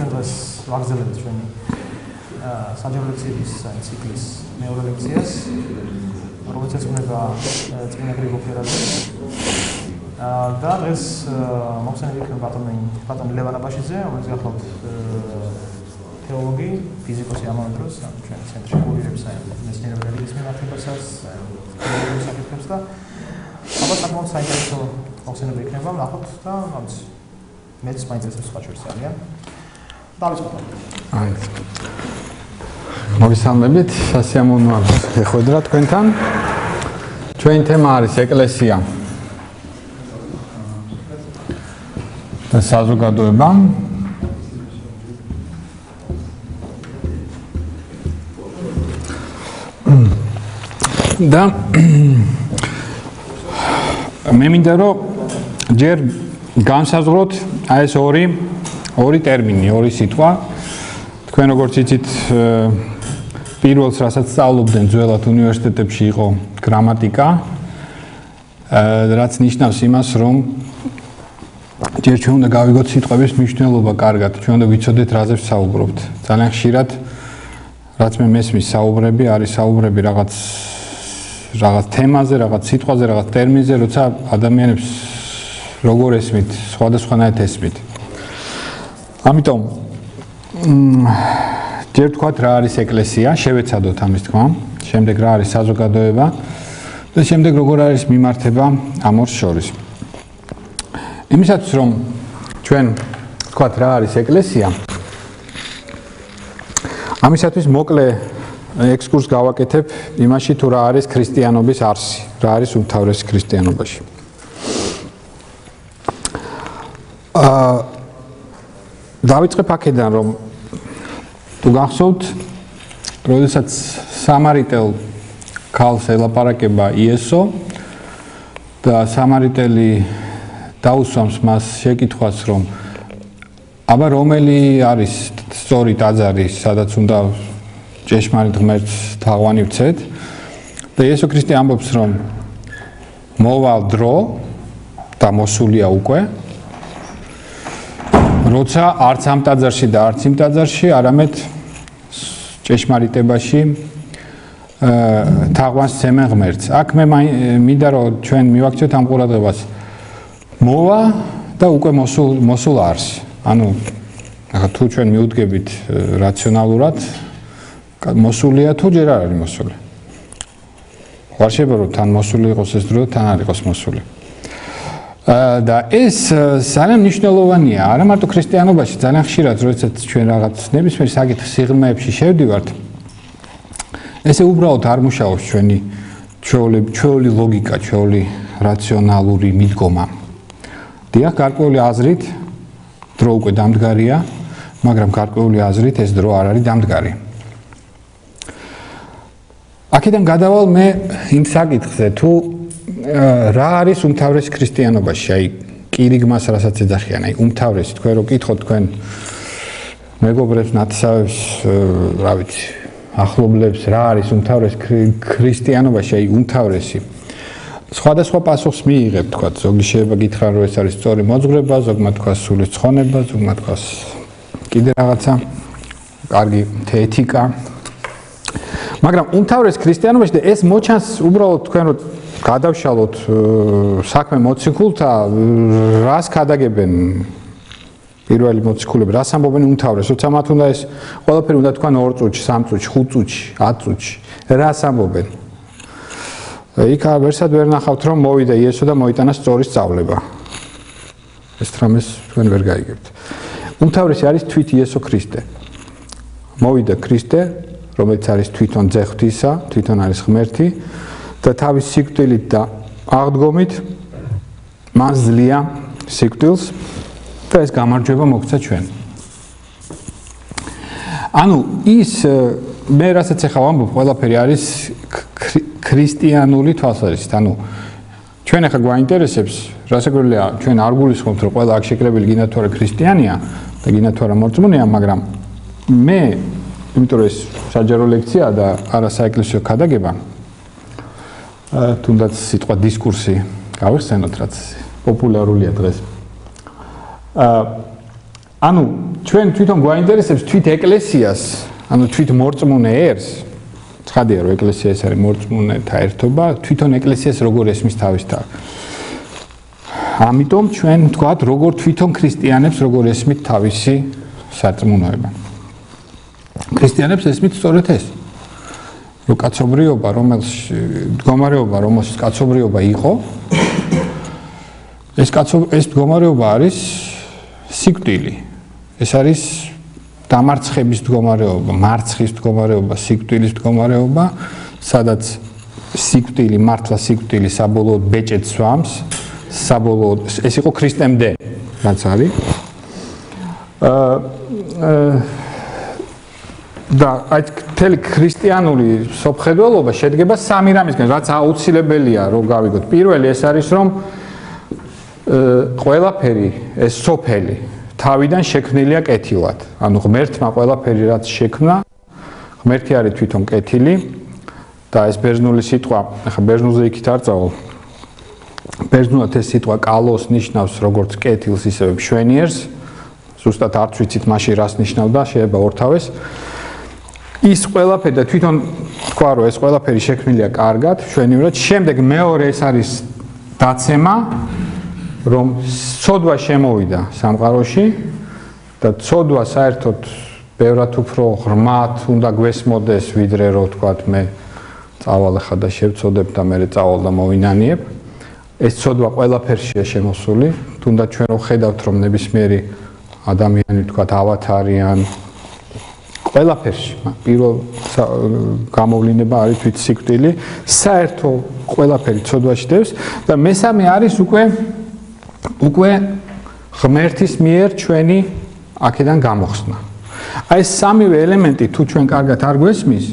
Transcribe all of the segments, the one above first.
ჩვენ დღეს ვაგრძელებთ ჩვენი საჯარო ლექციების ციკლის მეორე ლექციას, რომელიც ეძღვნება წმინდა გრიგოლ ფერაძეს. და დღეს მოხსენები იქნება ბატონი ლევან აბაშიძე, რომელიც გახლავთ თეოლოგი, ფიზიკოსი ამავე დროს, ჩვენ ცენტრში კურირებს მეცნიერებათა რელიგიის მიმართებასაც, თეოლოგიის საკითხებს და ალბათ საკმაოდ საინტერესო მოხსენები იქნება, ნახოთ და ამც მეც მაინტერესებს სხვა შორის ძალიან. დავიწყოთ. მოგესალმებით, სასიამოვნოა შეხვედრა თქვენთან. ჩვენი თემა არის ეკლესია და საზოგადოება. და მე მინდა რომ ჯერ განსაზღვროთ აი ეს ორი ტერმინი, ორი სიტყვა. თქვენ როგორც იცით, პირველს რასაც სწავლობდნენ ძველად უნივერსიტეტებში იყო გრამატიკა, რაც ნიშნავს იმას, რომ ჯერ ჩვენ უნდა გავიგოთ სიტყვების მნიშვნელობა კარგად, ჩვენ უნდა ვიცოდეთ რაზე ვსაუბრობთ. ძალიან ხშირად რაც მე მესმის საუბრები არის საუბრები რაღაც თემაზე, რაღაც სიტყვაზე, რაღაც ტერმინზე, როცა ადამიანებს როგორ ესმით, სხვადასხვანაირად ესმით. ამიტომ ჯერ ვთქვათ რა არის ეკლესია, შევეცადოთ ამის თქმა, შემდეგ რა არის საზოგადოება და შემდეგ როგორ არის მიმართება ამ ორს შორის. იმისათვის რომ ჩვენ ვთქვათ რა არის ეკლესია, ამისათვის მოკლე ექსკურს გავაკეთებ იმაში თუ რა არის ქრისტიანობის არსი, რა არის უმთავრესი ქრისტიანობაში. დავიწყებ აქედან რომ თუ გახსოვთ, როდესაც სამარიტელ ქალს ელაპარაკება იესო და სამარიტელი დაუსვამს მას შეკითხვას, რომ აბა რომელი არის სწორი ტაძარი, სადაც უნდა ჭეშმარიტ ღმერთს თაღვანი ვცეთ და იესო ქრისტე ამბობს, რომ მოვალ დრო და მოსულია უკვე, როცა არც ამ ტაძარში და არც იმ ტაძარში, არამედ ჭეშმარიტებაში თაღვანს ცემენ ღმერთს. აქ მე მინდა რომ ჩვენ მივაქციოთ ამ ყურადღებას. მოვა და უკვე მოსულ არსი. ანუ თუ ჩვენ მიუდგებით რაციონალურად, მოსულია თუ ჯერ არ არის მოსული. ვარ შეიძლება რომ თან მოსული იყოს ეს დრო, თან არ იყოს მოსული. და ეს ძალიან მნიშვნელოვანია, არა მარტო ქრისტიანობაში, ძალიან ხშირად, როდესაც ჩვენ რაღაც ნებისმიერ საკითხის სიღრმეებში შევდივართ, ესე უბრალოდ არ მუშაობს ჩვენი ლოგიკა, ჩვენი რაციონალური მიდგომა. დიახ, გარკვეული აზრით დრო უკვე დამდგარია, მაგრამ გარკვეული აზრით ეს დრო არ არის დამდგარი. აქედან გადავალ მე იმ საკითხზე, თუ რა არის უმთავრესი ქრისტიანობაში, აი კირიგმას რასაც ეძახიან, აი უმთავრესი, თქვენ რო გითხოთ თქვენ მეგობრებს, ნათესავებს, რა ვიცი, ახლობლებს, რა არის უმთავრესი ქრისტიანობაში, აი უმთავრესი. სხვადასხვა პასუხს მიიღებ, თქვა, ზოგი შეიძლება გითხრან, რომ ეს არის სწორი მოძღვრება, ზოგმა თქვა სული ცხონება, ზოგმა თქვა კიდე რაღაცა, კარგი ეთიკა. მაგრამ უმთავრესი ქრისტიანობაში და ეს მოჩანს უბრალოდ თქვენ რო გადავშალოთ საქმე მოციქულთა, რას ქადაგებენ პირველი მოციქულები, რას ამბობენ უმთავრეს, როცა მათ უნდა ეს ყველაფერი უნდა თქვან 2 წუთში, 3 წუთში, 5 წუთში, 10 წუთში, რას ამბობენ? იქ ვერსად ვერ ნახავთ, რომ მოვიდა იესო და მოიტანა სწორი სწავლება. ეს რამეს თქვენ ვერ გაიგებთ. უმთავრესი არის თვით იესო ქრისტე. მოვიდა ქრისტე, რომელიც არის თვითონ ძე ღვთისა, თვითონ არის ღმერთი და თავის სიკვდილით და აღდგომით მას ძლია სიკვდილს და ეს გამარჯვება მოგცა ჩვენ. ანუ ის მე რასაც ახლა ვამბობ, ყველაფერი არის ქრისტიანული თვალსაზრისით. ანუ ჩვენ ახლა გვაინტერესებს, რასაკვირველია, ჩვენ არ გულისხმობთ, რომ ყველა აქ შეკრებილი გინდა თუ არა ქრისტიანია და გინდა თუ არა მორწმუნეა, მაგრამ მე, იმიტომ რომ ეს საჯარო ლექციაა და არა საეკლესიო ქადაგება, თუნდაც სიტყვა დისკურსი გავიხსენოთ, რაც პოპულარულია დღეს. ანუ ჩვენ თვითონ გვაინტერესებს თვით ეკლესიას, ანუ თვით მორწმუნე ერს. ცხადია რომ ეკლესია ეს არის მორწმუნეთა ერთობა, თვითონ ეკლესიას როგორ ესმის თავისთავად. ამიტომ ჩვენ ვთქვათ, როგორ თვითონ ქრისტიანებს როგორ ესმით თავისი სარწმუნოება. ქრისტიანებს ესმით სწორედ ეს. რომ კაცობრიობა, მდგომარეობა, რომელშიც კაცობრიობა იყო, ეს მდგომარეობა არის სიკვდილი. ეს არის დამარცხების მდგომარეობა, მარცხის მდგომარეობა, სიკვდილის მდგომარეობა, სადაც სიკვდილი, მართლა სიკვდილი საბოლოოდ ბეჭედს სვამს, საბოლოოდ ეს იყო ქრისტემდე, რაც არის. და აი მთელი ქრისტიანული სოფხედველობა შედგება სამი რამისგან, რაც აუცილებელია რომ გავიგოთ. პირველი ეს არის რომ ყველაფერი ეს სოფელი თავიდან შექმნილია კეთილად. ანუ ღმერთმა ყველაფერი რაც შექმნა, ღმერთი არის თვითონ კეთილი და ეს ბერძნული სიტყვა, ახლა ბერძნულზე იქით არ წავალ. ბერძნულად ეს სიტყვა კალოს ნიშნავს როგორც კეთილს, ისევე მშვენიერს. ზუსტად არც ვიცით მაშინ რას ნიშნავდა, შეიძლება ორთავეს. ის ყველაფერი და თვითონ თქვა რომ ეს ყველაფერი შექმნილია კარგად, მშვენივრად. შემდეგ მეორე ეს არის დაცემა, რომ ცოდვა შემოვიდა სამყაროში და ცოდვა საერთოდ ბევრად უფრო ღრმად უნდა გვესმოდეს, ვიდრე რომ თქვათ მე წავალ ახლა და შევწოდებ და მე წავალ და მოვინანიებ. ეს ცოდვა ყველაფერშია შემოსული, თუნდაც ჩვენ რო ხედავთ რომ ნებისმიერი ადამიანი თქვათ ავათარიან ყველაფერში, პირველ გამოვლინება არის თვით სიკვდილი, საერთო ყველაფერი ცოდვაში დევს და მესამე არის უკვე ღმერთის მიერ ჩვენი აქედან გამოხსნა. აი ეს სამივე ელემენტი თუ ჩვენ კარგად არ გვესმის,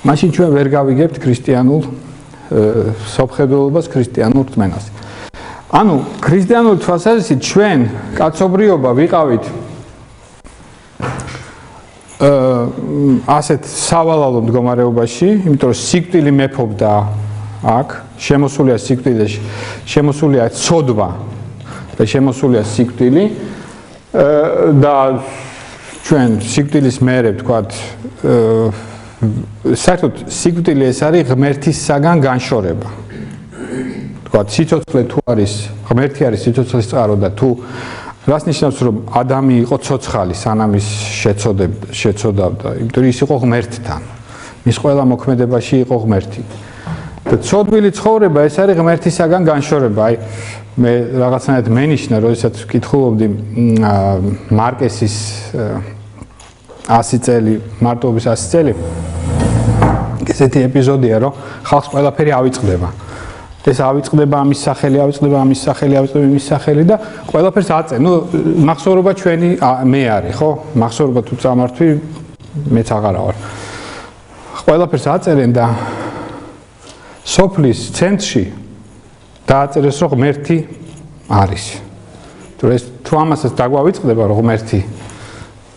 მაშინ ჩვენ ვერ გავიგებთ ქრისტიანულ სოფხედველობას, ქრისტიანულ რწმენას. ანუ ქრისტიანული თვალსაზრისით ჩვენ კაცობრიობა ვიყავით ასეთ სავალალო მდგომარეობაში, იმიტომ რომ სიკვდილი მეფობდა აქ, შემოსულია სიკვდილეში, შემოსულია ცოდვა და შემოსულია სიკვდილი და ჩვენ სიკვდილის მერე ვთქვათ, საერთოდ სიკვდილი ეს არის ღმერთისაგან განშორება. ვთქვათ, სიცოცხლე თუ არის, ღმერთი არის სიცოცხლის წყარო და თუ რას ნიშნავს რომ ადამი იყო ცოცხალი სანამ ის შეცოდავდა, იმიტომ ის იყო ღმერთთან. მის ყველა მოქმედებაში იყო ღმერთი. და ცოდვილი ცხოვრება ეს არის ღმერთისაგან განშორება. აი მე რაღაცნაირად მენიშნა, როდესაც ვკითხულობდი მარკესის 100 წელი, მარტოობის 100 წელი. ესეთი ეპიზოდია, რომ ხალხს ყველაფერი ავიწყდება. ეს ავიწყდება ამის სახელი, ავიწყდება ამის სახელი, ავიწყდება იმის სახელი და ყველაფერს აწენ. ნუ მახსოვრობა ჩვენი მე არის, ხო? მახსოვრობა თუ წამართვი, მეც აღარა ვარ. ყველაფერს აწერენ და სოფლის ცენტრში დააწერეს რომ ღმერთი არის. თუ ამასაც დაგვავიწყდება რომ ღმერთი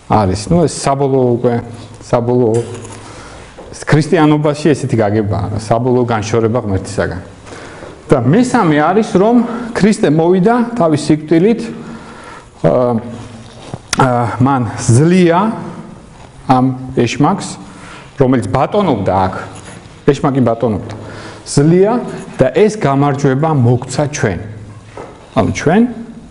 არის. ნუ ეს საბოლოო ქრისტიანობაში ესეთი გაგებაა, საბოლოო განშორება ღმერთისაგან. და მესამე არის რომ ქრისტე მოვიდა თავის სიკვდილით, მან ზლია ამ ეშმაკს, რომელიც ბატოობდა აქ, ეშმაკი ბატოობდა. ზლია და ეს გამარჯვება მოგცა ჩვენ. ანუ ჩვენ,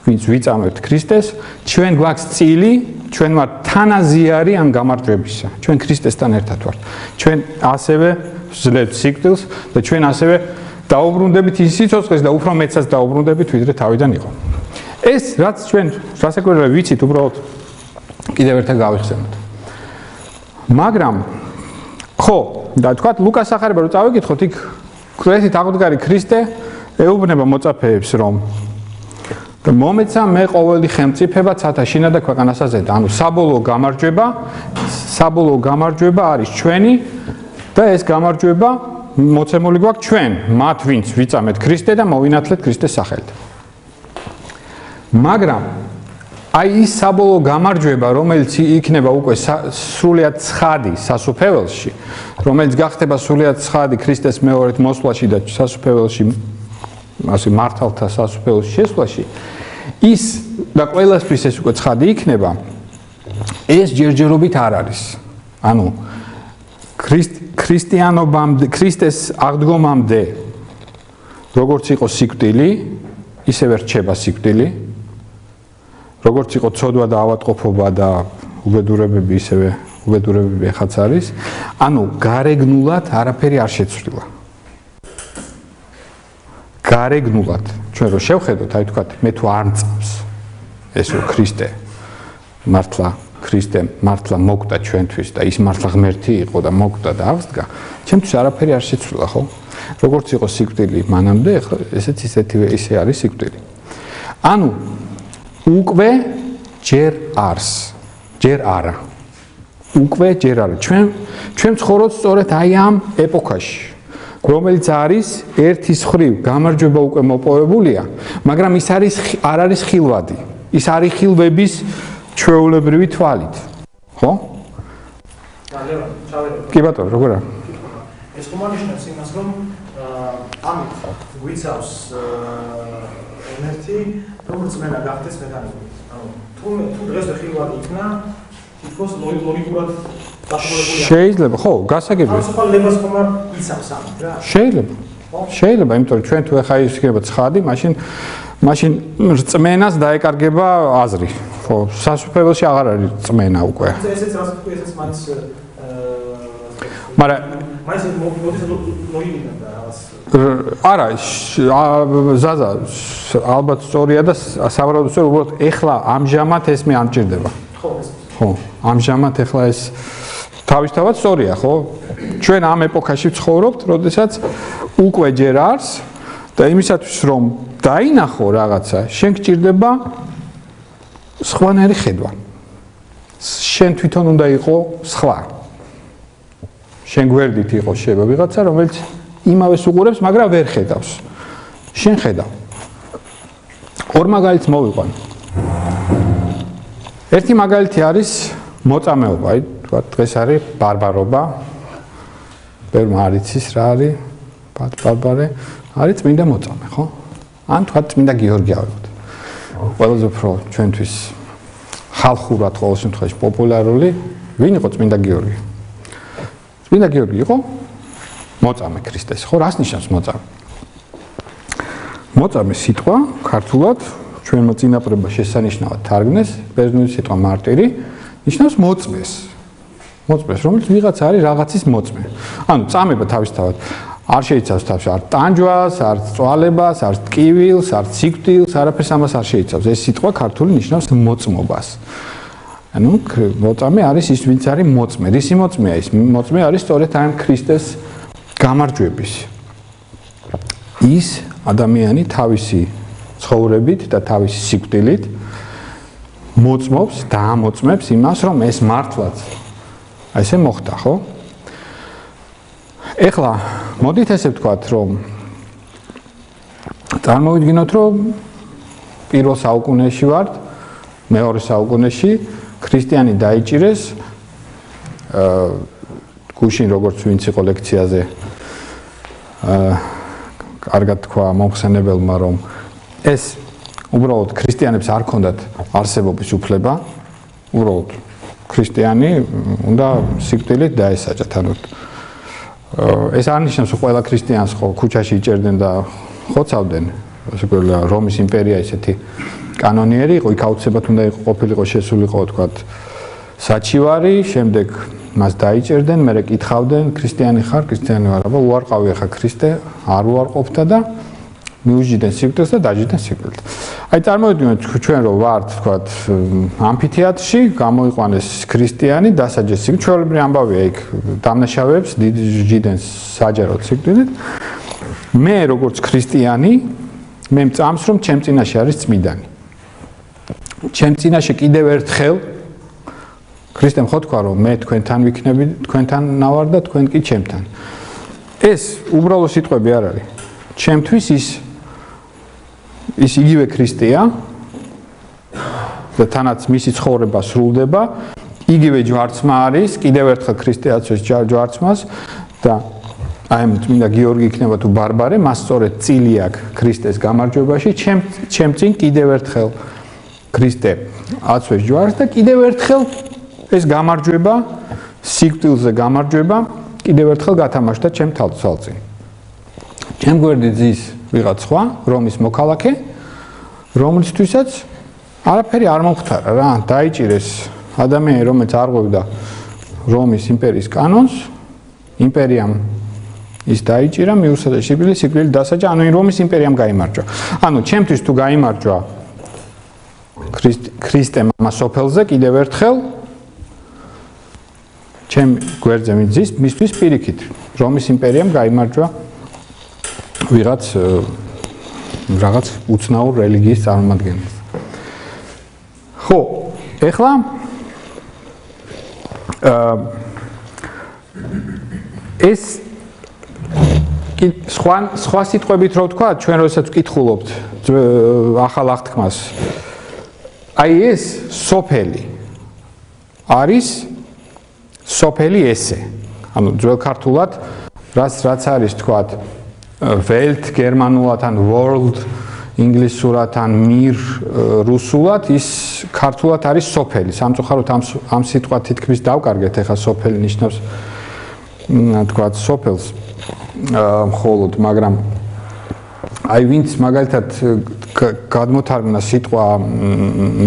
ვინც ვიწამებთ ქრისტეს, ჩვენ გვაქვს წილი, ჩვენ ვართ თანაზიარი ამ გამარჯვებისა. ჩვენ ქრისტესთან ერთად ვართ. ჩვენ ასევე ვძლევთ სიკვდილს და ჩვენ ასევე დაუბრუნდებით ის სიცოცხლეს და უფრო მეცაც დაუბრუნდებით, ვიდრე თავიდან იყო. ეს რაც ჩვენ რასაკვირველია ვიცით, უბრალოდ კიდევ ერთხელ გავიხსენოთ. მაგრამ ხო, და თქვათ ლუკას სახარება რო წავიკითხოთ, იქ ქრისტით აღდგარი ქრისტე ეუბნება მოწაფეებს რომ და მომეცა მე ყოველი ხელმწიფება ცათა შინა და ქვეყანას აზედა. ანუ საბოლოო გამარჯვება არის ჩვენი და ეს გამარჯვება მოცემული გვაქვს ჩვენ, მათ ვინც ვიწამეთ ქრისტე და მოვინათლეთ ქრისტეს სახელით. მაგრამ აი ის საბოლოო გამარჯვება, რომელიც იქნება უკვე სრულიად ცხადი სასუფეველში, რომელიც გახდება სრულიად ცხადი ქრისტეს მეორედ მოსვლაში და სასუფეველში, ასე მართალთა სასუფეველში შესვლაში, ის და ყველასთვის ეს უკვე ცხადი იქნება. ეს ჯერჯერობით არ არის. ანუ ქრისტიანობამდე, ქრისტეს აღდგომამდე როგორც იყო სიკვდილი, ისევე რჩება სიკვდილი. როგორც იყო ცოდვა და ავადმყოფობა და უბედურებები, ისევე უბედურებები ახაც არის. ანუ გარეგნულად არაფერი არ შეცვლილა. გარეგნულად ჩვენ რო შევხედოთ, აი თქვათ, მე თუ არ მწამს ეს რო ქრისტე მართლა მოკვდა ჩვენთვის და ის მართლა ღმერთი იყო და მოკვდა და აღსდგა, ჩემთვის არაფერი არ შეცვლილა, ხო? როგორც იყო სიკვდილი მანამდე, ახლა ესეც ისე არის სიკვდილი. ანუ უკვე ჯერ არა. უკვე ჯერ არა. ჩვენ ცხოვრობთ სწორედ აი ამ ეპოქაში, რომელიც არის ერთის მხრივ გამარჯვება უკვე მოპოვებულია, მაგრამ ის არ არის ხილვადი. ის არის ხილვების ჩვეულებრივი თვალით. ხო? კი ბატონო, როგორ არის? ეს კომუნიკაციას იმას რომ ამით გვიცავს ღმერთი, როგორც მენა გახდეს მექანიზმი. ანუ თუ დღეს ხილვადი იქნა, თითქოს ლოგიკურად დასრულებული. შეიძლება, ხო, გასაგებია. თავისუფლებას ხომ არ იცავს ამით რა? შეიძლება, იმიტომ რომ ჩვენ თუ ახლა ის იქნება ცხადი, მაშინ რწმენას დაეკარგება აზრი. ხო, სასუფეველში აღარ არის რწმენა უკვე. ესეც რას თქვი, ესეც მაინც მაგრამ მაინც მოდის ლოგიკიდან და რაღაც არა, ზაზა, ალბათ სწორია და სავარაუდოდ სწორია, უბრალოდ ეხლა ამჟამად ეს მე არ მჭირდება. ხო, ამჟამად ეხლა ეს თავისთავად სწორია, ხო? ჩვენ ამ ეპოქაში ვცხოვრობთ, როდესაც უკვე ჯერ არს და იმისათვის რომ დაინახო რაღაცა, შენ გჭირდება სხვანაირი ხედვა. შენ თვითონ უნდა იყო სხვა. შენ გვერდით იყო შეიძლება ვიღაცა, რომელიც იმავეს უყურებს, მაგრამ ვერ ხედავს. შენ ხედავ. ორ მაგალითს მოვიყვან. ერთი მაგალითი არის მოწამეობა, აი თქვა დღეს არის ბარბარობა. ბევრმა არ იცის რა არის ბარბარე, არის წმინდა მოწამე, ხო? ან თქვა წმინდა გიორგი ავიღოთ. ყველაზე უფრო ჩვენთვის ხალხურად ყოველ შემთხვევაში პოპულარული, ვინ იყო წმინდა გიორგი? წმინდა გიორგი იყო მოწამე ქრისტეს, ხო? რას ნიშნავს მოწამე? მოწამე სიტყვა ქართულად ჩვენმა წინაპრებმა შესანიშნავად თარგმნეს, ბერძნული სიტყვა მარტირი, ნიშნავს მოწმეს. მოწმეს, რომელიც ვიღაც არის რაღაცის მოწმე. ანუ წამება თავისთავად არ შეიცავს თავში არ ტანჯვას, არ წვალებას, არ ტკივილს, არ სიკვდილს, არაფერს ამას არ შეიცავს. ეს სიტყვა ქართული ნიშნავს მოწმობას. ანუ მოწამე არის ის, ვინც არის მოწმე. რისი მოწმეა ის? მოწმე არის სწორედ ამ ქრისტეს გამარჯვების. ის ადამიანი თავისი ცხოვრებით და თავისი სიკვდილით მოწმობს და ამოწმებს იმას, რომ ეს მართლაც აი ესე მოხდა, ხო? ეხლა მოდით ესე ვთქვათ, რომ წარმოვიდგინოთ, რომ პირველ საუკუნეში ვართ, მეორე საუკუნეში ქრისტიანი დაიჭირეს გუშინ როგორც ვინც იყო ლექციაზე კარგად თქვა მომხსენებელმა, რომ ეს უბრალოდ ქრისტიანებს არ ქონდათ არსებობის უფლება, უბრალოდ ქრისტიანი უნდა სიკვდილით დაესაჯათ, ანუ ეს არ ნიშნავს, რომ ყველა ქრისტიანს ხო ქუჩაში იჭერდნენ და ხოცავდნენ. ასე ვთქვათ, რომის იმპერია ისეთი კანონიერი იყო, იქ აუცილებლად უნდა ყოფილიყო შესულიყო, ვთქვათ, საჩივარი, შემდეგ მას დაიჭერდნენ, მერე კითხავდნენ, ქრისტიანი ხარ, ქრისტიანი ვარ, აბა უარყავი ახლა ქრისტე, არ უარყოფდა და მიუჯიდნენ სიკვდილს და დაჯიდნენ სიკვდილით. აი წარმოვიდგინოთ ჩვენ რომ ვართ, ვთქვათ, ამფითეატრში, გამოიყვანეს ქრისტიანი, დასაჯეს სიკვდილით, ჩვეულებრივი ამბავია იქ დამნაშავეებს ჯიდნენ საჯაროდ სიკვდილით. მე როგორც ქრისტიანი, მე მწამს რომ ჩემ წინაშე არის წმინდანი. ჩემ წინაშე კიდევ ერთხელ ქრისტემ ხო თქვა რომ მე თქვენთან ვიქნები, თქვენთან ნავარ და თქვენ კი ჩემთან. ეს უბრალო სიტყვები არ არის. ჩემთვის ის იგივე ქრისტეა და თანაც მისი ცხოვრება სრულდება, იგივე ჯვარცმა არის, კიდევ ერთხელ ქრისტეაცოს ჯვარცმას და აი წმინდა გიორგი იქნება თუ ბარბარე, მას სწორედ წილი აქვს ქრისტეს გამარჯვებაში, ჩემ წინ კიდევ ერთხელ ქრისტე აცვეს ჯვარს და კიდევ ერთხელ ეს გამარჯვება, სიკვდილზე გამარჯვება, კიდევ ერთხელ გათამაშდა ჩემ თვალწინ. ჩემ გვერდით ზის ვიღაც სხვა, რომის მოქალაქე, რომლისთვისაც არაფერი არ მომხდარა რა, დაიჭირეს ადამიანი, რომელიც არ ღვევდა რომის იმპერიის კანონს, იმპერიამ ის დაიჭირა, მიუსაჯა სიკვდილით დასაჯა, ანუ რომის იმპერიამ გაიმარჯვა. ანუ ჩემთვის თუ გაიმარჯვა ქრისტემ ამ სოფელზე კიდევ ერთხელ ჩემ გვერდზე მიძის, მისთვის პირიქით რომის იმპერიამ გაიმარჯვა რაღაც უცნაურ რელიგიის წარმომადგენელს. ხო, ეხლა ეს სხვა სიტყვებით რო ვთქვა, ჩვენ როდესაც ვკითხულობთ ახალ აღთქმას, აი ეს სოფელი არის სოფელი ესე. ანუ ძველ ქართულად რაც არის თქვათ Welt გერმანულად ან world ინგლისურად ან mir რუსულად ის ქართულად არის სოფელი. სამწუხაროდ ამ სიტყვა თითქმის დავკარგეთ, ეხლა სოფელი ნიშნავს თქვათ სოფელს მხოლოდ, მაგრამ აი ვინც მაგალითად გადმოთარგმნა სიტყვა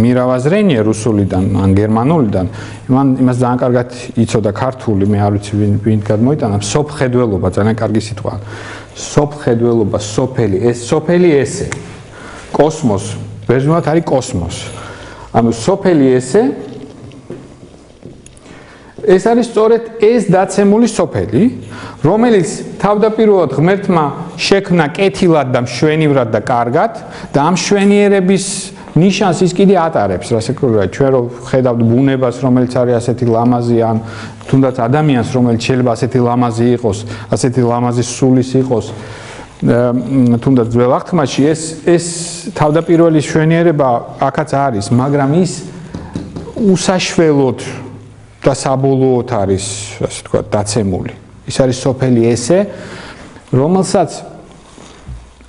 მირავაზრენია რუსულიდან ან გერმანულიდან, იმას ძალიან კარგად იცოდა ქართული, მე არ ვიცი ვინ გადმოიტანა, სოფხედველობა ძალიან კარგი სიტყვაა. სოფხედველობა, სოფელი, ეს სოფელი ესე. კოსმოს, ბერძნულად არის კოსმოს. ანუ სოფელი ესე ეს არის სწორედ ეს დაცემული სოფელი, რომელიც თავდაპირველად ღმერთმა შექმნა კეთილად და მშვენივრად და კარგად და ამ მშვენიერების ნიშანს ის კიდე ატარებს, რასაკვირველია, ჩვენ რო ხედავთ ბუნებას, რომელიც არის ასეთი ლამაზი ან თუნდაც ადამიანს, რომელიც შეიძლება ასეთი ლამაზი იყოს, ასეთი ლამაზი სულის იყოს, თუნდაც ძველ აღთქმაში ეს თავდაპირველი მშვენიერება აქაც არის, მაგრამ ის უსაშველოდ და საბოლოოდ არის, ასე ვთქვათ, დაცემული. ის არის სოფელი ესე, რომელსაც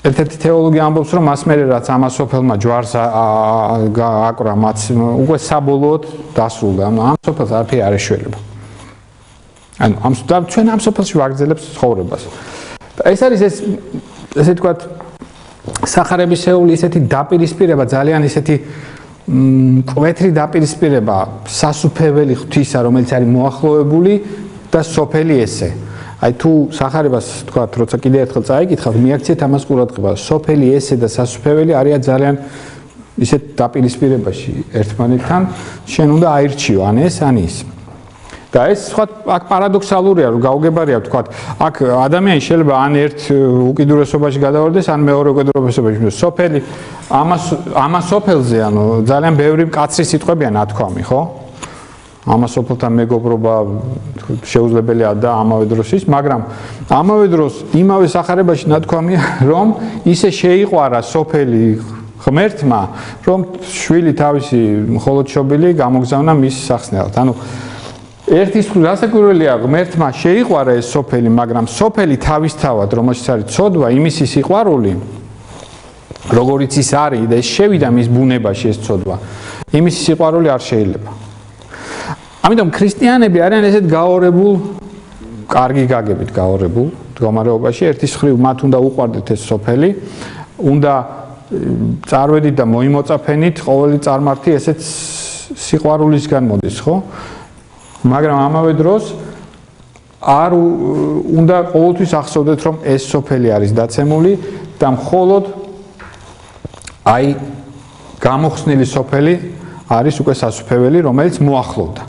ერთ-ერთი თეოლოგი ამბობს, რომ მას მერე რაც ამ სოფელმა ჯვარს აკვრა, მათ უკვე საბოლოოდ დასრულდა. ანუ ამ სოფელს არაფერი არ ეშველება. ანუ ჩვენ ამ სოფელში ვაგრძელებთ ცხოვრებას. ეს არის ესე ვთქვათ, სახარებისეული ისეთი დაპირისპირება, ძალიან ისეთი კვეთრი დაპირისპირება სასუფეველი ღვთისა, რომელიც არის მოახლოებული და სოფელი ესე. აი თუ სახარებას თქვათ, როცა კიდე ერთხელ წაიკითხავთ, მიაქციეთ ამას ყურადღება. სოფელი ესე და სასუფეველი არიან ძალიან ისეთ დაპირისპირებაში ერთმანეთთან, შენ უნდა აირჩიო ან ეს ან ის. და ეს სხვა აქ პარადოქსალურია, რომ გაუგებარია ვთქვათ, აქ ადამიანი შეიძლება ან ერთ უკიდურესობაში გადავარდეს, ან მეორე უკიდურესობაში. სოფელი ამას სოფელზე, ანუ ძალიან ბევრი მკაცრი სიტყვებია ნათქვამი, ხო? ამას სოფელთან მეგობრობა შეუძლებელია და ამავე დროს ის, მაგრამ ამავე დროს იმავე სახარებაში ნათქვამია, რომ ისე შეიყვარა სოფელი ღმერთმა, რომ შვილი თავისი მხოლოდ შობილი გამოგზავნა მის სახსნელად. ანუ ერთის რასაკვირველია, ღმერთმა შეიყვარა ეს სოფელი, მაგრამ სოფელი თავისთავად, რომელშიც არის ცოდვა, იმისი სიყვარული, როგორიც ის არის და ეს შევიდა მის ბუნებაში ეს ცოდვა, იმისი სიყვარული არ შეიძლება. ამიტომ ქრისტიანები არიან ესეთ გაორებულ, კარგი გაგებით გაორებულ მდგომარეობაში, ერთის მხრივ მათ უნდა უყვარდეთ ეს სოფელი, უნდა წარვედით და მოიმოწაფენით ყოველი წარმართი ესეთ სიყვარულისგან მოდის, ხო? მაგრამ ამავე დროს არ უნდა ყოველთვის ახსოვდეთ, რომ ეს სოფელი არის დაცემული და მხოლოდ აი გამოხსნილი სოფელი არის უკვე სასუფეველი, რომელიც მოახლოვდა.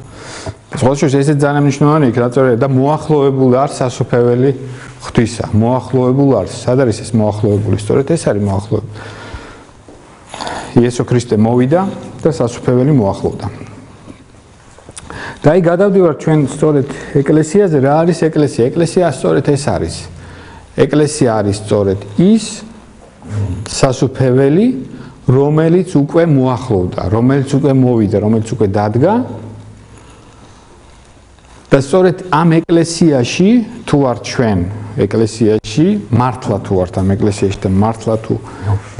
სხვადასხვა ესეც ძალიან მნიშვნელოვანი იქ რაწორია და მოახლოებული არის სასუფეველი ღვთისა. მოახლოებული არის. სად არის ეს მოახლოებული? სწორედ ეს არის მოახლოებული. იესო ქრისტე მოვიდა და სასუფეველი მოახლოვდა. და აი გადავდივართ ჩვენ სწორედ ეკლესიაზე, რა არის ეკლესია? ეკლესია სწორედ ეს არის. ეკლესია არის სწორედ ის სასუფეველი, რომელიც უკვე მოახლოვდა, რომელიც უკვე მოვიდა, რომელიც უკვე დადგა და სწორედ ამ ეკლესიაში თუ ვართ ჩვენ ეკლესიაში მართლა თუ ვართ ამ ეკლესიაში და მართლა თუ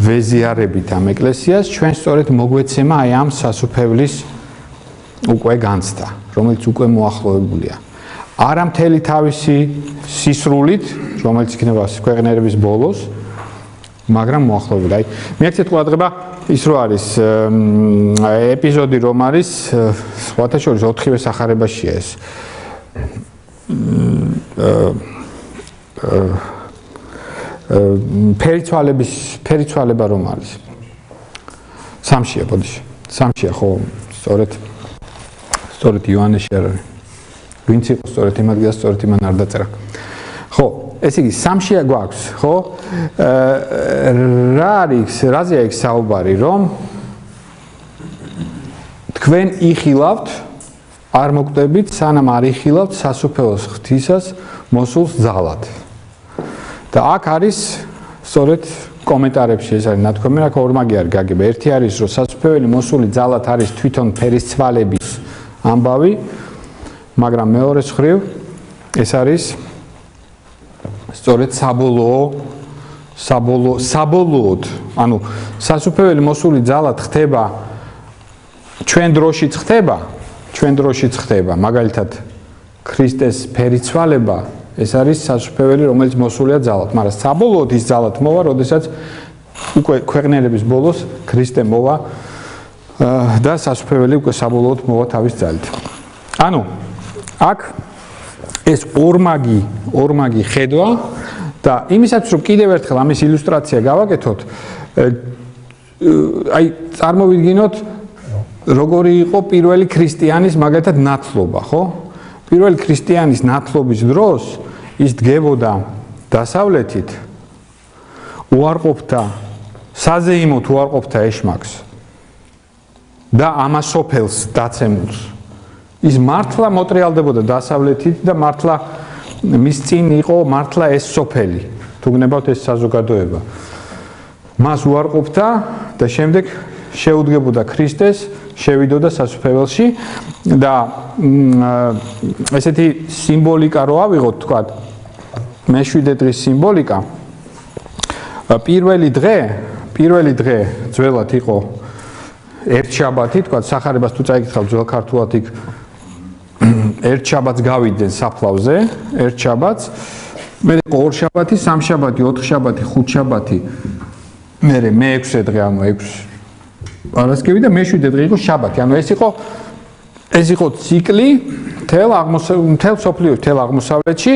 ვეზიარებით ამ ეკლესიას ჩვენ სწორედ მოგვეცემა აი ამ სასუფეველის უკვე განცდა რომელიც უკვე მოახლოებულია არა მთელი თავისი სისრულით რომელიც იქნება ქვეყნიერების ბოლოს მაგრამ მოახლოებული აი მე აქცეთ ყურადღება ის რო არის ეპიზოდი რომ არის სხვათა შორის 4-ვე სახარებაშია ეს ფერიცვალება რომ არის სამშია ბოდიში სამშია ხო სწორედ იოანეში არ არის ვინც იყო სწორედ იმ ადგილას სწორედ იმან არ დაწერა ხო ესე იგი სამშია გვაქვს ხო რა არის რაზეა იქ საუბარი რომ თქვენ იხილავთ არ მოგტებით სანამ არ იხილავთ სასუფეველს ღვთისას მოსულს ძალად და აქ არის სწორედ კომენტარებში ეს არის ნათქვამი რა ორმაგი არის გაგება ერთი არის რომ სასუფეველი მოსული ძალად არის თვითონ ფერისცვალების ამბავი მაგრამ მეორე მხრივ ეს არის სწორედ საბოლოოდ ანუ სასუფეველი მოსული ძალად ხდება ჩვენ დროშიც ხდება მაგალითად ქრისტეს ფერიცვალება ეს არის სასუფეველი რომელიც მოსულია ძალად მაგრამ საბოლოოდ ის ძალად მოვა როდესაც უკვე ქვეყნიერების ბოლოს ქრისტე მოვა და სასუფეველი უკვე საბოლოოდ მოვა თავის ძალით ანუ აქ ეს ორმაგი ხედვა და იმისაც რომ კიდევ ერთხელ ამის ილუსტრაცია გავაკეთოთ აი წარმოვიდგინოთ როგორი იყო პირველი ქრისტიანის მაგალითად ნათლობა ხო პირველი ქრისტიანის ნათლობის დროს ის დგებოდა დასავლეთით უარყოფდა საზეიმოდ უარყოფდა ეშმაკს და ამასოფელს დაცემულს ის მართლა მოტრიალდებოდა დასავლეთით და მართლა მის წინ იყო მართლა ეს სოფელი თუ გნებავთ ეს საზოგადოება მას უარყოფდა და შემდეგ შეუდგებოდა ქრისტეს შევიდოდა სასუფეველში და ესეთი სიმბოლიკა რო ავიღოთ თქვა მე-7 დღის სიმბოლიკა პირველი დღე ძველად იყო ერთ შაბათი თქვა სახარებას თუ წაიკითხავ ძველ ქართულად იქ ერთ შაბათს გავიდნენ საფლავზე ერთ შაბათს მე იყო ორ შაბათი სამ შაბათი ოთხ შაბათი ხუთ შაბათი მე მე-6 დღე ანუ 6 პარასკევი და მე-7 დღე იყო შაბათი ანუ ეს იყო ციკლი მთელ სოფლიოს მთელ აღმოსავლეთში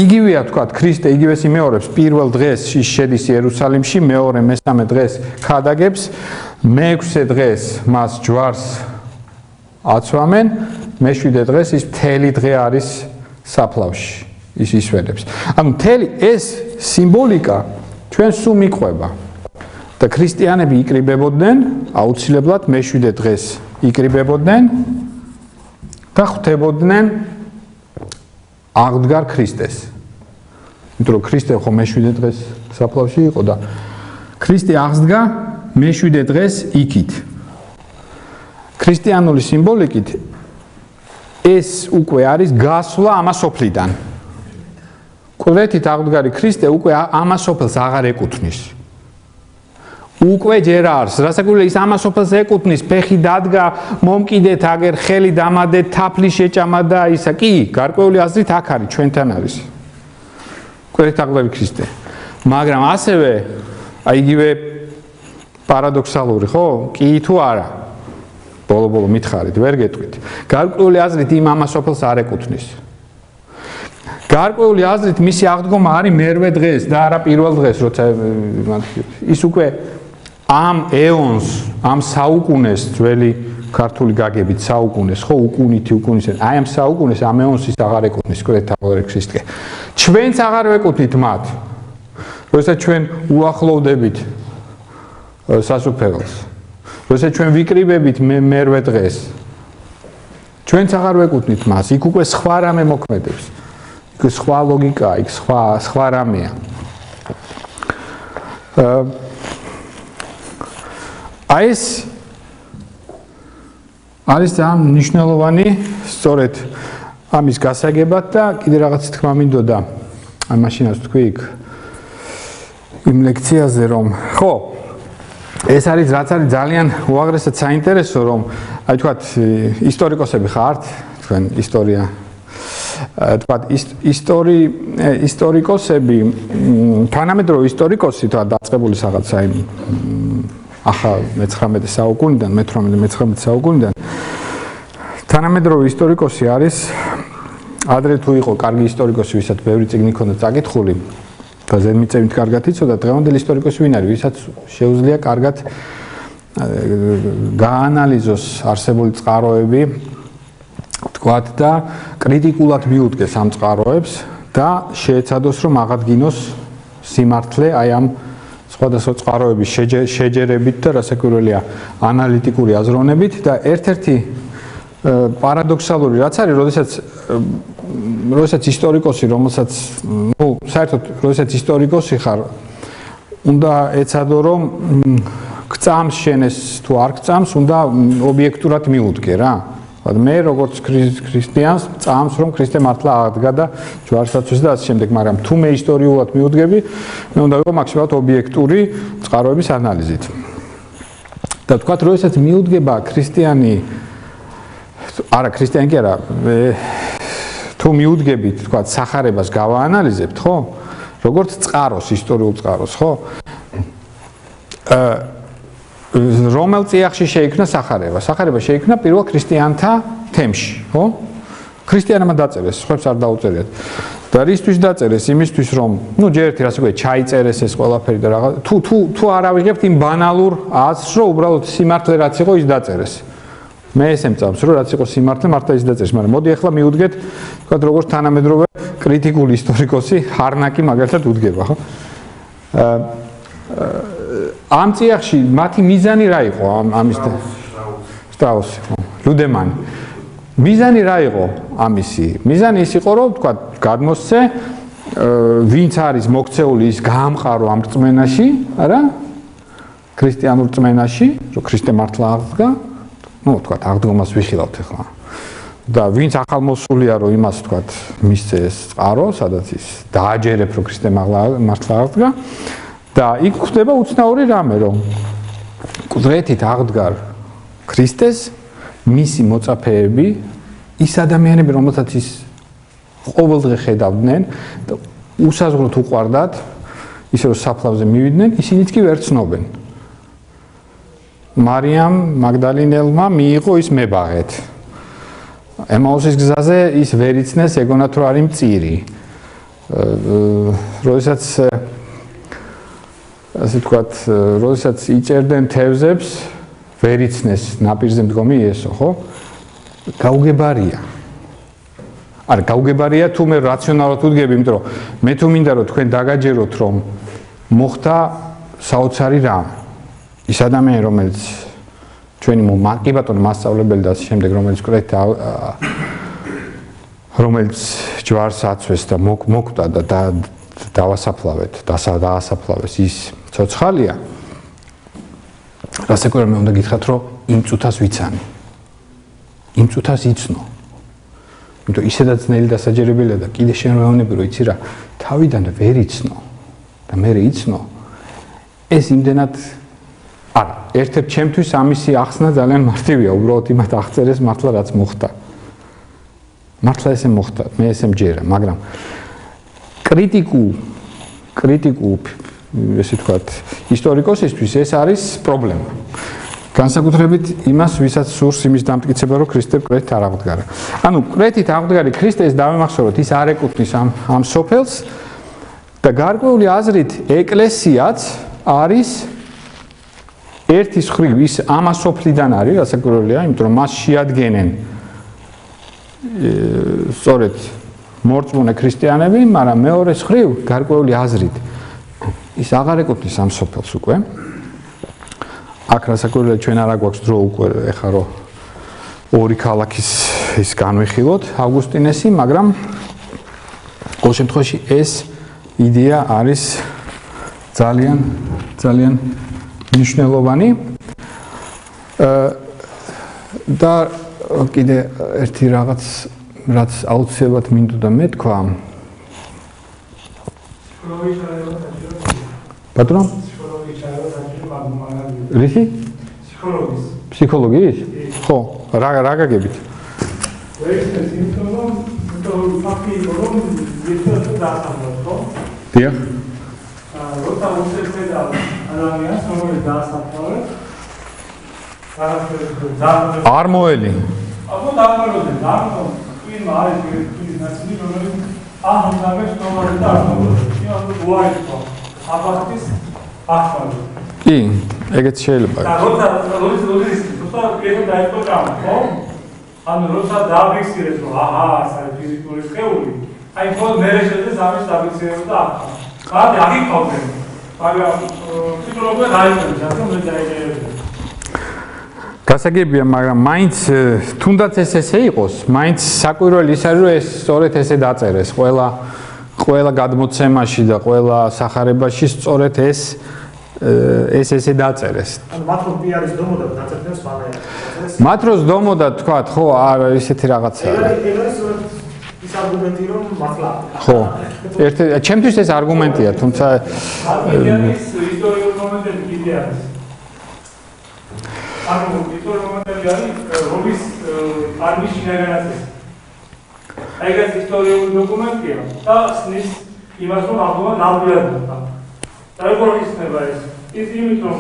იგივეა თქვა ქრისტე იგივეს იმეორებს პირველ დღეს ის შედის იერუსალიმში მეორე მესამე დღეს ქადაგებს მე-6 დღეს მას ჯვარს აცვამენ მე-7 დღეს ის მთელი დღე არის საფლავში ის ისვენებს ანუ მთელი ეს სიმბოლიკა ჩვენ სულ მიყვება და ქრისტიანები იკრიბებოდნენ აუცილებლად მე-7 დღეს იკრიბებოდნენ და ხვდებოდნენ აღდგარ ქრისტეს იმიტომ რომ ქრისტე ხო მე-7 დღეს საფლავში იყო და ქრისტე აღსდგა მე-7 დღეს იქით ქრისტიანული სიმბოლიკით ეს უკვე არის გასვლა ამასოფლიდან კვეთით აღდგარი ქრისტე უკვე ამასოფელს აღარ ეკუთვნის უკვე ჯერ არის რასაკვირველია ის ამასოფელს ეკუთვნის ფეხი დადგა მომკიდეთ აგერ ხელი დამადეთ თაფლი შეჭამა და ისა კი გარკვეული აზრით აქ არის ჩვენთან არის კვეთით აღდგარი ქრისტე მაგრამ ასევე აი იგივე პარადოქსალური ხო კი თუ არა ბოლო მითხარით ვერ გეტყვით გარკვეული აზრით იმ ამასოფელს არ ეკუთვნის გარკვეული აზრით მისი აღდგომა არის მერვე დღეს და არა პირველ დღეს როცა ის უკვე ამ ეონს ამ საუკუნეს ძველი ქართული გაგებით საუკუნეს ხო უკუნითი აი ამ საუკუნეს ამ ეონს ის აღარ ეკუთვნის კვეთით აღდგარი ქრისტე ჩვენც აღარ ვეკუთვნით მათ როცა ჩვენ უახლოვდებით სასუფეველს როცა ჩვენ ვიკრიბებით მერვე დღეს ჩვენც აღარ ვეკუთვნით მას იქ უკვე სხვა რამე მოქმედებს იქ სხვა ლოგიკაა იქ სხვა რამეა არის ძალიან მნიშვნელოვანი სწორედ ამის გასაგებად და კიდე რაღაც თქმა მინდოდა აი მაშინაც თქვი იმ ლექციაზე რომ ხო ეს არის რაც არის ძალიან უაღრესად საინტერესო რომ აი თქვათ ისტორიკოსები ხართ თქვენ ისტორია თქვათ ისტორიკოსები თანამედროვე ისტორიკოსი და დაწყებული რაღაცა იმ ახალ მე-19 საუკუნიდან მე-18 საუკუნიდან თანამედროვე ისტორიკოსი არის ადრე თუ იყო კარგი ისტორიკოსი ვისაც ბევრი წიგნი ჰქონდა წაკითხული და ზედმიწევნით კარგად იცოდა დღევანდელი ისტორიკოსი ვინ არის ვისაც შეუძლია კარგად გაანალიზოს არსებული წყაროები თქვათ და კრიტიკულად მიუდგეს ამ წყაროებს და შეეცადოს რომ აღადგინოს სიმართლე აი ამ სხვადასხვა წყაროების შეჯერებით და რასაკვირველია ანალიტიკური აზროვნებით და ერთ-ერთი პარადოქსალური რაც არის, როდესაც ისტორიკოსი, რომელსაც, საერთოდ, როდესაც ისტორიკოსი ხარ, უნდა ეცადო რომ გწამს შენეს თუ არ გწამს, უნდა ობიექტურად მიუდგე რა. მე როგორც ქრისტიანს წამს რომ ქრისტე მართლა აღდგა და ჯვარსაცვის და ასე შემდეგ, მაგრამ თუ მე ისტორიულად მიუდგები, მე უნდა ვიყო მაქსიმალურად ობიექტური წყაროების ანალიზით. და თქვათ, როდესაც მიუდგება ქრისტიანი არა ქრისტიანი კი არა თუ მიუდგებით თქვათ სახარებას გავაანალიზებთ ხო როგორც წყაროს ისტორიულ წყაროს ხო რომელ წიაღში შეიქმნა სახარება შეიქმნა პირველ ქრისტიანთა თემში ხო ქრისტიანებმა დაწერეს სხვებს არ დაუწერიათ და რისთვის დაწერეს იმისთვის რომ ჯერ ერთი რას ვიგვე ჩაიწერეს ეს ყველაფერი და რაღაც თუ არ ავიღებთ იმ ბანალურ აზრს რომ უბრალოდ სიმართლე რაც იყო ის დაწერეს მე ესემ წამს რომ რაც იყო სიმართლე მართლა ის დაწერეს მაგრამ მოდი ახლა მიუდგეთ თქვათ როგორც თანამედროვე კრიტიკული ისტორიკოსი ჰარნაკი მაგალითად უდგება ხო ამ წიაღში მათი მიზანი რა იყო ამის შტრაუსი ხო ლუდემანი მიზანი რა იყო ამისი მიზანი ის იყო რომ თქვათ გადმოსცე ვინც არის მოქცეული ის გაამყარო ამ რწმენაში არა ქრისტიანულ რწმენაში რომ ქრისტე მართლა აღდგა თქვათ აღდგომას ვიხილავთ ახლა და ვინც ახალმოსულია რომ იმას თქვათ მისცე ეს წყარო სადაც ის დააჯერებ რომ ქრისტე მართლა აღდგა და იქ ხდება უცნაური რამე რომ კვლეთით აღდგარ ქრისტეს მისი მოწაფეები ის ადამიანები რომელსაც ის ყოველდღე ხედავდნენ და უსაზღვროდ უყვარდათ ისე რომ საფლავზე მივიდნენ ისინიც კი ვერ ცნობენ მარიამ მაგდალინელმა მიიღო ის მებაღეთ ემაუსის გზაზე ის ვერ იცნეს ეგონათ რომ არის მწირი როდესაც ასე თქვათ როდესაც იწერდნენ თევზებს ვერ იცნეს ნაპირზე მდგომი იესო ხო გაუგებარია არა გაუგებარია თუ მე რაციონალურად ვუდგები იმიტომ რომ მე თუ მინდა რომ თქვენ დაგაჯეროთ რომ მოხდა საოცარი რამ ის ადამიანი რომელიც ჩვენი კი ბატონო მასწავლებელი და ასე შემდეგ რომელიც კრეთ რომელიც ჯვარს აცვეს და მოკვდა და დავასაფლავეთ დაასაფლავეს ის ცოცხალია რასაკვირველია მე უნდა გითხრათ რომ იმ წუთას ვიცანი იმ წუთას იცნო იმიტომ ისედაც ძნელი დასაჯერებელია და კიდე შემეუნები რომ იცი რა თავიდან ვერ იცნო და მე იცნო ეს იმდენად არა ერთ-ერთ ჩემთვის ამისი ახსნა ძალიან მარტივია უბრალოდ იმათ აღწერეს მართლა რაც მოხდა მართლა ესე მოხდა მე ესე მჯერა მაგრამ კრიტიკულ ესე ვთქვათ ისტორიკოსისთვის ეს არის პრობლემა განსაკუთრებით იმას ვისაც სურს იმის დამტკიცება რომ ქრისტე კრეთით არ აღდგარა ანუ კრეთით აღდგარი ქრისტეს დავემახსოვროთ ის არ ეკუთვნის ამ სოფელს და გარკვეული აზრით ეკლესიაც არის ერთის ხრივ ის ამას სოფლიდან არის რასაკვირველია იმიტომ რომ მას შეადგენენ სწორედ მორწმუნე ქრისტიანები მაგრამ მეორე ხრივ გარკვეული აზრით ის აღარ ეკუთვნის ამ სოფელს უკვე აქ რასაკვირველია ჩვენ არ აგვაქვს დრო უკვე ეხლა რომ ორი ქალაქის ის განვიხილოთ ავგუსტინესი მაგრამ ყოველ შემთხვევაში ეს იდეა არის ძალიან მნიშვნელოვანი და კიდე ერთი რაღაც რაც აუცილებლად მინდოდა მეთქვა ბატონო რისი ფსიქოლოგიის ხო რა გაგებით დიახ როცა უწევდა ადამიანს რომელიც დაასაფლავებს არ მოელი აბა დაამაროდნენ დაამაროდნენ ვინმა არის პირის ნაწილი რომელიც ამჟამად ნორმალურად დაამაროდნენ იო უაიტო აბახტის ახალი კი ეგეც შეიძლება და როცა ეს დაიწყო კამო ხო ანუ როცა დააფიქსირებს რომ აჰა საერთოდ ფიზიკური სხეული აი მხოლოდ მე შეიძლება ამის დაფიქსირება და ახლა მაგრამ აგიკავდნენ მაგრამ ფსიქოლოგია დაიწყო ჯანმრთელობა მე დაიწყე გასაგებია, მაგრამ მაინც თუნდაც ესე იყოს, მაინც საკვირველი ის არის, რომ ეს სწორედ ესე დაწერეს, ყველა გადმოცემაში და ყველა სახარებაში სწორედ ეს ესე დაწერეს. ანუ მათ რომ პიარის დომოდა დაწერდნენ სვანაერად. მათ რომ დომოდა თქვათ, ხო, არა ისეთი რაღაცა. ეს არის ის არგუმენტი რომ მართლა. ხო. ჩემთვის ეს არგუმენტია, თუმცა არის ისტორიული მომენტები კიდე არის. ანუ ისტორიული მომენტები არის რომის არმის შინაგანაცეს. აი ეს ისტორიული დოკუმენტია და სნის იმას რომ ალბათ ნამდვილად და როგორ ისნება ეს იმით რომ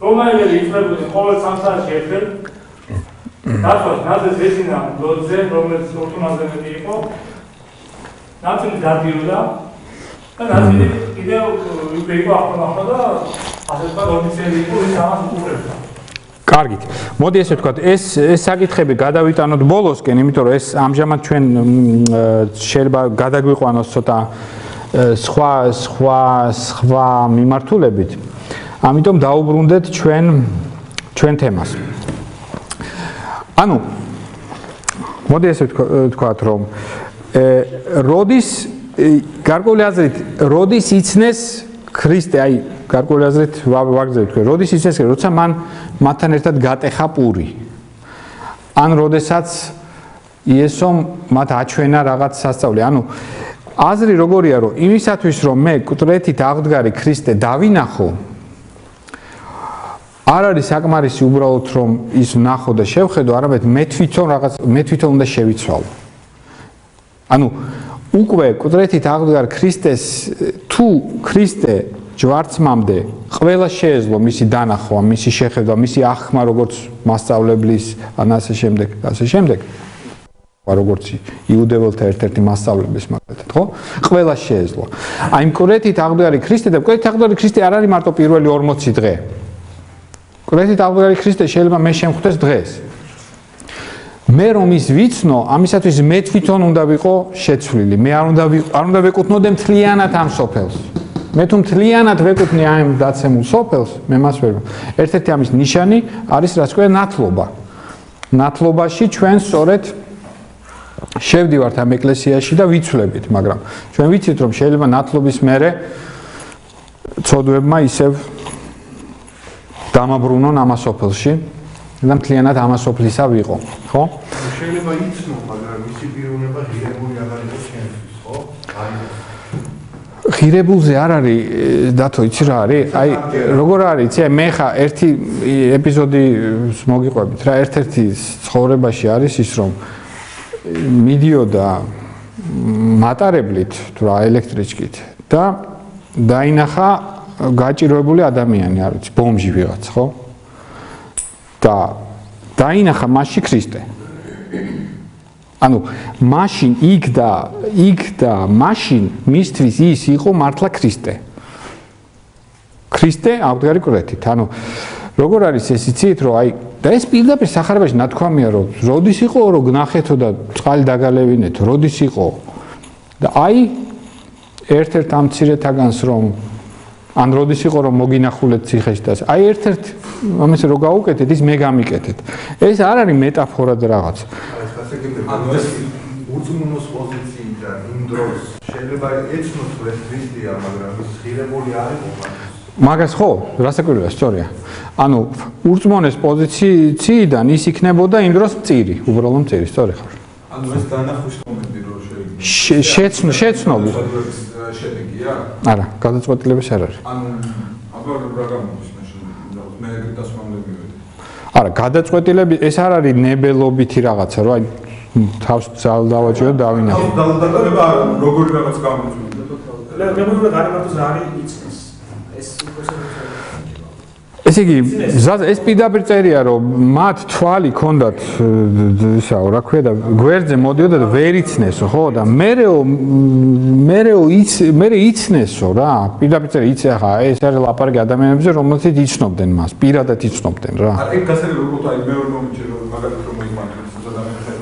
რომაელები იწლებოდნენ ყოველ 3 საათში ერთად დათოს ნაზეს ეძინა ლოძე რომელიც ორთუნაზე მეტი იყო ნაწილი დადიოდა და ნაწილი კიდევ უკვე იყო ახლა და ასე თქვა ოფიციალი იყო ის ამას უყურებდა კარგით. მოდი ესე ვთქვათ, ეს საკითხები გადავიტანოთ ბოლოსკენ, იმიტომ რომ ეს ამჟამად ჩვენ შეიძლება გადაგვიყვანოს ცოტა სხვა მიმართულებით. ამიტომ დაუბრუნდეთ ჩვენ თემას. ანუ მოდი ესე ვთქვათ, რომ როდის გარკვეული აზრით, როდის იცნეს ქრისტე, აი გარკვეული აზრით ვაგრძელებ თქვენ, როდის იცნეს, როცა მათთან ერთად გატეხა პური. ან როდესაც იესომ მათ აჩვენა რაღაც სასწაული. ანუ აზრი როგორია, რომ იმისათვის რომ მე კუთრეთით აღდგარი ქრისტე დავინახო, არ არის საკმარისი უბრალოდ რომ ის ვნახო და შევხედო, არამედ მე თვითონ უნდა შევიცვალო. ანუ უკვე კუთრეთით აღდგარ ქრისტეს თუ ქრისტე ჯვარცმამდე ყველა შეეძლო მისი დანახვა, მისი შეხედვა, მისი აღქმა როგორც მასწავლებლის, ან ასე შემდეგ. როგორც იუდეველთა ერთ-ერთი მასწავლებლის მაგალითად, ხო? ყველა შეეძლო. აი კურეთით აღდგარი ქრისტე და კურეთით აღდგარი ქრისტე არ არის მარტო პირველი 40 დღე. კურეთით აღდგარი ქრისტე შეიძლება მე შემხვდეს დღეს. მე რომ ის ვიცნო, ამისათვის მე თვითონ უნდა ვიყო შეცვლილი. მე არ უნდა ვეკუთვნოდე მთლიანად ამ სოფელს. მე თუ მთლიანად ვეკუთვნი ამ დაცემულ სოფელს, მე მას ვერ. ერთ-ერთი ამის ნიშანი არის რაც ქვია ნათლობა. ნათლობაში ჩვენ სწორედ შევდივართ ამ ეკლესიაში და ვიცვლებით, მაგრამ ჩვენ ვიცით რომ შეიძლება ნათლობის მერე ცოდვებმა ისევ დამაბრუნონ ამასოფელში და მთლიანად ამასოფლისა ვიყო, ხო? შეიძლება იცნო, მაგრამ მისი პიროვნება ღირებული აღარ იყოს ჩვენთვის, ხო? ღირებულზე არ არის დათო, იცი რა არის? აი როგორ არის, იცი, მე ხა ერთი ეპიზოდი მოგიყვებით რა, ერთ-ერთი ცხოვრებაში არის ის რომ მიდიოდა მატარებლით თუ რა ელექტრიჩკით და დაინახა გაჭირვებული ადამიანი, არ ვიცი, ბომჟი ვიღაც, ხო? და დაინახა მასში ქრისტე. ანუ მაშინ იქ და მაშინ მისთვის ის იყო მართლა ქრისტე. ქრისტე აღდგარი კურეთით. ანუ როგორ არის ეს იცით რომ აი და ეს პირდაპირ სახარებაში ნათქვამია რომ როდის იყო რომ გნახეთო და წყალი დაგალევინეთო, როდის იყო და აი ერთ-ერთ ამ მცირეთაგანს რომ ან როდის იყო რომ მოგინახულეთ ციხეში და აი ერთ-ერთ ამას რო გაუკეთეთ ის მე გამიკეთეთ. ეს არ არის მეტაფორა და რაღაც. ანუ ეს უზმუნოს პოზიციიდან იმ დროს შეიძლება ეცნოს რომ ეს ქრისტეა, მაგრამ ის ღირებული არ იყო. მაგას ხო, რასაკვირველია, სწორია. ანუ ურწმუნეს პოზიციიდან ის იქნებოდა იმ დროს მწირი, უბრალოდ მწირი, სწორი ხარ. ანუ ეს დანახვის მომენტი რო შეიძლება. შეცნობი. შედეგია? არა, გადაწყვეტილების არ არის. ანუ აბა რა გამოდის მაშინ? მე დასვამდე მივედი. არა, გადაწყვეტილები ეს არ არის ნებელობითი რაღაცა, რომ აი თავს ძალ დავაჭირო და დავინახო. დალდადება როგორი რაღაც გამოდის. მეგობრებო, გარემართვის რა არის იცის. ეს ესე იგი, ეს პირდაპირ წერია, რომ მათ თვალი ქონდათ ისაო, რა ქვია და გვერდზე მოდიოდა და ვერ იცნესო, ხო? და მე იცნესო რა. პირდაპირ წერია იცი ახლა, ეს არის ლაპარაკი ადამიანებზე, რომელთაც იცნობდნენ მას, პირადად იცნობდნენ რა. აი, ეგ გასაგები როგორ აი მეორე მომენტში რომ მაგალითად რომ მოიმართებს ადამიანს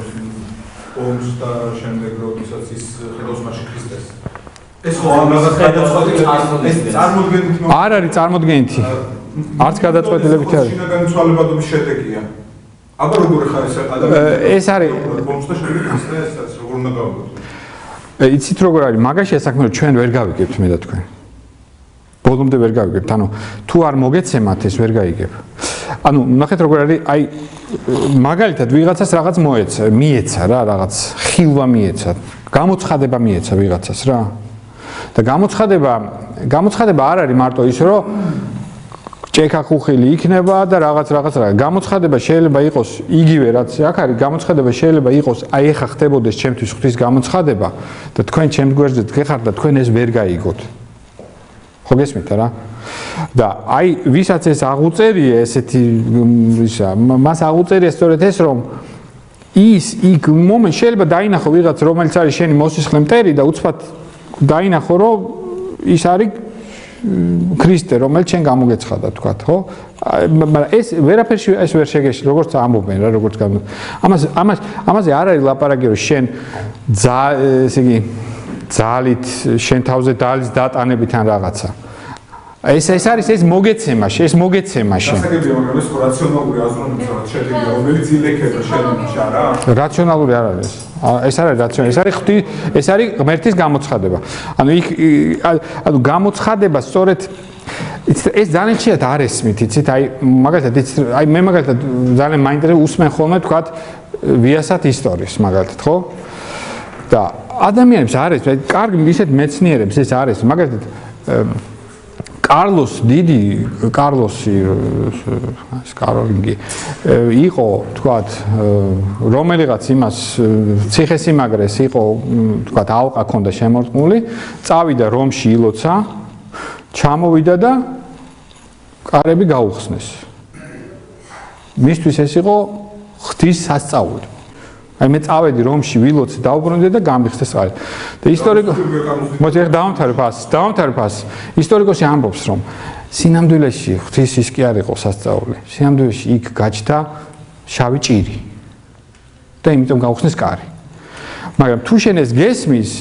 ომს და შემდეგ როდესაც ის ხედავს მასში ქრისტეს. ეს ხო ამ რაღაც გადაწყვეტილებით ეს წარმოდგენით არ არის წარმოდგენითი. არც გადაწყვეტილებით არის. შინაგანი ცვალებადობის შედეგია. აბა როგორ ხარ ეს ადამიანი? ეს არის ომს და შემდეგ ქრისტეს როგორ უნდა გავაკეთოთ? იცით როგორ არის? მაგაშია საქმე, რომ ჩვენ ვერ გავიგებთ მე და თქვენ. ბოლომდე ვერ გავიგებთ. ანუ თუ არ მოგეცემათ ეს ვერ გაიგებ. ანუ ნახეთ როგორ არის, აი მაგალითად ვიღაცას რაღაც მიეცა რა, რაღაც ხილვა მიეცა, გამოცხადება მიეცა ვიღაცას რა. და გამოცხადება არ არის მარტო ის, რომ ჭექა ხუხილი იქნება და რაღაც. გამოცხადება შეიძლება იყოს იგივე რაც აქ არის, გამოცხადება შეიძლება იყოს აი ეხა ხდებოდეს ჩემთვის ღვთის გამოცხადება და თქვენ ჩემს გვერდზე გეხართ და თქვენ ეს ვერ გაიგოთ. ხო გესმით რა? და აი ვისაც ეს აღუწერია ესეთი ისა, მას აღუწერია სწორედ ეს, რომ ის იქ მომენტ შეიძლება დაინახო ვიღაც რომელიც არის შენი მოსისხლე მტერი და უცბად დაინახო რომ ის არის ქრისტე, რომელიც შენ გამოგეცხადა, თქვა, ხო? მაგრამ ეს ვერაფერში ეს ვერ შეგეშლი, როგორც ამბობენ რა, როგორც ამაზე არ არის ლაპარაკი, რომ შენ ესე იგი ძალით შენ თავზე დალის დატანებით ან რაღაცა. ეს არის ეს მოგეცემაში, ეს მოგეცემაში. გასაგებია, მაგრამ ეს რაციონალური აზროვნების რაღაც შედეგია, რომელიც ილექება შენში რა? რაციონალური არ არის. ეს არ არის რაციონალური, ეს არის ღმერთის გამოცხადება. ანუ გამოცხადება სწორედ ეს ძალიან ხშირად არ ესმით, იცით? აი მაგალითად აი მე მაგალითად ძალიან მაინტერესებს უსმენ ხოლმე თქვათ ვიასat ისტორიის მაგალითად, ხო? და ადამიანებს არ ეს, კარგი ისეთ მეცნიერებს ეს არის, მაგალითად კაროლინგი იყო, თქვათ, რომელიღაც იმას ციხესიმაგრეს იყო, თქვათ, ალყა ქონდა შემორტყმული, წავიდა რომში ილოცა, ჩამოვიდა და კარები გაუხსნეს. მისთვის ეს იყო ღვთის სასწაული. აი მე წავედი რომში ვილოცე დაუბრუნდი და გამიხსნეს წყალი. და მოდი ახლა დავამთავრებ ფასს. ისტორიკოსი ამბობს, რომ სინამდვილეში ღვთის ის კი არ იყო სასწაული. სინამდვილეში იქ გაჩნდა შავი ჭირი. და იმიტომ გაუხსნეს კარი. მაგრამ თუ შენ ეს გესმის,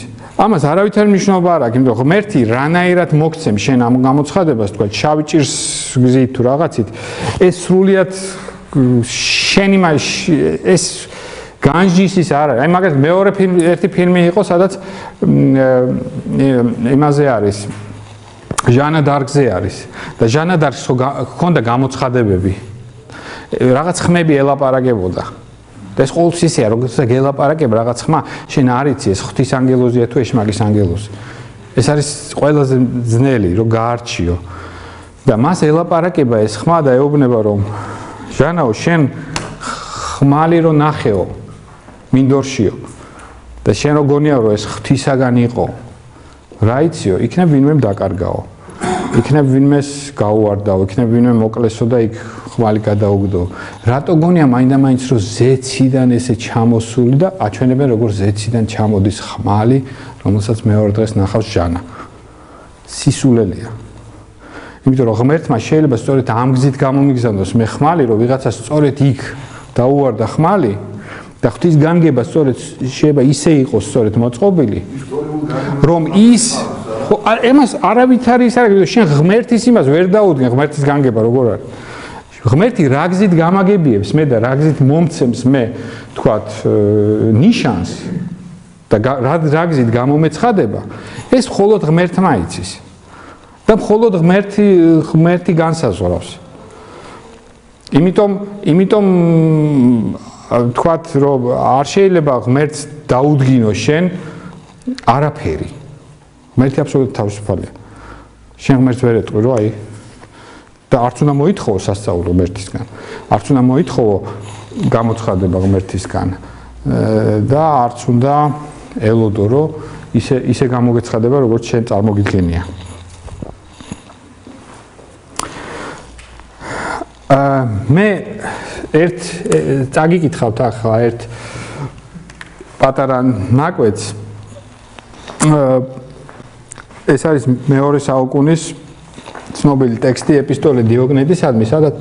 ამას არავითარი მნიშვნელობა არ აქვს, იმიტომ რომ ღმერთი რანაირად მოგცემ შენ ამ გამოცხადებას, თქვა შავი ჭირს გზით თუ რაღაცით, ეს სრულიად შენი ეს განჯისის არ არის. აი მაგალითად მეორე ერთი ფილმი იყო, სადაც იმაზე არის. ჟანა დარკზე არის. და ჟანა დარკს ჰქონდა გამოცხადებები. რაღაც ხმები ელაპარაკებოდა. და ეს ყოველთვის ისეა, როდესაც გელაპარაკებ რაღაც ხმა, შენ არ იცი ეს ღვთის ანგელოზია თუ ეშმაკის ანგელოზი. ეს არის ყველაზე ძნელი, რომ გაარჩიო. და მას ელაპარაკება ეს ხმა და ეუბნება, რომ ჟანაო, შენ ხმალი რო ნახეო მინდორშიო და შენ რო გონია რომ ეს ღვთისაგან იყო რა იციო იქნებ ვინმე დაკარგაო იქნებ ვინმეს გაუვარდაო იქნებ ვინმე მოკლესო და იქ ხმალი გადაუგდო რატო გონია მაინდა-მაინც რომ ზეციდან ესე ჩამოსული და აჩვენებენ როგორ ზეციდან ჩამოდის ხმალი რომელსაც მეორე დღეს ნახავს ჟანა სისულელია იმიტომ რომ ღმერთმა შეიძლება სწორედ ამ გზით გამომიგზავნოს მე ხმალი რომ ვიღაცა სწორედ იქ დაუვარდა ხმალი და ღვთის განგება სწორედ შეიძლება ისე იყოს სწორედ მოწყობილი რომ ის ემას არავითარი ის არის შენ ღმერთის იმას ვერ დაუდგენ ღმერთის განგება როგორ არის ღმერთი რა გზით გამაგებიებს მე და რა გზით მომცემს მე თქვათ ნიშანს და რა გზით გამომეცხადება ეს მხოლოდ ღმერთმა იცის და მხოლოდ ღმერთი განსაზღვრავს იმიტომ თქვათ რომ არ შეიძლება ღმერთს დაუდგინო შენ არაფერი. ღმერთი აბსოლუტურად თავისუფალია. შენ ღმერთს ვერ ეტყვი რომ აი და არც უნდა მოითხოვო სასწაულო ღმერთისგან. არც უნდა მოითხოვო გამოცხადება ღმერთისგან და არც უნდა ელოდო რომ ისე გამოგეცხადება როგორც შენ წარმოგიდგენია. მე წაგიკითხავთ ახლა ერთ პატარა ნაკვეთს ეს არის მეორე საუკუნის ცნობილი ტექსტი ეპისტოლე დიოგნეტისადმი, სადაც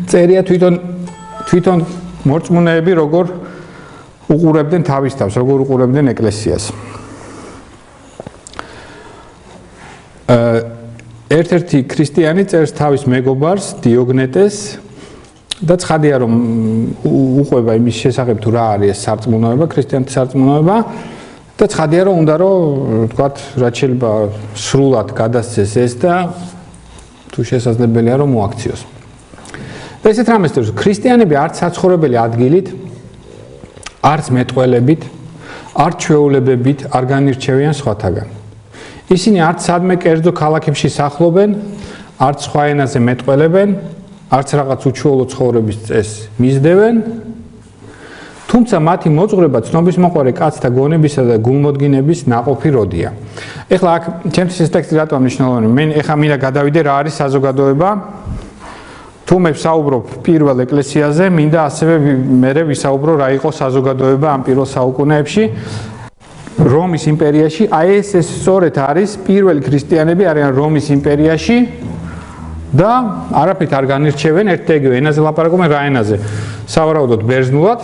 წერია თვითონ მორწმუნეები როგორ უყურებდნენ თავის თავს, როგორ უყურებდნენ ეკლესიას. ერთ-ერთი ქრისტიანი წერს თავის მეგობარს დიოგნეტეს და ცხადია რომ უყვება იმის შესახებ თუ რა არის ეს სარწმუნოება, ქრისტიანთა სარწმუნოება და ცხადია რომ უნდა რომ ვთქვათ რაც შეიძლება სრულად გადასცეს ეს და თუ შესაძლებელია რომ მოაქციოს. და ესეთ რამეს წერს ქრისტიანები არც საცხოვრებელი ადგილით, არც მეტყველებით, არც ჩვეულებებით არ განირჩევიან სხვათაგან. ისინი არც სადმე კერძო ქალაქებში სახლობენ, არც სხვა ენაზე მეტყველებენ, არც რაღაც უჩვეულო ცხოვრების წესს მისდევენ, თუმცა მათი მოძღვრება ცნობისმოყვარე კაცთა გონებისა და გულმოდგინების ნაყოფი როდია. ეხლა აქ ჩემთვის ეს ტექსტი რატომ მნიშვნელოვანია? მე ეხლა მინდა გადავიდე რა არის საზოგადოება. თუ მე ვსაუბრობ პირველ ეკლესიაზე, მინდა ასევე მერე ვისაუბრო რა იყო საზოგადოება ამ პირველ საუკუნეებში. რომის იმპერიაში, აი ეს სწორედ არის პირველი ქრისტიანები არიან რომის იმპერიაში და არაფრით არ განირჩევენ ერთ და იგივე ენაზე ლაპარაკობენ რა ენაზე. სავარაუდოდ ბერძნულად.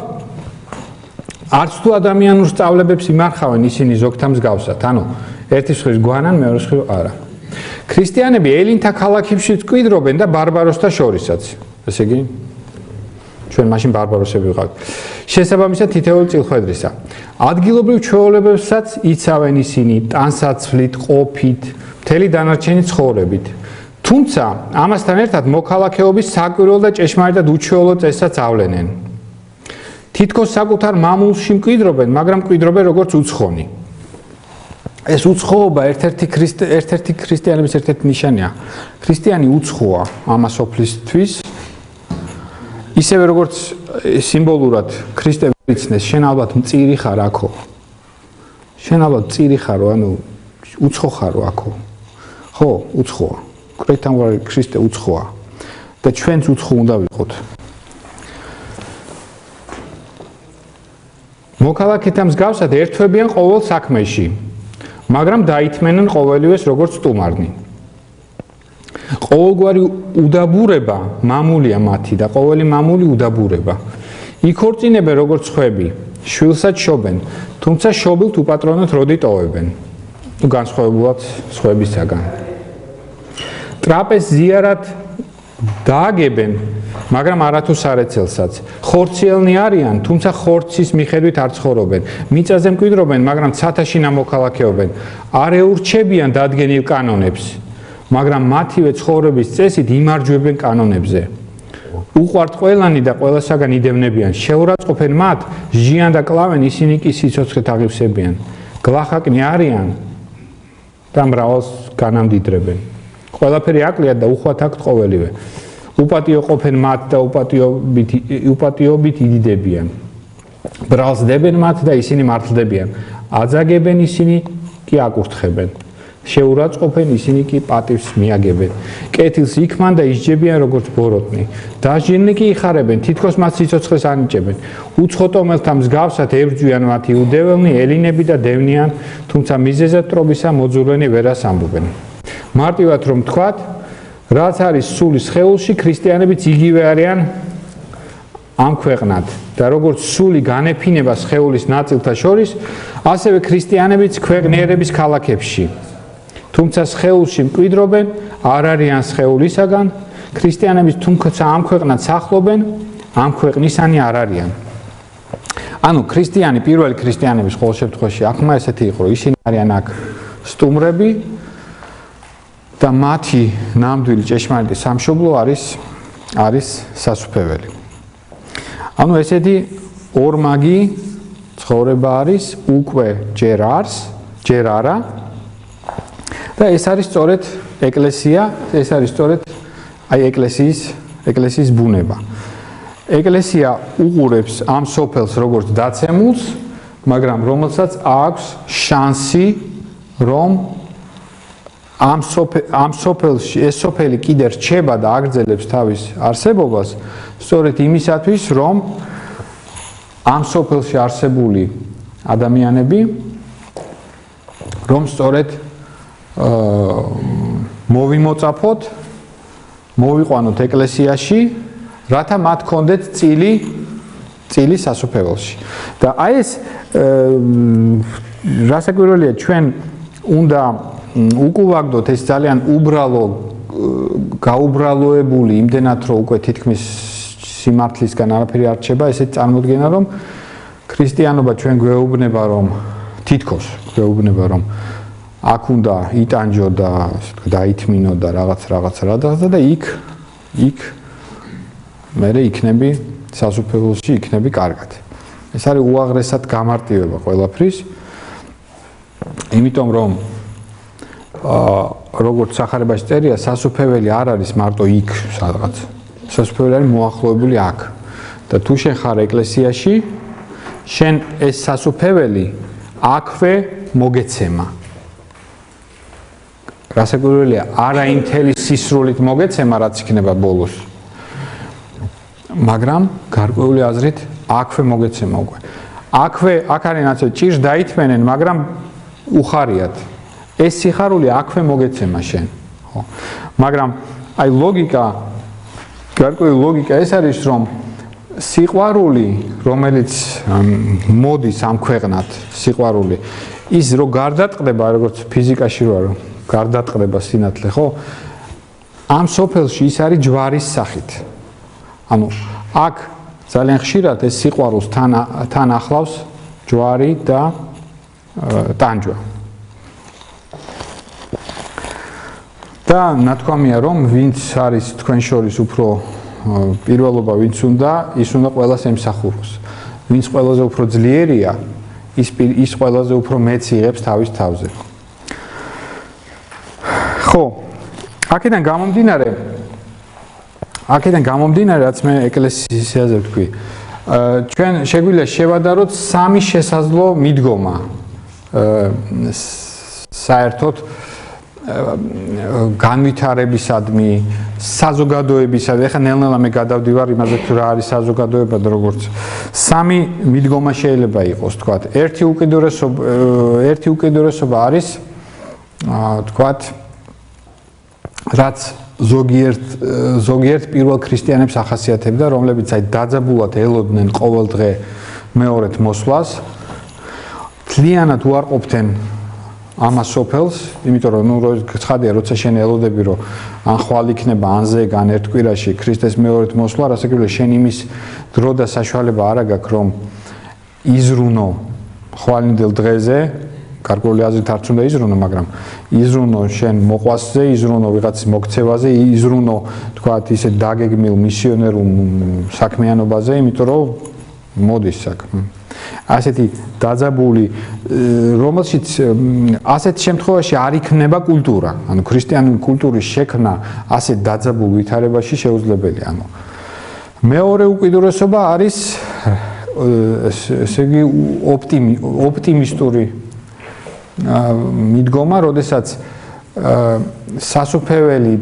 არც თუ ადამიანურ სწავლებებს იმარხავენ ისინი ზოგთა მსგავსად. ანუ ერთი მხრივ გვანან, მეორე მხრივ არა. ქრისტიანები ელინთა ქალაქებშიც კვიდრობენ და ბარბაროსთა შორისაც. ესე იგი ჩვენ მაშინ ბარბაროსები ვიყავთ. შესაბამისად თითოეული წილხვედრისა. ადგილობრივ ჩვეულებებსაც იცავენ ისინი ტანსაცვლით, ყოფით, მთელი დანარჩენი ცხოვრებით. თუმცა ამასთან ერთად მოქალაქეობის საკვირველ და ჭეშმარიტად უჩვეულო წესსაც ავლენენ. თითქოს საკუთარ მამულში მკვიდრობენ, მაგრამ მკვიდრობენ როგორც უცხონი. ეს უცხოობა ერთ-ერთი ქრისტიანების ერთ-ერთი ნიშანია. ქრისტიანი უცხოა ამას ოფლისთვის. ისევე როგორც სიმბოლურად ქრისტე ვიცნეს, შენ ალბათ მწირი ხარ აქო. შენ ალბათ მწირი ხარო, ანუ უცხო ხარო აქო. ხო, უცხოა. კრეიტამგვარი ქრისტე უცხოა და ჩვენც უცხო უნდა ვიყოთ. მოქალაქეთა მსგავსად ერთვებიან ყოველ საქმეში, მაგრამ დაითმენენ ყოველივეს როგორც სტუმარნი. ყოველგვარი უდაბურება მამულია მათი და ყოველი მამული უდაბურება. იქორწინებენ როგორც ხვები, შვილსაც შობენ, თუმცა შობილთ უპატრონოდ როდი ტოვებენ. განსხვავებულად სხვებისაგან. ტრაპეზს ზიარად დააგებენ, მაგრამ არათუ სარეცელსაც. ხორციელნი არიან, თუმცა ხორცის მიხედვით არ ცხოვრობენ. მიწაზე მკვიდრობენ, მაგრამ ცათაშინა მოქალაქეობენ. არ ეურჩებიან დადგენილ კანონებს, მაგრამ მათივე ცხოვრების წესით იმარჯვებენ კანონებზე. უყვართ ყველანი და ყველასაგან იდევნებიან. შეურაცხყოფენ მათ, ჟიან და კლავენ, ისინი კი სიცოცხლეთ აღივსებიან. გლახაკნი არიან და მრავალს განამდიდრებენ. ყველაფერი აკლიათ და უხვად აქვთ ყოველივე. უპატიო ყოფენ მათ და უპატიობით იდიდებიან. ბრალს დებენ მათ და ისინი მართლდებიან. აძაგებენ ისინი კი აკურთხებენ. შეურაცხყოფენ ისინი კი პატივს მიაგებენ. კეთილს იქმან და ისჯებიან როგორც ბოროტნი. დასჯილნი კი იხარებენ, თითქოს მათ სიცოცხლეს ანიჭებენ. უცხოტომელთა მსგავსად ებრძვიან მათი უდეველნი, ელინები და დევნიან, თუმცა მიზეზად ტრობისა მოძულენი ვერას ამბობენ. მარტივად რომ თქვათ, რაც არის სული სხეულში, ქრისტიანებიც იგივე არიან ამ ქვეყნად და როგორც სული განეფინება სხეულის ნაწილთა შორის, ასევე ქრისტიანებიც ქვეყნიერების ქალაქებში. თუმცა სხეულში მკვიდრობენ, არ არიან სხეულისაგან, ქრისტიანებიც თუმცა ამ ქვეყნად სახლობენ, ამ ქვეყნისანი არ არიან. ანუ ქრისტიანი, პირველი ქრისტიანების ყოველ შემთხვევაში აღქმა ესეთი იყო, რომ ისინი არიან აქ სტუმრები და მათი ნამდვილი ჭეშმარიტი სამშობლო არის არის სასუფეველი. ანუ ესეთი ორმაგი ცხოვრება არის უკვე ჯერ არა და ეს არის სწორედ ეკლესია, ეს არის სწორედ აი ეკლესიის ბუნება. ეკლესია უყურებს ამ სოფელს როგორც დაცემულს, მაგრამ რომელსაც აქვს შანსი, რომ ამ სოფელში ეს სოფელი კიდე რჩება და აგრძელებს თავის არსებობას, სწორედ იმისათვის, რომ ამ სოფელში არსებული ადამიანები რომ სწორედ მოვიმოწაფოთ, მოვიყვანოთ ეკლესიაში, რათა მათ კონდეთ წილი სასუფეველში. და აი ეს რასაკვირველია, ჩვენ უნდა უკუვაგდოთ ეს ძალიან უბრალო გაუბრალოებული იმდენად რომ უკვე თითქმის სიმართლისგან არაფერი არ რჩება, ესეც წარმოუდგენა რომ ქრისტიანობა ჩვენ გვეუბნება რომ თითქოს გვეუბნება რომ აქ უნდა იტანჯო და ასე ვთქვათ დაითმინო და რაღაც და იქ მერე იქნები სასუფეველში იქნები კარგად. ეს არის უაღრესად გამარტივება ყველაფრის. იმიტომ რომ როგორც სახარებაში წერია, სასუფეველი არ არის მარტო იქ სადღაც. სასუფეველი არის მოახლოებული აქ. და თუ შენ ხარ ეკლესიაში, შენ ეს სასუფეველი აქვე მოგეცემა. რასაკვირველია, არა იმ მთელი სისრულით მოგეცემა, რაც იქნება ბოლოს. მაგრამ გარკვეული აზრით აქვე მოგეცემა უკვე. აქ არიან ჭირს დაითმენენ, მაგრამ უხარიათ. ეს სიხარული აქვე მოგეცემა შენ. ხო. მაგრამ აი გარკვეული ლოგიკა ეს არის, რომ სიყვარული, რომელიც მოდის ამ ქვეყნად, სიყვარული, ის რო გარდატყდება, როგორც ფიზიკაში რო არის, გარდატყდება სინათლე, ხო? ამ სოფელში ის არის ჯვარის სახით. ანუ აქ ძალიან ხშირად ეს სიყვარულს თან ახლავს ჯვარი და ტანჯვა. და ნათქვამია რომ ვინც არის თქვენ შორის უფრო პირველობა ვინც უნდა, ის უნდა ყველას ემსახუროს. ვინც ყველაზე უფრო ძლიერია, ის ყველაზე უფრო მეც იღებს თავის თავზე. ხო, აქედან გამომდინარე, რაც მე ეკლესიაზე ვთქვი, ჩვენ შეგვიძლია შევადაროთ სამი შესაძლო მიდგომა საერთოდ განვითარებისადმი, საზოგადოებისადმი. ეხლა ნელ-ნელა მე გადავდივარ იმაზე, თუ რა არის საზოგადოება და როგორც სამი მიდგომა შეიძლება იყოს, თქვათ. ერთი უკიდურესობა არის, თქვათ, რაც ზოგიერთ პირველ ქრისტიანებს ახასიათებდა, რომლებიც აი დაძაბულად ელოდნენ ყოველ დღე მეორედ მოსვლას, თლიანად უარყოფდნენ ამას სოფელს, იმიტომ რომ ცხადია, როცა შენ ელოდები, რომ ან ხვალ იქნება, ან ზეგ, ან ერთ კვირაში ქრისტეს მეორედ მოსვლა, რასაკვირველია, შენ იმის დრო და საშუალება არ აქვს, რომ იზრუნო ხვალინდელ დღეზე, გარკვეული აზრით არც უნდა იზრუნო, მაგრამ იზრუნო შენ მოყვასზე, იზრუნო ვიღაცის მოქცევაზე, იზრუნო, თქვათ, ისე დაგეგმილ მისიონერულ საქმიანობაზე, იმიტომ რომ მოდის საქმე. ასეთი დაძაბული, რომელშიც ასეთ შემთხვევაში არ იქნება კულტურა, ანუ ქრისტიანული კულტურის შექმნა ასეთ დაძაბულ ვითარებაში შეუძლებელია. ანუ მეორე უკიდურესობა არის ესე იგი ოპტიმისტური მიდგომა, როდესაც სასუფეველი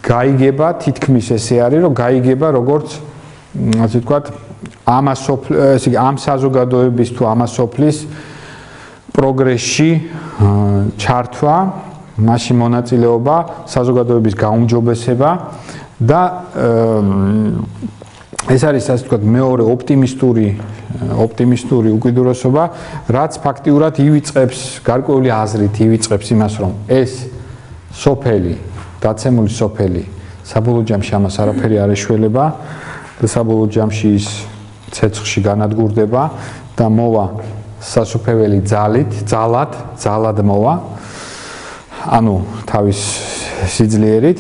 გაიგება, თითქმის ესე არის, რომ გაიგება როგორც ასე ვთქვათ ამ საზოგადოების თუ ამ სოფლის პროგრესში ჩართვა, მასში მონაწილეობა, საზოგადოების გაუმჯობესება და ეს არის ასე ვთქვათ მეორე ოპტიმისტური უკიდურესობა, რაც ფაქტიურად ივიწყებს გარკვეული აზრით ივიწყებს იმას, რომ ეს სოფელი, დაცემული სოფელი საბოლოო ჯამში ამას არაფერი არ ეშველება და საბოლოო ჯამში ის ცეცხლში განადგურდება და მოვა სასუფეველი ძალად მოვა, ანუ თავის სიძლიერით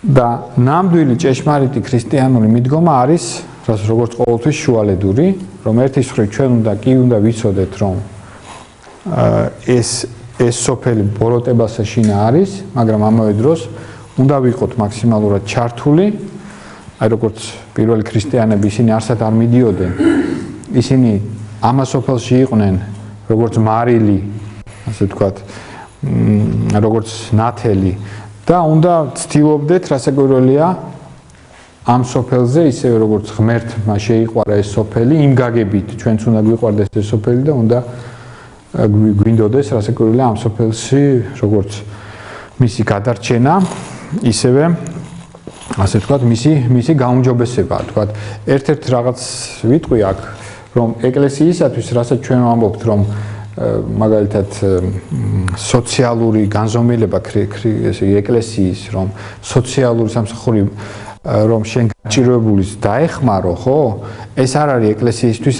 და ნამდვილი ჭეშმარიტი ქრისტიანული მიდგომა არის, როგორც ყოველთვის შუალედური, რომ ერთის მხრივ ჩვენ უნდა ვიცოდეთ, რომ ეს სოფელი ბოროტებასაშინა არის, მაგრამ ამავე დროს უნდა ვიყოთ მაქსიმალურად ჩართული, აი როგორც პირველი ქრისტიანები ისინი არსად არ მიდიოდნენ, ისინი ამას სოფელში იყვნენ, როგორც მარილი, ასე ვთქვათ, როგორც ნათელი და უნდა ცდილობდეთ, რასაკვირველია, ამ სოფელზე ისევე როგორც ღმერთმა შეიყვარა ეს სოფელი, იმ გაგებით ჩვენც უნდა გვიყვარდეს ეს სოფელი და უნდა გვინდოდეს, რასაკვირველია, ამ სოფელში როგორც მისი გადარჩენა, ისევე ასე ვთქვათ, მისი გაუმჯობესება, ვთქვათ, ერთ-ერთ რაღაც ვიტყვი აქ, რომ ეკლესიისათვის, რასაც ჩვენ ვამბობთ, რომ მაგალითად სოციალური განზომილება ეკლესიის, რომ სოციალური სამსახური რომ შენ გაჭირვებულის დაეხმარო, ხო? ეს არ არის ეკლესიისთვის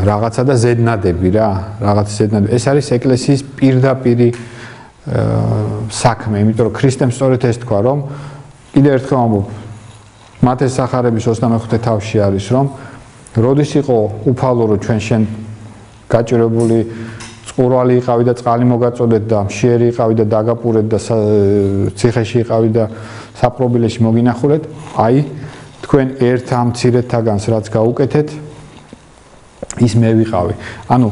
რაღაცა და ზედნადები რა, რაღაც ზედნადები. ეს არის ეკლესიის პირდაპირი საქმე, იმიტომ რომ ქრისტემ სწორედ ეს თქვა, რომ კიდევ ერთხელ ვამბობ, მათეს სახარების 25 თავში არის, რომ როდის იყო უფალო, რომ ჩვენ შენ გაჭირვებული წყურვალი იყავი და წყალი მოგაწოდეთ და მშიერი იყავი და დაგაპურეთ და ციხეში იყავი და საპრობილეში მოგინახულეთ, აი თქვენ ერთ ამ მცირედთაგანს რაც გაუკეთეთ, ის მე ვიყავი. ანუ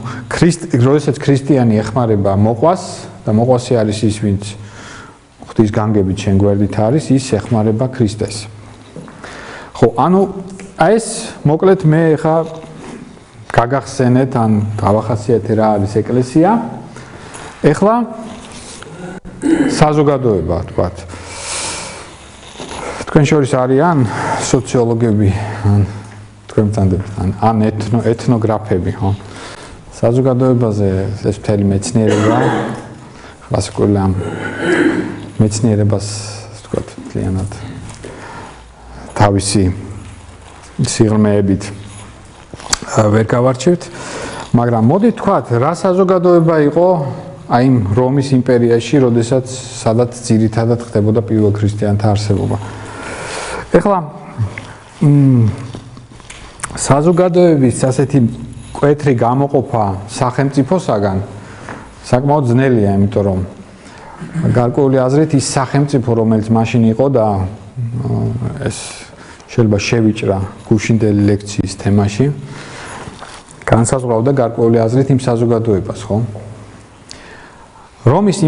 როდესაც ქრისტიანი ეხმარება მოყვას და მოყვასი არის ის, ვინც ღვთის განგებით შენ გვერდით არის, ის ეხმარება ქრისტეს. ხო, ანუ აი ეს მოკლედ მე ხა გაგახსენეთ ან გავახასიათე რა არის ეკლესია. ეხლა საზოგადოება, თქვათ. თქვენ შორის არიან სოციოლოგები, ან თქვენ წანდებთ, ან ეთნოგრაფები, ხო? საზოგადოებაზე ეს მთელი მეცნიერება, რასაკვირველია ამ მეცნიერებას, თქვათ, ძალიანად თავისი სიღრმეებით ვერ გავარჩევთ, მაგრამ მოდით თქვათ, რა საზოგადოება იყო აი იმ რომის იმპერიაში, როდესაც სადაც ძირითადად ხდებოდა პირველ ქრისტიანთა არსებობა. ეხლა საზოგადოების ასეთი მკვეთრი გამოყოფა სახელმწიფოსაგან საკმაოდ ძნელია, იმიტომ რომ გარკვეული აზრით ის სახელმწიფო, რომელიც მაშინ იყო და ეს შეიძლება შევიჭრა გუშინდელი ლექციის თემაში, განსაზღვრავდა გარკვეული აზრით იმ საზოგადოებას, ხო? რომის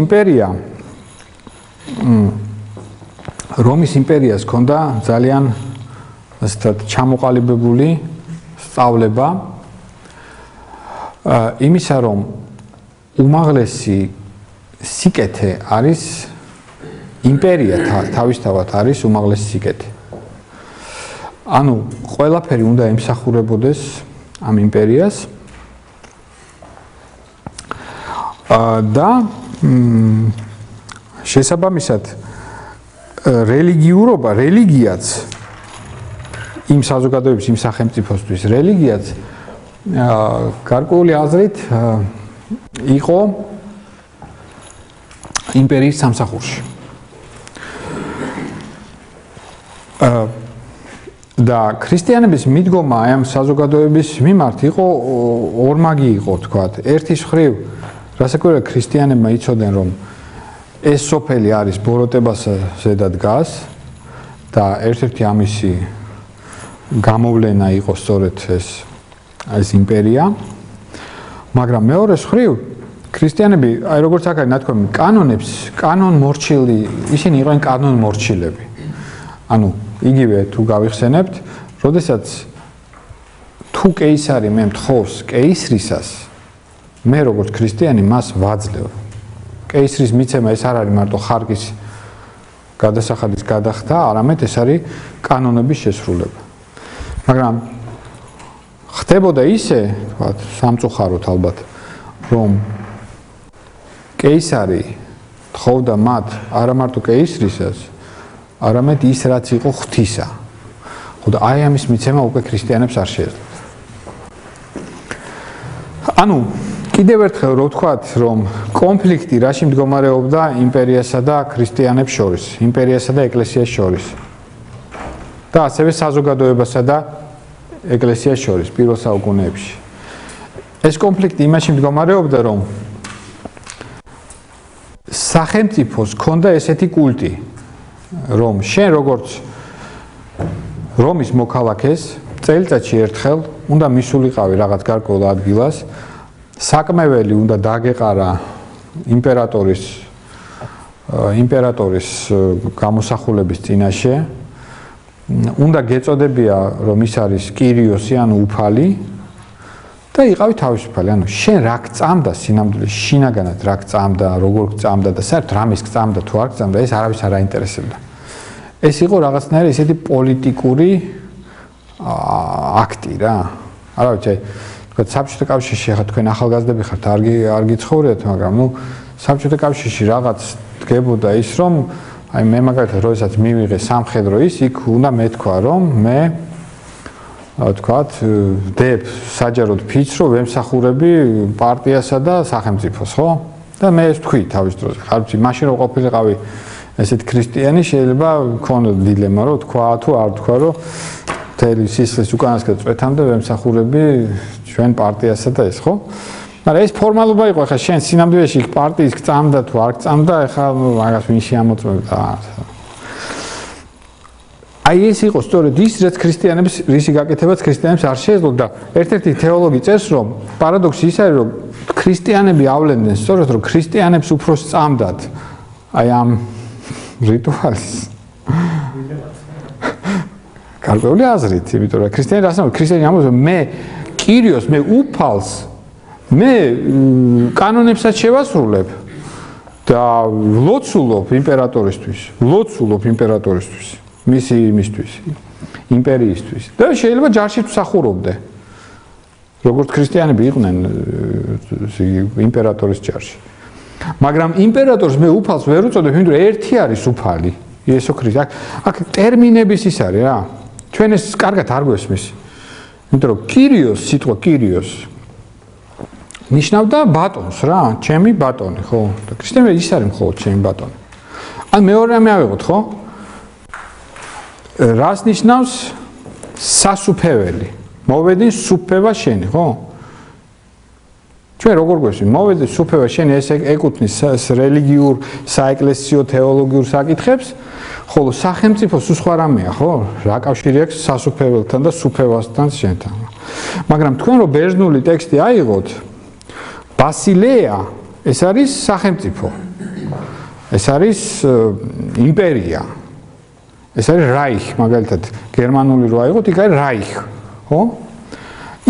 იმპერიას ჰქონდა ძალიან ასეთ ჩამოყალიბებული სწავლება იმისა, რომ უმაღლესი სიკეთე არის იმპერია თავისთავად არის უმაღლესი სიკეთე. ანუ ყველაფერი უნდა ემსახურებოდეს ამ იმპერიას და შესაბამისად რელიგიაც იმ საზოგადოების იმ სახელმწიფოსთვის რელიგიაც გარკვეული აზრით იყო იმპერიის სამსახურში. და ქრისტიანების მიდგომა ამ საზოგადოების მიმართ იყო ორმაგი იყო, თქვათ. ერთის მხრივ, რასაკვირველია ქრისტიანებმა იცოდნენ, რომ ეს სოფელი არის ბოროტებასა დგას და ერთ-ერთი ამისი გამოვლენა იყო სწორედ ეს იმპერია. მაგრამ მეორეს მხრივ ქრისტიანები, აი როგორც აქ არის ნათქვამი, კანონმორჩილი, ისინი იყვნენ კანონმორჩილები. ანუ იგივე თუ გავიხსენებთ, როდესაც თუ კეისარი მე მთხოვს კეისრისას, მე როგორც ქრისტიანი მას ვაძლევ. კეისრის მიცემა ეს არ არის მარტო ხარკის გადასახადის გადახდა, არამედ ეს არის კანონების შესრულება. მაგრამ ხდებოდა ისე, თქვათ, სამწუხაროდ ალბათ, რომ კეისარი თხოვდა მათ არა მარტო კეისრისას, არამედ ის რაც იყო ღვთისა. ხო და აი ამის მიცემა უკვე ქრისტიანებს არ შეეძლოთ. ანუ კიდევ ერთხელ რო ვთქვათ, რომ კონფლიქტი რაში მდგომარეობდა იმპერიასა და ქრისტიანებს შორის, იმპერიასა და ეკლესიას შორის. და ასევე საზოგადოებასა და ეკლესიას შორის პირველ საუკუნეებში. ეს კონფლიქტი იმაში მდგომარეობდა, რომ სახელმწიფოს ჰქონდა ესეთი კულტი, რომ შენ როგორც რომის მოქალაქეს წელიწადში ერთხელ უნდა მისულიყავი რაღაც გარკვეულ ადგილას, საკმეველი უნდა დაგეყარა იმპერატორის გამოსახულების წინაშე, უნდა გეწოდებია, რომ ის არის კირიოსი, ანუ უფალი და იყავი თავისუფალი. ანუ შენ რა გწამდა სინამდვილეში, შინაგანად რა გწამდა, როგორ გწამდა და საერთოდ რამის გწამდა თუ არ გწამდა, ეს არავის არ აინტერესებდა. ეს იყო რაღაცნაირი ესეთი პოლიტიკური აქტი რა. არა ვიცი, თქვა საბჭოთა კავშირში ხა თქვენ ახალგაზრდები ხართ, არ გიცხოვრეთ, მაგრამ ნუ საბჭოთა კავშირში რაღაც დგებოდა ის, რომ აი მე მაგალითად როდესაც მივიღე სამხედრო ის, იქ უნდა მეთქვა, რომ მე თქვათ, ვდებ საჯაროდ ფიცს, რომ ვემსახურები პარტიასა და სახელმწიფოს, ხო? და მე ეს ვთქვი თავის დროზე. არ ვიცი, მაშინ რომ ყოფილიყავი ესეთ ქრისტიანი, შეიძლება მქონოდა დილემა, რომ თქვა თუ არ თქვა, რომ მთელი სისხლის უკანასკნელ წვეთამდე ვემსახურები ჩვენ პარტიასა და ეს, ხო? მაგრამ ეს ფორმალობა იყო, ხა შენ სინამდვილეში პარტიის გწამდა თუ არ გწამდა, ხა მაგას ვინ შეამოწმებდა. აი ეს იყო სწორედ ის, რაც ქრისტიანებს, რისი გაკეთებაც ქრისტიანებს არ შეეძლო და ერთ-ერთი თეოლოგი წერს, რომ პარადოქსი ის არის, რომ ქრისტიანები ავლენდნენ სწორედ, რომ ქრისტიანებს უფრო სწამდათ აი ამ რიტუალის. გარკვეული აზრით, იმიტომ რომ ქრისტიანი რას ამბობს? ქრისტიანი ამბობს, რომ მე კირიოს, მე უფალს, მე კანონებსაც შევასრულებ და ლოცულობ იმპერატორისთვის. მისი იმისთვის, იმპერიისთვის. და შეიძლება ჯარში ვსახურობდე. როგორც ქრისტიანები იყვნენ იმპერატორის ჯარში. მაგრამ იმპერატორს მე უფალს ვერ უწოდებ, იმიტომ რომ ერთი არის უფალი, იესო ქრისტე. აქ ტერმინების ის არის რა. ჩვენ ეს კარგად არ გვესმის. იმიტომ რომ კირიოს, სიტყვა კირიოს ნიშნავდა ბატონს რა, ჩემი ბატონი, ხო? და ქრისტიანები ის არის მხოლოდ ჩემი ბატონი. ან მეორე რამე ავიღოთ, ხო? რას ნიშნავს სასუფეველი? მოვედი სუფევა შენი, ხო? ჩვენ როგორ გვესმის? მოვედი სუფევა შენი, ეს ეკუთვნის რელიგიურ, საეკლესიო, თეოლოგიურ საკითხებს, ხოლო სახელმწიფო სულ სხვა რამეა, ხო? რა კავშირი აქვს სასუფეველთან და სუფევასთან შენთან? მაგრამ თქვენ რო ბერძნული ტექსტი აიღოთ, ბასილეა, ეს არის სახელმწიფო. ეს არის იმპერია. ეს არის რაიხ, მაგალითად, გერმანული რო აიღოთ, იქ არის რაიხ, ხო?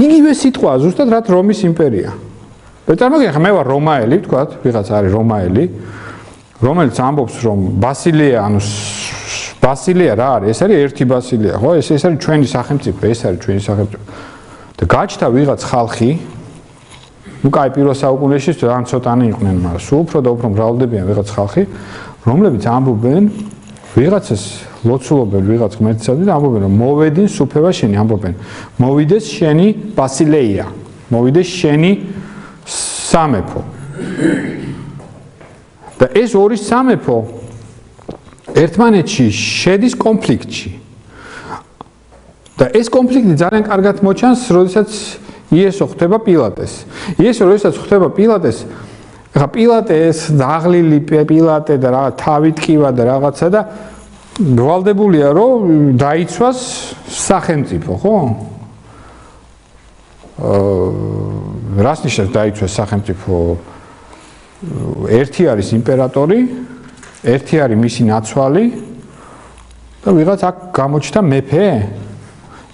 იგივე სიტყვაა ზუსტად რაც რომის იმპერია. წარმოგიდგენთ, ხა მე ვარ რომაელი, ვთქვათ, ვიღაც არის რომაელი, რომელიც ამბობს, რომ ბასილეა, ანუ ბასილეა რა არის? ეს არის ერთი ბასილეა, ხო? ეს არის ჩვენი სახელმწიფო, ეს არის ჩვენი სახელმწიფო. და გაჩნდა ვიღაც ხალხი, ну, კაი, პირველ საუკუნეში ძალიან ცოტანი იყვნენ, მაგრამ სულ უფრო და უფრო მრავლდებიან ვიღაც ხალხი, რომლებიც ამბობენ ვიღაცას ლოცულობენ ვიღაც ღმერთსადმი და ამბობენ რომ მოვედინს სუფევა შენი, ამბობენ მოვიდეს შენი ბასილეია, მოვიდეს შენი სამეფო. და ეს ორი სამეფო ერთმანეთში შედის კონფლიქტში. და ეს კონფლიქტი ძალიან კარგად მოჩანს, როდესაც იესო ხდება პილატეს. იესო როდესაც ხდება პილატეს, ხა პილატეს დაღლილი პილატე და რა თავიტკივა და რაღაცა და გვალდებულია რომ დაიცვას სახელმწიფო, ხო? რას ნიშნავს დაიცვას სახელმწიფო? ერთი არის იმპერატორი, ერთი არის მისი ნაცვალი და ვიღაც აქ გამოჩნდა მეფე.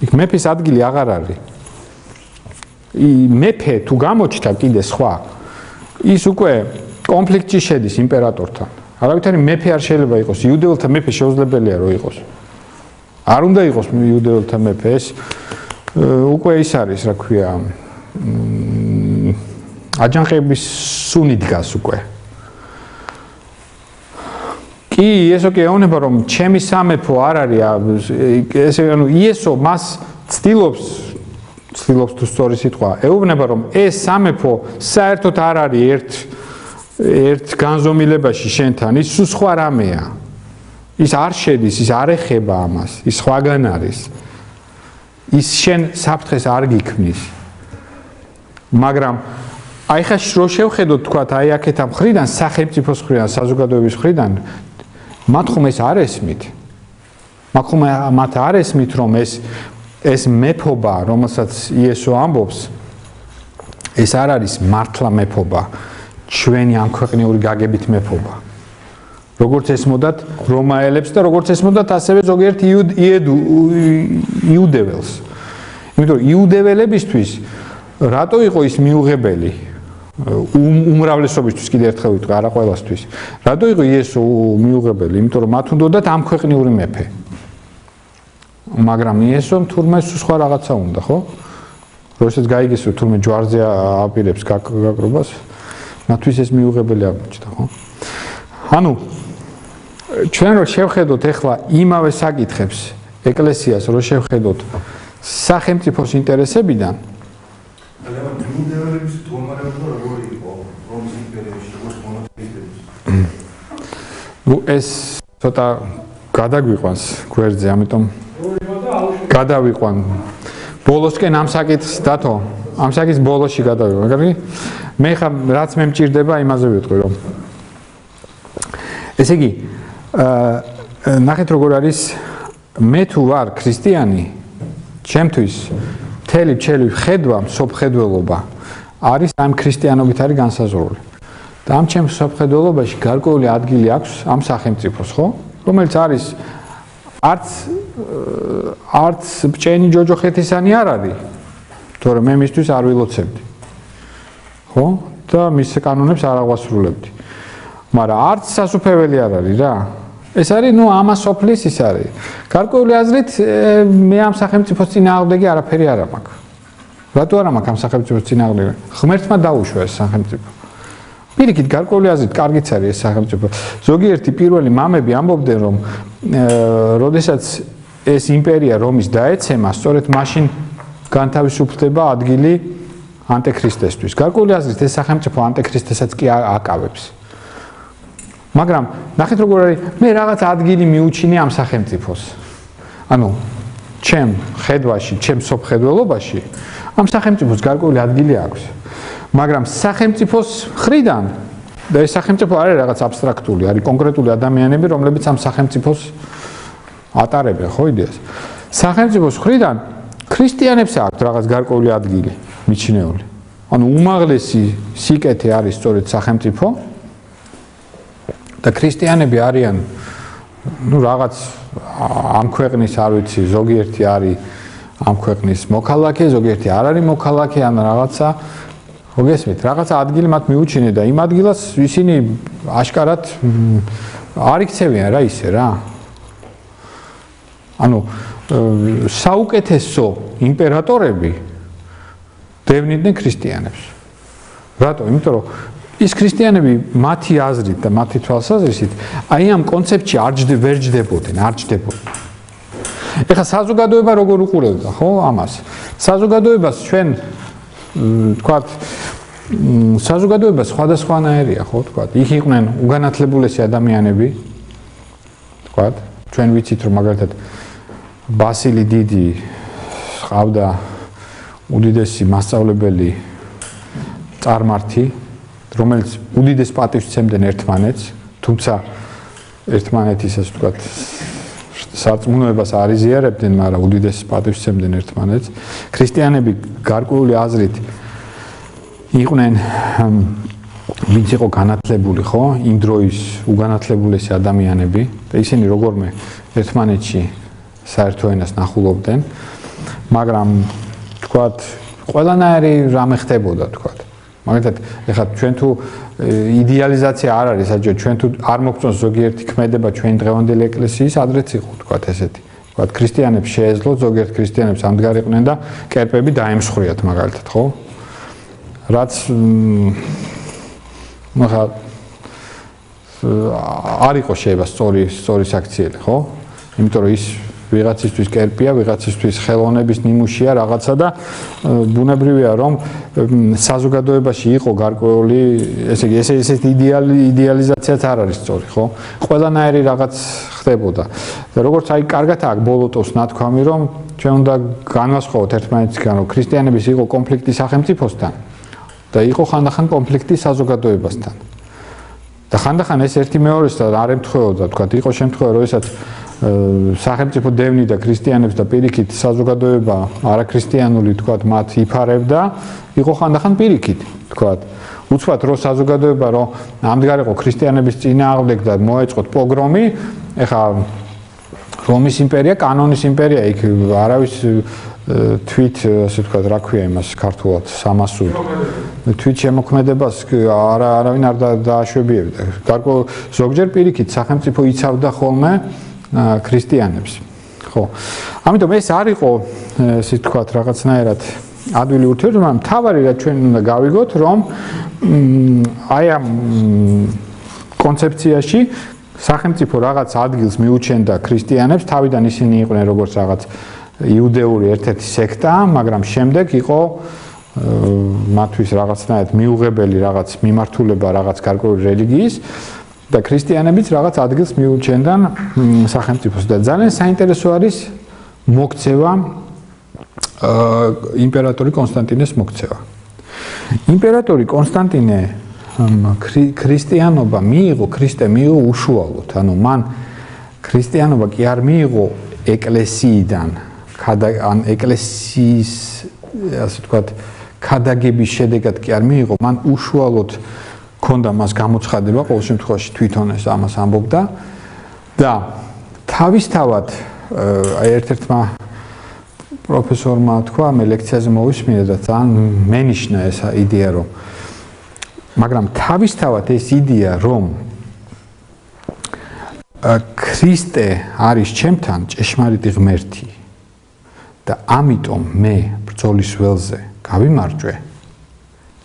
იქ მეფის ადგილი აღარ არის. მეფე თუ გამოჩნდა კიდე სხვა, ის უკვე კონფლიქტში შედის იმპერატორთან. არავითარი მეფე არ შეიძლება იყოს, იუდეველთა მეფე შეუძლებელია რომ იყოს. არ უნდა იყოს იუდეველთა მეფე, ეს უკვე ის არის, რა ქვია, აჯანყების სუნი დგას უკვე. კი, იესო კი ეუბნება რომ ჩემი სამეფო არ არის, ესე ანუ იესო მას ცდილობს თუ სწორი სიტყვა, ეუბნება რომ ეს სამეფო საერთოდ არ არის ერთ განზომილებაში შენთან, ის სულ სხვა რამეა. ის არ შედის, ის არ ეხება ამას, ის სხვაგან არის. ის შენ საფრთხეს არ გიქმნის. მაგრამ აი ხა რო შევხედოთ თქვა აი აქეთ ამ ხრიდან სახელმწიფოს ხრიდან, საზოგადოების ხრიდან, მათ ხომ ეს არ ესმით. მათ არ ესმით რომ ეს მეფობა, რომელსაც იესო ამბობს, ეს არ არის მართლა მეფობა, ჩვენი ამ ქვეყნიური გაგებით მეფობა. როგორც ესმოდათ რომაელებს და როგორც ესმოდათ ასევე ზოგიერთ იუდეველს. იმიტომ რომ იუდეველებისთვის რატო იყო ის მიუღებელი? უმრავლესობისთვის კიდევ ერთხელ ვიტყვი, არა ყველასთვის. რატო იყო იესო მიუღებელი? იმიტომ რომ მათ უნდათ ამ ქვეყნიური მეფე. მაგრამ იესომ თურმე სხვა რაღაცა უნდა, ხო? როდესაც გაიგესო თურმე ჯვარზე აპირებს გაკრობას, მათთვის ეს მიუღებელი აღმოჩნდა, ხო? ანუ ჩვენ რო შევხედოთ ახლა იმავე საკითხებს ეკლესიას რო შევხედოთ სახელმწიფოს ინტერესებიდან იუდეველების მდგომარეობა როგორი იყო რომის იმპერიაში როგორც მონოთეისტების? ნუ ეს ცოტა გადაგვიყვანს გვერდზე, ამიტომ გადავიყვან ბოლოსკენ ამ საკითხს დათო, ამ საკითხს ბოლოში გადავიყვან, მაგრამ მე ხა რაც მე მჭირდება იმაზე ვიტყვი რომ ესე იგი ნახეთ როგორ არის მე თუ ვარ ქრისტიანი ჩემთვის მთელი ჩემი ხედვა მსოფლმხედველობა არის ამ ქრისტიანობით არის განსაზღვრული და ამ ჩემს მსოფლმხედველობაში გარკვეული ადგილი აქვს ამ სახელმწიფოს ხო რომელიც არის არც ბჭენი ჯოჯოხეთისანი არ არის თორემ მე მისთვის არ ვილოცებდი ხო და მის კანონებს არ აღვასრულებდი მაგრამ არც სასუფეველი არ არის რა ეს არის ნუ ამას სოფლის ის არის გარკვეული აზრით მე ამ სახელმწიფოს წინააღმდეგი არაფერი არ მაქვს რატო არ მაქვს ამ სახელმწიფოს წინააღმდეგი ღმერთმა დაუშვა ეს სახელმწიფო პირიქით გარკვეული აზრით კარგიც არის ეს სახელმწიფო ზოგიერთი პირველი მამები ამბობდნენ რომ როდესაც ეს იმპერია რომის დაეცემა სწორედ მაშინ განთავისუფლდება ადგილი ანტიქრისტესთვის გარკვეული აზრით ეს სახელმწიფო ანტიქრისტესაც კი აკავებს მაგრამ ნახეთ როგორ არის მე რაღაც ადგილი მიუჩინე ამ სახელმწიფოს ანუ ჩემ ხედვაში ჩემ სოფხედველობაში ამ სახელმწიფოს გარკვეული ადგილი აქვს მაგრამ სახელმწიფოს ხრიდან და ეს სახელმწიფო არის რაღაც აბსტრაქტული არის კონკრეტული ადამიანები რომლებიც ამ სახელმწიფოს ატარებენ ხო იდეას სახელმწიფოს ხრიდან ქრისტიანებს აქვს რაღაც გარკვეული ადგილი მიჩნეული ანუ უმაღლესი სიკეთე არის სწორედ სახელმწიფო და ქრისტიანები არიან ну რაღაც ამ ქვეყნის არ ვიცი ზოგიერთი არის ამ ქვეყნის მოქალაქე ზოგიერთი არ არის მოქალაქე ან რაღაცა მოგესმით რაღაცა ადგილი მათ მიუჩინე და იმ ადგილას ისინი აშკარად არ იქცევიან რა ისე რა ანუ საუკეთესო იმპერატორები დევნიდნენ ქრისტიანებს რატო იმიტომ რომ ის ქრისტიანები მათი აზრით და მათი თვალსაზრისით აი ამ კონცეფტში ვერ ჯდებოდნენ ეხლა საზოგადოება როგორ უყურებდა ხო ამას საზოგადოებას ჩვენ თქვათ საზოგადოება სხვადასხვანაირია ხო თქვათ იქ იყვნენ უგანათლებულესი ადამიანები თქვათ ჩვენ ვიცით რომ მაგალითად ბასილი დიდი ყავდა უდიდესი მასწავლებელი წარმართი რომელიც უდიდეს პატივს სცემდნენ ერთმანეთს, თუმცა ერთმანეთის ასე ვთქვათ, სარწმუნოებას არ იზიარებდნენ, მაგრამ უდიდეს პატივს სცემდნენ ერთმანეთს. ქრისტიანები გარკვეული აზრით იყვნენ ვინც იყო განათლებული, ხო? იმ დროის უგანათლებულესი ადამიანები და ისინი როგორმე ერთმანეთში საერთო ენას ნახულობდნენ, მაგრამ ვთქვათ, ყველანაირი რამე ხდებოდა, ვთქვათ. მაგალითად, ეხლა ჩვენ თუ იდეალიზაცია არ არის, საჭირო ჩვენ თუ არ მოგწონს ზოგიერთი ქმედება ჩვენი დღევანდელი ეკლესიის, ადრეც იყო, ვთქვათ, ესეთი. ვთქვათ, ქრისტიანებს შეეძლოთ, ზოგიერთ ქრისტიანებს ამდგარიყვნენ და კერპები დაემსხვრიათ, მაგალითად, ხო? რაც მაგა არ იყო შეიძლება სწორი საქციელი, ხო? იმიტომ რომ ის ვიღაცისთვის კერპია, ვიღაცისთვის ხელოვნების ნიმუშია რაღაცა და ბუნებრივია რომ საზოგადოებაში იყო გარკვეული, ესე იგი ესეთი იდეალიზაციაც არ არის სწორი, ხო? ყველანაირი რაღაც ხდებოდა. და როგორც აი კარგად აქვს ბოლოტოვს ნათქვამი რომ ჩვენ უნდა განვასხვაოთ ერთმანეთისგან რომ ქრისტიანების იყო კონფლიქტი სახელმწიფოსთან და იყო ხანდახან კონფლიქტი საზოგადოებასთან. და ხანდახან ეს ერთი მეორესთან არ ემთხვეოდა, თქვა, იყო შემთხვევა, როდესაც სახელმწიფო დევნიდა ქრისტიანებს და პირიქით საზოგადოება არაქრისტიანული, თქვა, მათ იფარებდა, იყო ხანდახან პირიქით, თქვა. უცბად რო საზოგადოება რო ამდღარიყო ქრისტიანების წინააღმდეგ და მოეწყოთ პოგრომი, ეხა რომის იმპერია, კანონის იმპერია, იქ არავის თვით, ასე ვთქვათ, რა ქვია იმას ქართულად, სამასური. თვით შემოქმედებას არავინ არ დააშვებიებდა. გარკვეულ ზოგჯერ პირიქით სახელმწიფო იცავდა ხოლმე ქრისტიანებს. ხო. ამიტომ ეს არ იყო, ასე ვთქვათ, რაღაცნაირად ადვილი ურთიერთობა, მთავარი რაც ჩვენ უნდა გავიგოთ, რომ აი ამ კონცეფციაში სახელმწიფო რაღაც ადგილს მიუჩენდა ქრისტიანებს, თავიდან ისინი იყვნენ როგორც რაღაც იუდეური ერთ-ერთი სექტა, მაგრამ შემდეგ იყო მათთვის რაღაცნაირად მიუღებელი რაღაც მიმართულება რაღაც გარკვეული რელიგიის და ქრისტიანებიც რაღაც ადგილს მიუჩენდნენ სახელმწიფოს და ძალიან საინტერესო არის მოქცევა იმპერატორი კონსტანტინეს მოქცევა. იმპერატორი კონსტანტინე ქრისტიანობა მიიღო, ქრისტე მიიღო უშუალოდ, ანუ მან ქრისტიანობა კი არ მიიღო ეკლესიიდან, ან ეკლესიის, ასე ვთქვათ, ქადაგების შედეგად კი არ მიიღო, მან უშუალოდ ჰქონდა მას გამოცხადება, ყოველ შემთხვევაში თვითონ ეს ამას ამბობდა და თავისთავად აი ერთ-ერთმა პროფესორმა თქვა, მე ლექციაზე მოვისმინე და ძალიან მენიშნა ეს იდეა, რომ მაგრამ თავისთავად ეს იდეა, რომ ქრისტე არის ჩემთან ჭეშმარიტი ღმერთი და ამიტომ მე ბრძოლის ველზე გავიმარჯვე,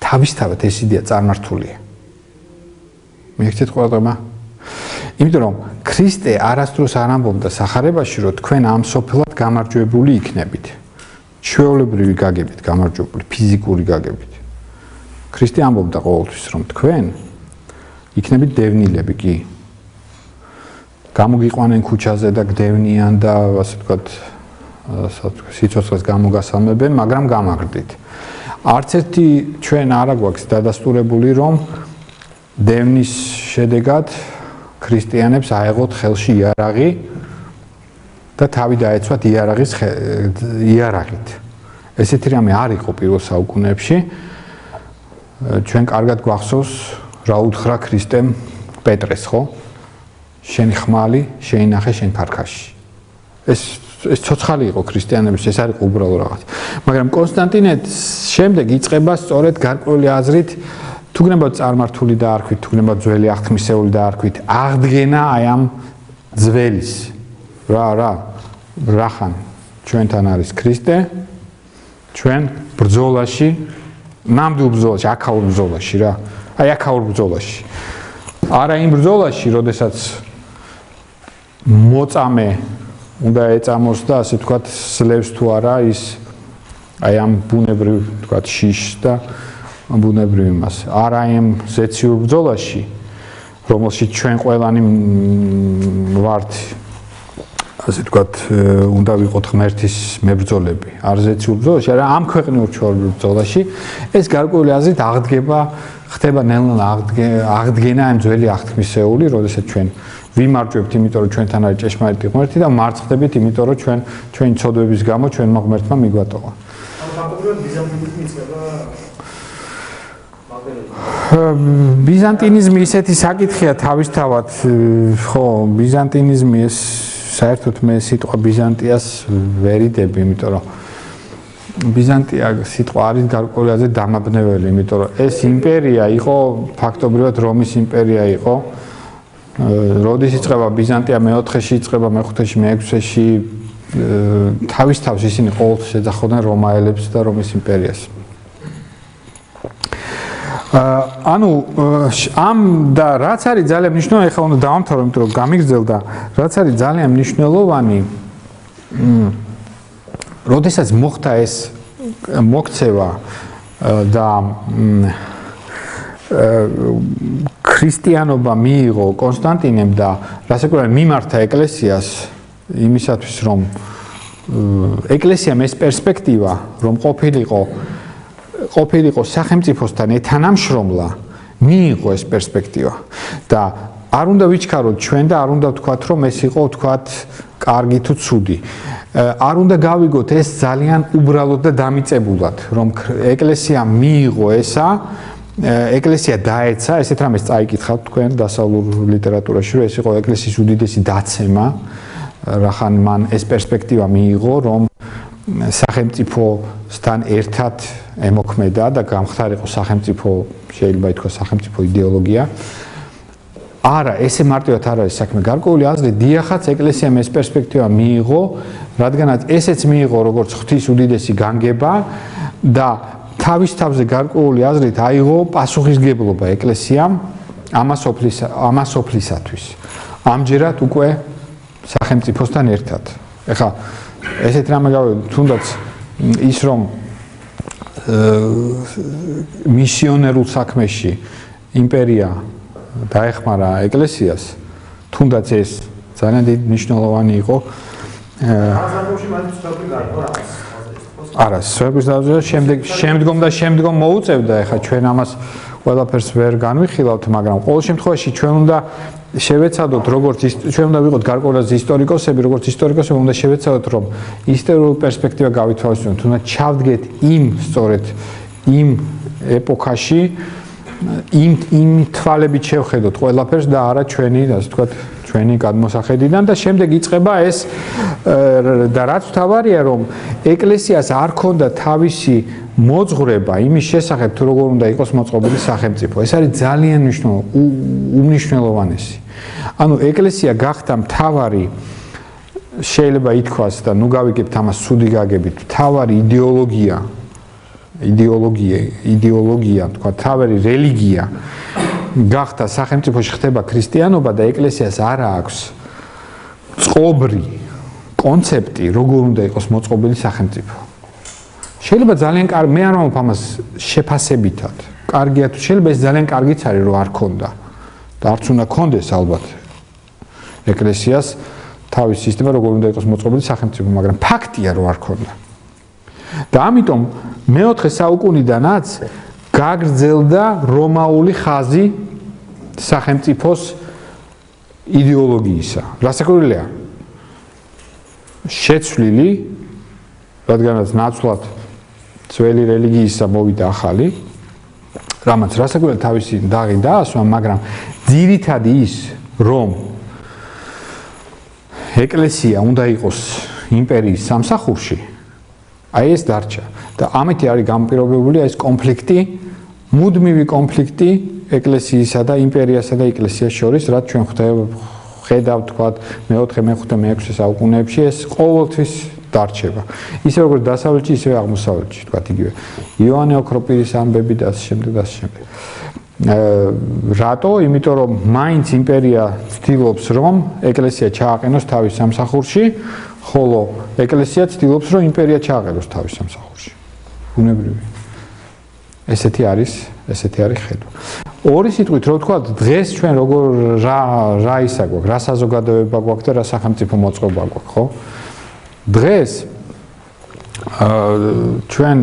თავისთავად ეს იდეა წარმართულია. მიექცეთ ყურადღება? იმიტომ რომ ქრისტე არასდროს არ ამბობდა სახარებაში, რომ თქვენ ამ სოფლად გამარჯვებული იქნებით. ჩვეულებრივი გაგებით გამარჯვებული, ფიზიკური გაგებით. ქრისტე ამბობდა ყოველთვის, რომ თქვენ იქნებით დევნილები კი. გამოგიყვანენ ქუჩაზე და გდევნიან და ასე ვთქვათ, სიცოცხლეს გამოგასალმებენ, მაგრამ გამაგრდით. არც ერთი ჩვენ არ აგვაქვს დადასტურებული, რომ დევნის შედეგად ქრისტიანებს აეღოთ ხელში იარაღი და თავი დაეცვათ იარაღით. ესეთი რამე არ იყო პირველ საუკუნეებში. ჩვენ კარგად გვახსოვს რა უთხრა ქრისტემ პეტრეს, ხო? შენი ხმალი შეინახე შენ ფარქაში. ეს ცოცხალი იყო ქრისტიანების, ეს არ იყო უბრალო რაღაც. მაგრამ კონსტანტინე შემდეგ იწყება სწორედ გარკვეული აზრით, თუ გნებავთ წარმართული დაარქვით, თუ გნებავთ ძველი აღთქმისეული დაარქვით, აღდგენა აი ამ ძველის. რახან ჩვენთან არის ქრისტე, ჩვენ ბრძოლაში, ნამდვილ ბრძოლაში, აქაურ ბრძოლაში რა. აი აქაურ ბრძოლაში. არა იმ ბრძოლაში, როდესაც მოწამე უნდა ეწამოს და ასე ვთქვათ, სლევს თუ არა ის აი ამ ბუნებრივ ვთქვათ შიშს და ბუნებრივ იმას. არა იმ ზეციურ ბრძოლაში, რომელშიც ჩვენ ყველანი ვართ, ასე ვთქვათ, უნდა ვიყოთ ღმერთის მებრძოლები. არ ზეციურ ბრძოლაში, არა ამ ქვეყნიურ ჩვეულებრივ ბრძოლაში, ეს გარკვეული აზრით ხდება ნელ-ნელა აღდგენა ამ ძველი აღთქმისეული, როდესაც ჩვენ ვიმარჯვებთ, იმიტომ რომ ჩვენთან არის ჭეშმარიტი ღმერთი და მარცხდებით, იმიტომ რომ ჩვენი ცოდვების გამო ჩვენმა ღმერთმა მიგვატოვა. ფაქტობრივად ბიზანტინიზმი იწყება ბიზანტინიზმი ისეთი საკითხია თავისთავად, ხო, ბიზანტინიზმი ეს საერთოდ მე სიტყვა ბიზანტიას ვერიდები, იმიტომ რომ ბიზანტია სიტყვა არის გარკვეული აზრით დამაბნეველი, იმიტომ რომ ეს იმპერია იყო ფაქტობრივად რომის იმპერია იყო. როდის იწყება ბიზანტია მე-4-ში, იწყება მე-5-ში, მე-6-ში, თავის თავს ისინი ყოველთვის ეძახოდნენ რომაელებს და რომის იმპერიას. ანუ ამ და რაც არის ძალიან მნიშვნელოვანი, ახლა უნდა დავამთავრო, იმიტომ რომ გამიგრძელდა, რაც არის ძალიან მნიშვნელოვანი როდესაც მოხდა ეს მოქცევა და ქრისტიანობა მიიღო კონსტანტინემ და რასაკვირველია მიმართა ეკლესიას იმისათვის რომ ეკლესიამ ეს პერსპექტივა რომ ყოფილიყო სახელმწიფოსთან ეთანამშრომლა მიიღო ეს პერსპექტივა და არ უნდა ვიჩქაროთ ჩვენ და არ უნდა ვთქვათ რომ ეს იყო ვთქვათ კარგი თუ ცუდი არ უნდა გავიგოთ ეს ძალიან უბრალოდ და დამიწებულად რომ ეკლესიამ მიიღო ესა ეკლესია დაეცა ესეთ რამეს წაიკითხავთ თქვენ დასავლურ ლიტერატურაში რომ ეს იყო ეკლესიის უდიდესი დაცემა რახან მან ეს პერსპექტივა მიიღო რომ სახელმწიფოსთან ერთად ემოქმედა და გამხდარიყო სახელმწიფო შეიძლება ითქვას სახელმწიფო იდეოლოგია არა ესე მარტივად არ არის საქმე გარკვეული აზრით დიახაც ეკლესიამ ეს პერსპექტივა მიიღო რადგანაც ესეც მიიღო როგორც ღვთის უდიდესი განგება და თავის თავზე გარკვეული აზრით აიღო პასუხისგებლობა ეკლესიამ ამასოფლისათვის ამჯერად უკვე სახელმწიფოსთან ერთად ეხლა ესეთ რამე გავიგოთ თუნდაც ის რომ მისიონერულ საქმეში იმპერია დაეხმარა ეკლესიას თუნდაც ეს ძალიან დიდი მნიშვნელოვანი იყო არა სწორედ შემდგომ მოუწევდა ეხლა ჩვენ ამას ყველაფერს ვერ განვიხილავთ მაგრამ ყოველ შემთხვევაში ჩვენ უნდა შევეცადოთ როგორც ჩვენ უნდა ვიყოთ გარკვეულწილად ისტორიკოსები როგორც ისტორიკოსები უნდა შევეცადოთ რომ ისტორიული პერსპექტივა გავითვალისწინოთ თუნდაც ჩავდგეთ სწორედ იმ ეპოქაში იმ თვალებით შევხედოთ ყველაფერს და არა ჩვენი ასე ვთქვათ ჩვენი გადმოსახედიდან და შემდეგ იწყება ეს და რაც თავარია რომ ეკლესიას არ ქონდა თავისი მოძღვრება იმის შესახებ თუ როგორ უნდა იყოს მოწყობილი სახელმწიფო ეს არის ძალიან უმნიშვნელოვანესი ანუ ეკლესია გახდა მთავარი შეიძლება ითქვას და ნუ გავიგებთ ამას ცუდი გაგებით მთავარი იდეოლოგია თქვა თავი რელიგია გახდა სახელმწიფოში ხდება ქრისტიანობა და ეკლესიას არ აქვს წყობრი კონცეპტი როგორ უნდა იყოს მოწყობილი სახელმწიფო შეიძლება ძალიან კარგი მე არ ვამბობ ამას შეფასებითად კარგია თუ შეიძლება ეს ძალიან კარგიც არის რომ არ ქონდა და არც უნდა ქონდეს ალბათ ეკლესიას თავის სისტემა როგორ უნდა იყოს მოწყობილი სახელმწიფო მაგრამ ფაქტია რომ არ ქონდა და ამიტომ მეოთხე საუკუნიდანაც გაგრძელდა რომაული ხაზი სახელმწიფოს იდეოლოგიისა. რასაკვირველია შეცვლილი, რადგანაც ნაცვლად ძველი რელიგიისა მოვიდა ახალი, რამაც რასაკვირველია თავისი დაღი დაასვა, მაგრამ ძირითადი ის, რომ ეკლესია უნდა იყოს იმპერიის სამსახურში, აი ეს დარჩა და ამით არის განპირობებული ეს კონფლიქტი, მუდმივი კონფლიქტი ეკლესიისა და იმპერიასა და ეკლესიას შორის, რაც ჩვენ ხედავთ, თქვათ, მე-4, მე-5, მე-6 საუკუნეებში ეს ყოველთვის დარჩება. ისე როგორც დასავლეთში, ისე აღმოსავლეთში, თქვათ იგივე. იოანე ოქროპირის ამბები და ასე შემდეგ და ასე შემდეგ. რატო? იმიტომ რომ მაინც იმპერია ცდილობს რომ ეკლესია ჩააყენოს თავის სამსახურში, ხოლო ეკლესია ცდილობს რომ იმპერია ჩააყენოს თავის სამსახურში. ბუნებრივი. ესეთი არის ხედვა. ორი სიტყვით რო ვთქვა, დღეს ჩვენ როგორ რა ისა გვაქვს, რა საზოგადოება გვაქვს და რა სახელმწიფო მოწყობა გვაქვს, ხო? დღეს ჩვენ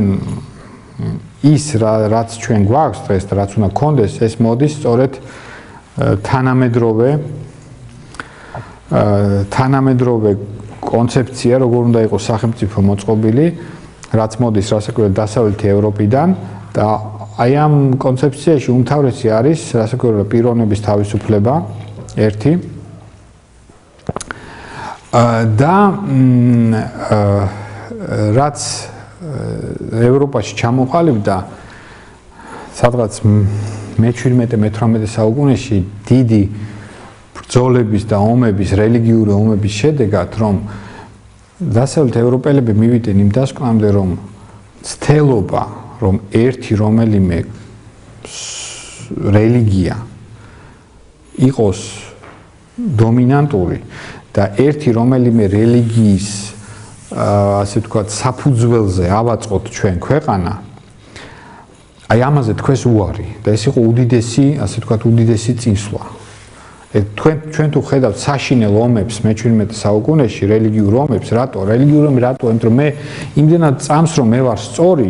ის რაც ჩვენ გვაქვს დღეს და რაც უნდა გქონდეს, ეს მოდის სწორედ თანამედროვე კონცეფცია, როგორ უნდა იყოს სახელმწიფო მოწყობილი, რაც მოდის რასაკვირველია დასავლეთი ევროპიდან და აი ამ კონცეფციაში უმთავრესი არის რასაკვირველია პიროვნების თავისუფლება ერთი და რაც ევროპაში ჩამოყალიბდა სადღაც მე-17-მე-18 საუკუნეში დიდი ბრძოლების და ომების, რელიგიური ომების შედეგად, რომ დასავლეთ ევროპელები მივიდნენ იმ დასკვნამდე, რომ ცდელობა, რომ ერთი რომელიმე რელიგია იყოს დომინანტური და ერთი რომელიმე რელიგიის ასე ვთქვათ, საფუძველზე ავაწყოთ ჩვენ ქვეყანა, აი ამაზე თქვენს უარი და ეს იყო უდიდესი, ასე ვთქვათ, უდიდესი წინსვლა. ჩვენ თუ ხედავთ საშინელ ომებს მე-17 საუკუნეში, რელიგიურ ომებს, რატო? იმიტომ რომ მე იმდენად წამს რომ მე ვარ სწორი,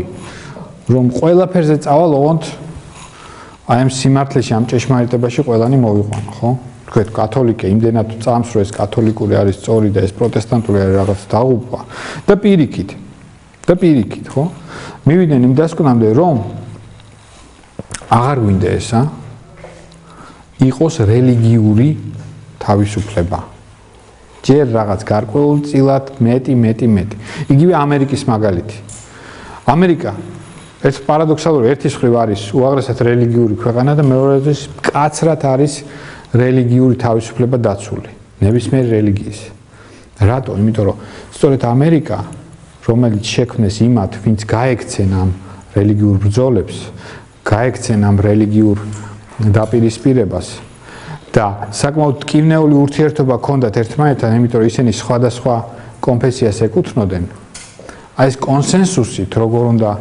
რომ ყველაფერზე წავალ ოღონდ აი ამ სიმართლეში, ამ ჭეშმარიტებაში ყველანი მოვიყვანო, ხო? თქვენ კათოლიკე იმდენად წამს რომ ეს კათოლიკური არის სწორი და ეს პროტესტანტული არის რაღაც დაღუპვა და პირიქით, ხო? მივიდნენ იმ დასკვნამდე რომ აღარ გვინდა ესა იყოს რელიგიური თავისუფლება. ჯერ რაღაც გარკვეულწილად მეტი. იგივე ამერიკის მაგალითი. ამერიკა ეს პარადოქსალური ერთის მხრივ არის უაღრესად რელიგიური ქვეყანა და მეორეთვის მკაცრად არის რელიგიური თავისუფლება დაცული. ნებისმიერი რელიგიის. რატო? იმიტომ რომ სწორედ ამერიკა, რომელიც შექმნეს იმათ, ვინც გაექცენ ამ რელიგიურ ბრძოლებს, გაექცენ ამ რელიგიურ დაპირისპირებას და საკმაოდ ტკივნეული ურთიერთობა ჰქონდათ ერთმანეთთან, იმიტომ რომ ისინი სხვადასხვა კონფესიას ეკუთვნოდნენ. აი ეს კონსენსუსით, როგორ უნდა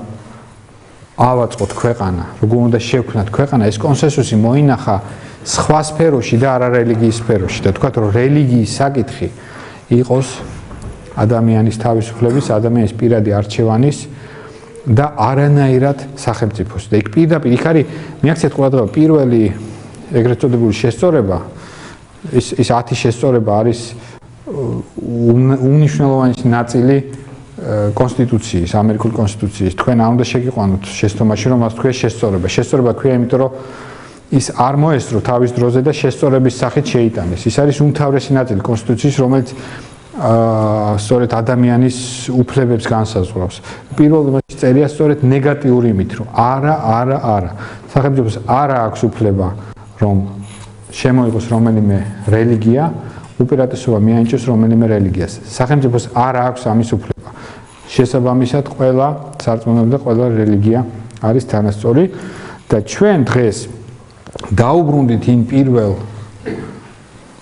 ავაწყოთ ქვეყანა, როგორ უნდა შევქმნათ ქვეყანა, ეს კონსენსუსი მოინახა სხვა სფეროში და არა რელიგიის სფეროში და თქვათ რომ რელიგიის საკითხი იყოს ადამიანის თავისუფლების, ადამიანის პირადი არჩევანის და არანაირად სახელმწიფოს. და იქ პირდაპირ იქ არის მიაქციეთ ყურადღება პირველი ეგრეთ წოდებული შესწორება, ის 10 შესწორება არის უნიშნელოვანესი ნაწილი კონსტიტუციის, ამერიკული კონსტიტუციის. თქვენ არ უნდა შეგიყვანოთ შესწომაში, რომ მას თქვენ შესწორება. შესწორება ქვია, იმიტომ რომ ის არ მოესწრო თავის დროზე და შესწორების სახით შეიტანეს. ის არის უმთავრესი ნაწილი კონსტიტუციის, რომელიც სწორედ ადამიანის უფლებებს განსაზღვრავს. პირველ რიგში წერია სწორედ ნეგატიური იმით, რომ არა. სახელმწიფოს არ აქვს უფლება, რომ შემოიღოს რომელიმე რელიგია, უპირატესობა მიანიჭოს რომელიმე რელიგიას. სახელმწიფოს არ აქვს ამის უფლება. შესაბამისად, ყველა სარწმუნოება და ყველა რელიგია არის თანასწორი და ჩვენ დღეს დაუბრუნდით იმ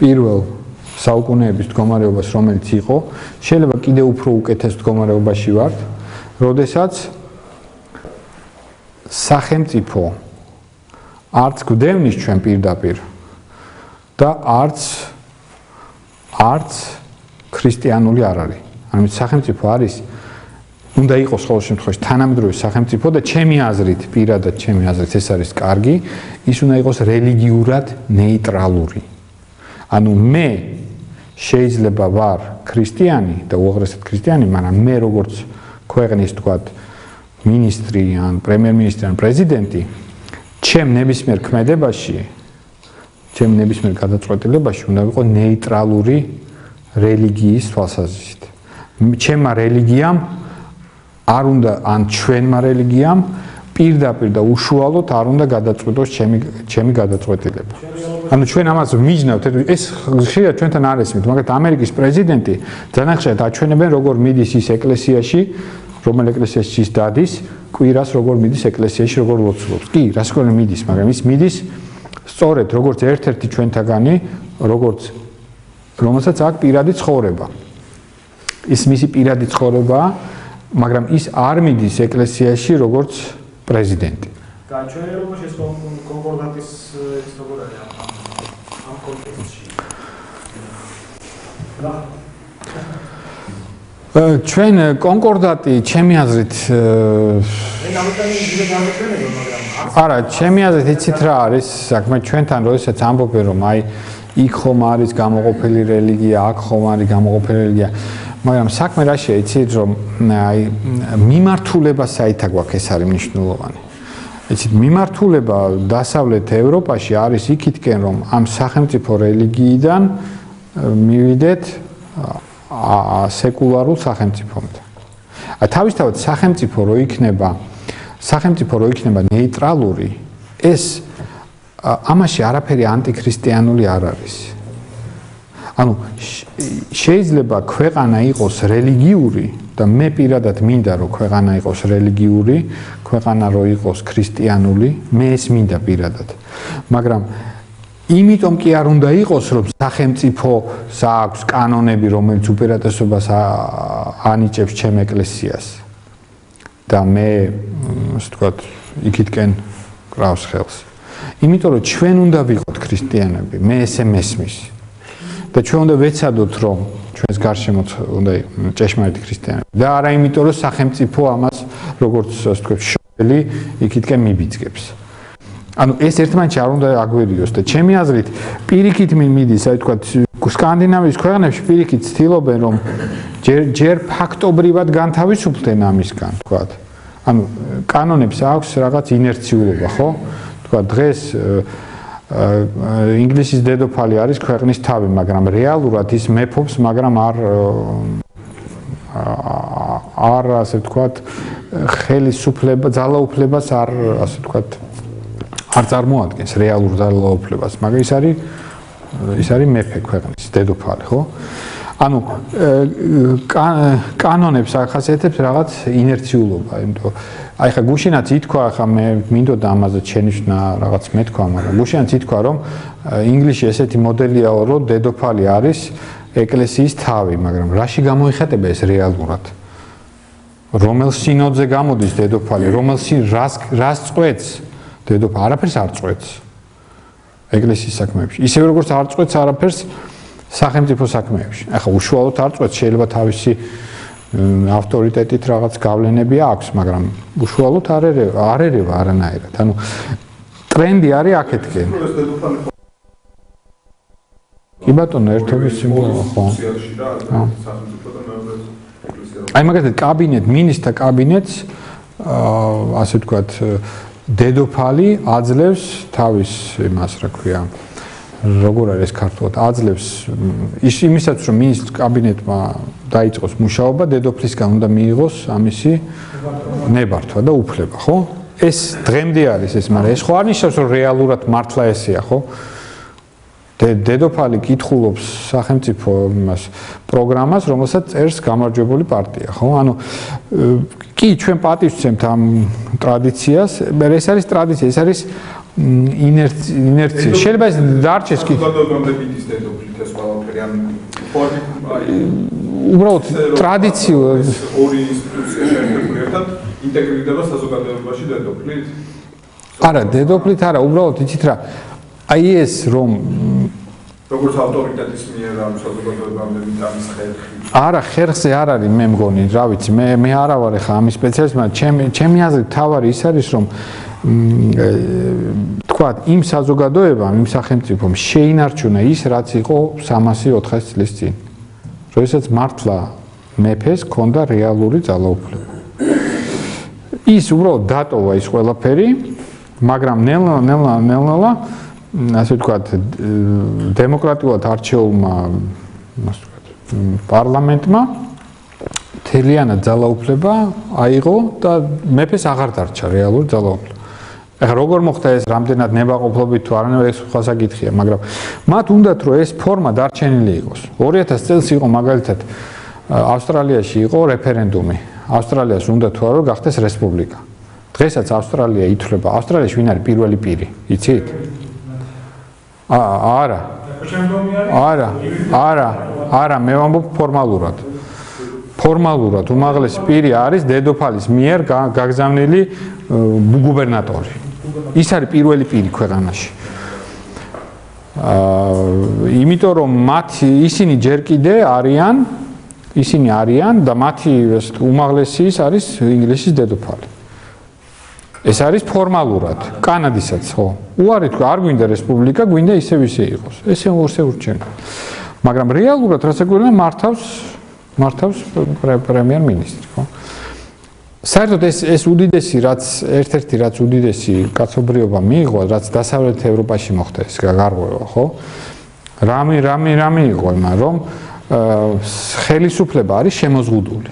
პირველ საუკუნეების მდგომარეობას, რომელიც იყო, შეიძლება კიდევ უფრო უკეთეს მდგომარეობაში ვართ, როდესაც სახელმწიფო არც გვდევნის ჩვენ პირდაპირ და არც ქრისტიანული არ არის. ანუ სახელმწიფო არის უნდა იყოს ყოველ შემთხვევაში თანამედროვე სახელმწიფო და ჩემი აზრით, პირადად ჩემი აზრით ეს არის კარგი, ის უნდა იყოს რელიგიურად ნეიტრალური. ანუ მე შეიძლება ვარ ქრისტიანი და უაღრესად ქრისტიანი, მაგრამ მე როგორც ქვეყნის თქვათ მინისტრი ან პრემიერ-მინისტრი ან პრეზიდენტი, ჩემ ნებისმიერ ქმედებაში, ჩემ ნებისმიერ გადაწყვეტილებაში უნდა ვიყო ნეიტრალური რელიგიის თვალსაზრისით. ჩემმა რელიგიამ არ უნდა ან ჩვენმა რელიგიამ პირდაპირ და უშუალოდ არ უნდა გადაწყვეტოს ჩემი გადაწყვეტილება. ანუ ჩვენ ამას მიჯნავთ, ეს ხშირად ჩვენთან არ ესმით, მაგალითად ამერიკის პრეზიდენტი ძალიან ხშირად აჩვენებენ როგორ მიდის ის ეკლესიაში, რომელ ეკლესიაში ის დადის, კვირას როგორ მიდის ეკლესიაში, როგორ ლოცულობს. კი, რასაკვირველია მიდის, მაგრამ ის მიდის სწორედ როგორც ერთ-ერთი ჩვენთაგანი, რომელსაც აქვს პირადი ცხოვრება. ის მისი პირადი ცხოვრებაა, მაგრამ ის არ მიდის ეკლესიაში როგორც პრეზიდენტი. გაჩვენებულში ეს კონკორდატის ის როგორ არის ამ კონტექსტში? ჩვენ კონკორდატი ჩემი აზრით არა, ჩემი აზრით იცით რა არის საქმე ჩვენთან, როდესაც ამბობენ რომ აი იქ ხომ არის გამოყოფილი რელიგია, აქ ხომ არის გამოყოფილი რელიგია, მაგრამ საქმე რა შეიცით რომ აი მიმართულება საითა გვაქვს ეს არის მნიშვნელოვანი. იცით მიმართულება დასავლეთ ევროპაში არის იქითკენ რომ ამ სახელმწიფო რელიგიიდან მივიდეთ სეკულარულ სახელმწიფომდე. თავისთავად სახელმწიფო რო იქნება ნეიტრალური, ეს ამაში არაფერი ანტიქრისტიანული არ არის. ანუ შეიძლება ქვეყანა იყოს რელიგიური და მე პირადად მინდა რომ ქვეყანა იყოს რელიგიური, ქვეყანა რო იყოს ქრისტიანული, მე ეს მინდა პირადად. მაგრამ იმიტომ კი არ უნდა იყოს, რომ სახელმწიფოს აქვს კანონები, რომელიც უპირატესობას ანიჭებს ჩემ ეკლესიას. და მე, ასე ვთქვათ, იქითკენ კრავს ხელს. იმიტომ რომ ჩვენ უნდა ვიყოთ ქრისტიანები, მე ესე მესმის. და ჩვენ უნდა ვეცადოთ, რომ ჩვენს გარშემო უნდა ჭეშმარიტი ქრისტიანები. და არა იმიტომ რომ სახელმწიფო ამას როგორც ასე ვთქვათ, შობელი იქითკენ მიბიძგებს. ანუ ეს ერთმანეთში არ უნდა აგვერიოს და ჩემი აზრით პირიქით მიდის, აი თქვა სკანდინავიის ქვეყნებში პირიქით ცდილობენ რომ ჯერ ფაქტობრივად განთავისუფლდნენ ამისგან, თქვა. ანუ კანონებს აქვს რაღაც ინერციულობა, ხო? თქვა დღეს ინგლისის დედოფალი არის ქვეყნის თავი, მაგრამ რეალურად ის მეფობს, მაგრამ არ ასე ვთქვათ, ხელისუფლება, ძალაუფლებას არ ასე ვთქვათ არ წარმოადგენს რეალურ ძალაუფლებას, მაგრამ ის არის მეფე ქვეყნის, დედოფალი, ხო? ანუ კანონებს ახასიათებს რაღაც ინერციულობა, იმიტომ აი ხა გუშინაც ითქვა, ხა მე მინდოდა ამაზე შენიშნა რაღაც მეთქვა, მაგრამ გუშინაც ითქვა, რომ ინგლისში ესეთი მოდელიაო, რომ დედოფალი არის ეკლესიის თავი, მაგრამ რაში გამოიხატება ეს რეალურად? რომელ სინოდზე გამოდის დედოფალი, რას წყვეტს? დედოფალი არაფერს არ წყვეტს ეკლესიის საქმეებში. ისევე როგორც არ წყვეტს არაფერს სახელმწიფო საქმეებში. ახლა უშუალოდ არ წყვეტს, შეიძლება თავისი ავტორიტეტით რაღაც გავლენები აქვს, მაგრამ უშუალოდ არ ერევა არანაირად. ანუ ტრენდი არის აქეთკენ. კი ბატონო, ერთობის სიმბოლოა, ხო? აი მაგალითად კაბინეტ, მინისტრთა კაბინეტს ასე ვთქვათ დედოფალი აძლევს თავის იმას, რა ქვია, როგორ არის ქართულად, აძლევს იმისაც, რომ მინისტრთა კაბინეტმა დაიწყოს მუშაობა, დედოფლისგან უნდა მიიღოს ამისი ნებართვა და უფლება, ხო? ეს დღემდე არის ეს, მაგრამ ეს ხო არ ნიშნავს, რომ რეალურად მართლა ესეა, ხო? დედოფალი კითხულობს სახელმწიფო იმას პროგრამას, რომელსაც წერს გამარჯვებული პარტია, ხო? ანუ კი ჩვენ პატივს ვცემთ ამ ტრადიციას, მაგრამ ეს არის ტრადიცია, ეს არის ინერცია. შეიძლება ეს დარჩეს კი. უბრალოდ ტრადიციულ ორი ინსტიტუცია შეერთებული ერთად ინტეგრირდება საზოგადოებაში დედოფლით? არა, დედოფლით არა, უბრალოდ იცით რა აი ეს რომ როგორც ავტორიტეტის მიერ ამ საზოგადოებამდე ამის ხერხი. არა, ხერხზე არ არის, მე მგონი, რა ვიცი, მე არა ვარ ხა ამის სპეციალისტი, მაგრამ ჩემი აზრით თავარი ის არის, რომ თქვათ, იმ საზოგადოებამ, იმ სახელმწიფომ შეინარჩუნა ის, რაც იყო 300-400 წლის წინ. როდესაც მართლა მეფეს ჰქონდა რეალური ძალაუფლება. ის უბრალოდ დატოვა ის ყველაფერი, მაგრამ ნელა ასე ვთქვათ, დემოკრატიულად არჩეულმა, ასე ვთქვათ, პარლამენტმა თელიანად ძალაუფლება აიღო და მეფეს აღარ დარჩა რეალური ძალაუფლება. ეხლა როგორ მოხდა ეს, რამდენად ნებაყოფლობით თუ არანაირ ეს სხვა საკითხია, მაგრამ მათ უნდათ რომ ეს ფორმა დარჩენილი იყოს. 2000 წელს იყო მაგალითად ავსტრალიაში იყო რეფერენდუმი. ავსტრალიას უნდა თუ არა გახდეს რესპუბლიკა. დღესაც ავსტრალია ითვლება. ავსტრალიაში ვინ არის პირველი პირი, იცით? არა, მე ვამბობ ფორმალურად. ფორმალურად უმაღლესი პირი არის დედოფალის მიერ გაგზავნილი გუბერნატორი. ის არის პირველი პირი ქვეყანაში. იმიტომ რომ ისინი ჯერ კიდე არიან და მათი უმაღლესი არის ინგლისის დედოფალი. ეს არის ფორმალურად, კანადისაც, ხო. უარი თქვა, არ გვინდა რესპუბლიკა, გვინდა ისე იყოს. ესე ურჩევი. მაგრამ რეალურად რასაკვირველია მართავს პრემიერ-მინისტრი, ხო? საერთოდ ეს უდიდესი, ერთ-ერთი რაც უდიდესი კაცობრიობა მიიღო, რაც დასავლეთ ევროპაში მოხდა ეს გარღვევა, ხო? რამე იყო, მაგრამ ხელისუფლება არის შემოზღუდული.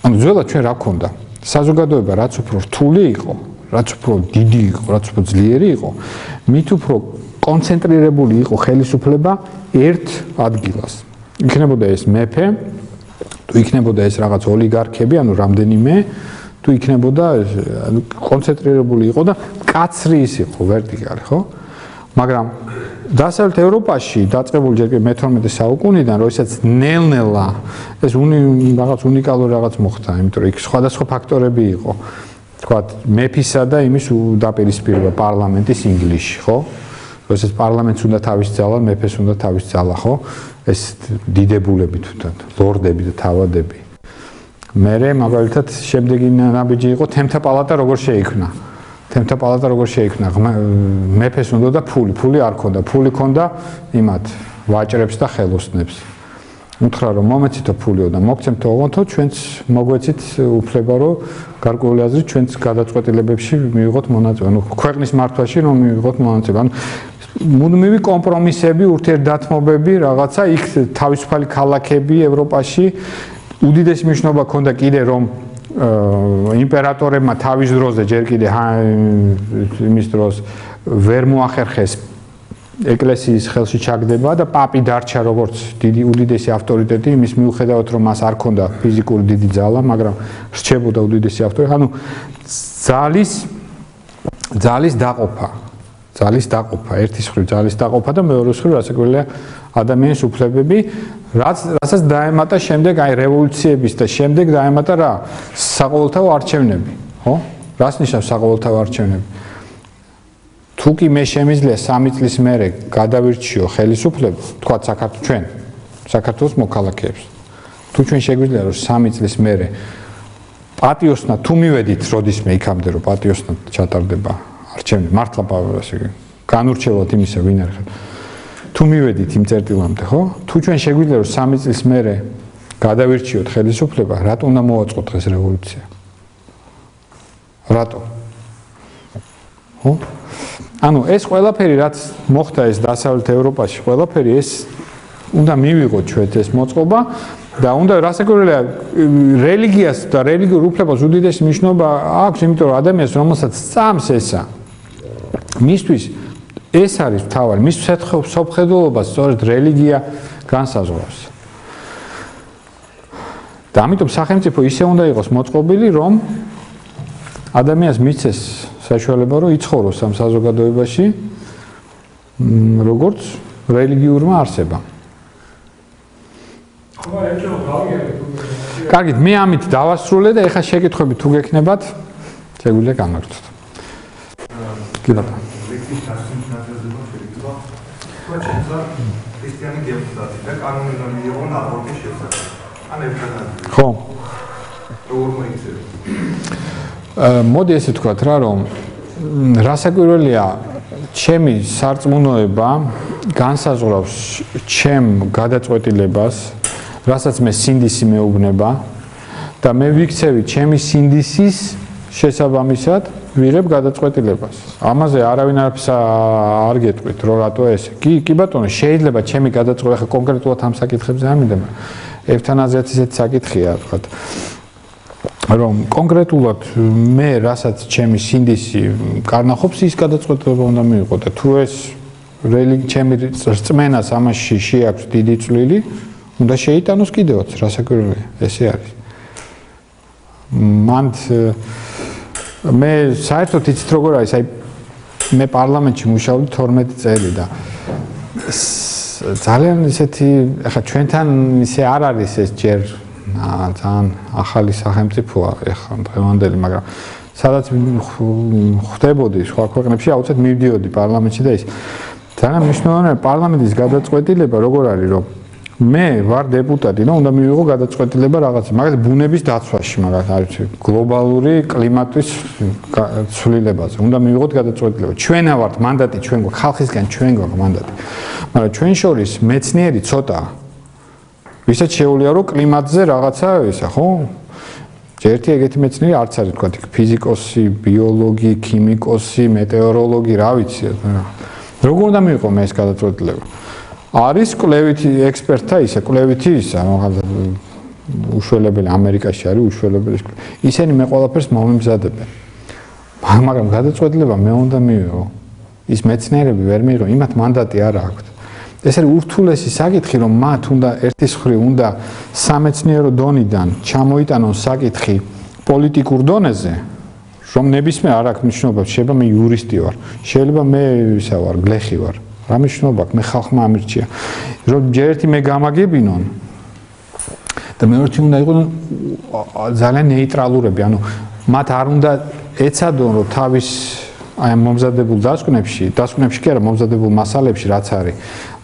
ანუ ძველად ჩვენ რა გქონდა? საზოგადოება რაც უფრო რთული იყო, რაც უფრო დიდი იყო, რაც უფრო ძლიერი იყო, მით უფრო კონცენტრირებული იყო ხელისუფლება ერთ ადგილას. იქნებოდა ეს მეფე, თუ იქნებოდა ეს რაღაც ოლიგარქები, ანუ რამდენიმე, თუ იქნებოდა კონცენტრირებული იყო და კაცრი ის იყო, ვერტიკალი, ხო? მაგრამ დასავლეთ ევროპაში დაწყებული ჯერ კიდევ მე-12 საუკუნიდან, როდესაც ნელ-ნელა ეს რაღაც უნიკალური რაღაც მოხდა, იმიტომ რომ იქ სხვადასხვა ფაქტორები იყო. თქვათ, მეფისა და იმის დაპირისპირება პარლამენტის ინგლისში, ხო? როდესაც პარლამენტს უნდა თავის ძალა, მეფეს უნდა თავის ძალა, ხო? ეს დიდებულები თვითონ, ლორდები და თავადები. მერე მაგალითად შემდეგი ნაბიჯი იყო თემთა პალატა როგორ შეიქმნა. თემთა პალატა როგორ შეიქმნა? მეფეს უნდა და ფული არ ქონდა. ფული ქონდა იმათ ვაჭრებს და ხელოსნებს. უთხრა რომ მომეცითო ფულიო და მოგცემთო ოღონდ ჩვენც მოგვეცით უფლება რომ გარკვეული აზრით ჩვენც გადაწყვეტილებებში მივიღოთ მონაწილე. ანუ ქვეყნის მართვაში რომ მივიღოთ მონაწილე. ანუ მუდმივი კომპრომისები, ურთიერთდათმობები, რაღაცა იქ თავისუფალი ქალაქები ევროპაში უდიდესი მნიშვნელობა ჰქონდა კიდე რომ იმპერატორებმა თავის დროზე ჯერ კიდე იმის დროს ვერ მოახერხეს ეკლესიის ხელში ჩაგდება და პაპი დარჩა როგორც დიდი უდიდესი ავტორიტეტი იმის მიუხედავად რომ მას არ ჰქონდა ფიზიკური დიდი ძალა, მაგრამ რჩებოდა უდიდესი ავტორიტეტი. ანუ ძალის დაყოფა, ერთის მხრივ ძალის დაყოფა და მეორეს მხრივ რასაკვირველია ადამიანის უფლებები, რასაც დაემატა შემდეგ აი რევოლუციების და შემდეგ დაემატა რა? საყოველთაო არჩევნები, ხო? რას ნიშნავს საყოველთაო არჩევნები? თუ კი მე შემიძლია 3 წლის მერე გადავირჩიო ხელისუფლება, თქვათ საქართველოს მოქალაქეებს. თუ ჩვენ შეგვიძლია რომ 3 წლის მერე პატიოსნად თუ მივედით როდისმე იქამდე რომ პატიოსნად ჩატარდება არჩევნები, მართლა ასე განურჩევლად იმისა ვინ არის ხარ. თუ მივედით იმ წერტილამდე, ხო? თუ ჩვენ შეგვიძლია რომ 3 წლის მერე გადავირჩიოთ ხელისუფლება, რატომ უნდა მოვაწყოთ ეს რევოლუცია? რატო? ხო? ანუ ეს ყველაფერი რაც მოხდა ეს დასავლეთ ევროპაში, ყველაფერი ეს უნდა მივიღოთ ჩვენ ეს მოწყობა და უნდა რასაკვირველია რელიგიას და რელიგიურ უფლებას უდიდესი მნიშვნელობა აქვს, იმიტომ რომ ადამიანს რომელსაც სწამს ესა მისთვის ეს არის თავარი, მის სოფხედულობას სწორედ რელიგია განსაზღვრავს. და ამიტომ სახელმწიფო ისე უნდა იყოს მოწყობილი, რომ ადამიანს მისცეს საშუალება რომ იცხოვროს ამ საზოგადოებაში როგორც რელიგიურმა არსებამ. კარგით, მე ამით დავასრულე და ეხლა შეკითხვები თუ გექნებათ, შეგვიძლია განვართოთ. კი ბატონო. ქრისტიანი დეპუტატი და კანონიდან მიიღო აბორტის შესახებ. ან ერთადად. ხო. როგორ მოიქცევა? მოდი ესე ვთქვათ რა, რომ რასაკვირველია ჩემი სარწმუნოება განსაზღვრავს ჩემ გადაწყვეტილებას, რასაც მე სინდისი მეუბნება და მე ვიქცევი ჩემი სინდისის შესაბამისად ვიღებ გადაწყვეტილებას. ამაზე არავინ არაფერს არ გეტყვით, რომ რატო ესე. კი ბატონო, შეიძლება ჩემი გადაწყვეტილება ხა კონკრეტულად ამ საკითხებზე არ მინდა, მაგრამ ევთანაზიაც ისეთი საკითხია, ვთქვათ. რომ კონკრეტულად მე რასაც ჩემი სინდისი კარნახობს ის გადაწყვეტილება უნდა მივიღო და თუ ეს ჩემი რწმენას ამაში შეაქვს დიდი წვლილი, უნდა შეიტანოს კიდევაც, რასაკვირველია, ესე არის. მანდ მე საერთოდ იცით როგორ არის, აი მე პარლამენტში მუშაობდი 12 წელი და ძალიან ისეთი, ახლა ჩვენთან ისე არ არის ეს ჯერ ძალიან ახალი სახელმწიფოა ეხლა დღევანდელი, მაგრამ სადაც ხვდებოდი სხვა ქვეყნებში, აუცილებლად მივდიოდი პარლამენტში და ის ძალიან მნიშვნელოვანია პარლამენტის გადაწყვეტილება როგორ არის, რომ მე ვარ დეპუტატი და უნდა მივიღო გადაწყვეტილება რაღაც, მაგალითად ბუნების დაცვაში, მაგალითად არის გლობალური კლიმატის ცვლილებაზე, უნდა მივიღოთ გადაწყვეტილება. ჩვენა ვართ მანდატი, ჩვენ გვაქვს ხალხისგან, ჩვენ გვაქვს მანდატი. მაგრამ ჩვენ შორის მეცნიერი ცოტაა. ვისაც შეუძლია რომ კლიმატზე რაღაცა ისა, ხო? ერთი ეგეთი მეცნიერი არც არის, თქვა, ფიზიკოსი, ბიოლოგი, ქიმიკოსი, მეტეოროლოგი, რა ვიცი, როგორ უნდა მივიღო მე ეს გადაწყვეტილება? არის კვლევითი ექსპერტთა ისა, კვლევითი ისა, უშველებელი ამერიკაში არის უშველებელი. ისინი მე ყველაფერს მომიმზადებენ. მაგრამ გადაწყვეტილება მე უნდა მივიღო. ის მეცნიერები ვერ მიიღო, იმათ მანდატი არ აქვს. ეს არის ურთულესი საკითხი, რომ მათ უნდა ერთის მხრივ უნდა სამეცნიერო დონიდან ჩამოიტანონ საკითხი პოლიტიკურ დონეზე, რომ ნებისმიერ არ აქვს მნიშვნელობა, შეიძლება მე იურისტი ვარ, შეიძლება მე ისა ვარ, გლეხი ვარ. რა მნიშვნელობა აქვს, მე ხალხმა ამირჩია. რომ ჯერ ერთი მე გამაგებინონ და მეორე უნდა იყოს ძალიან ნეიტრალურები, ანუ მათ არ უნდა ეცადონ რომ თავის აი მომზადებულ დასკვნებში კი არა, მომზადებულ მასალებში რაც არის,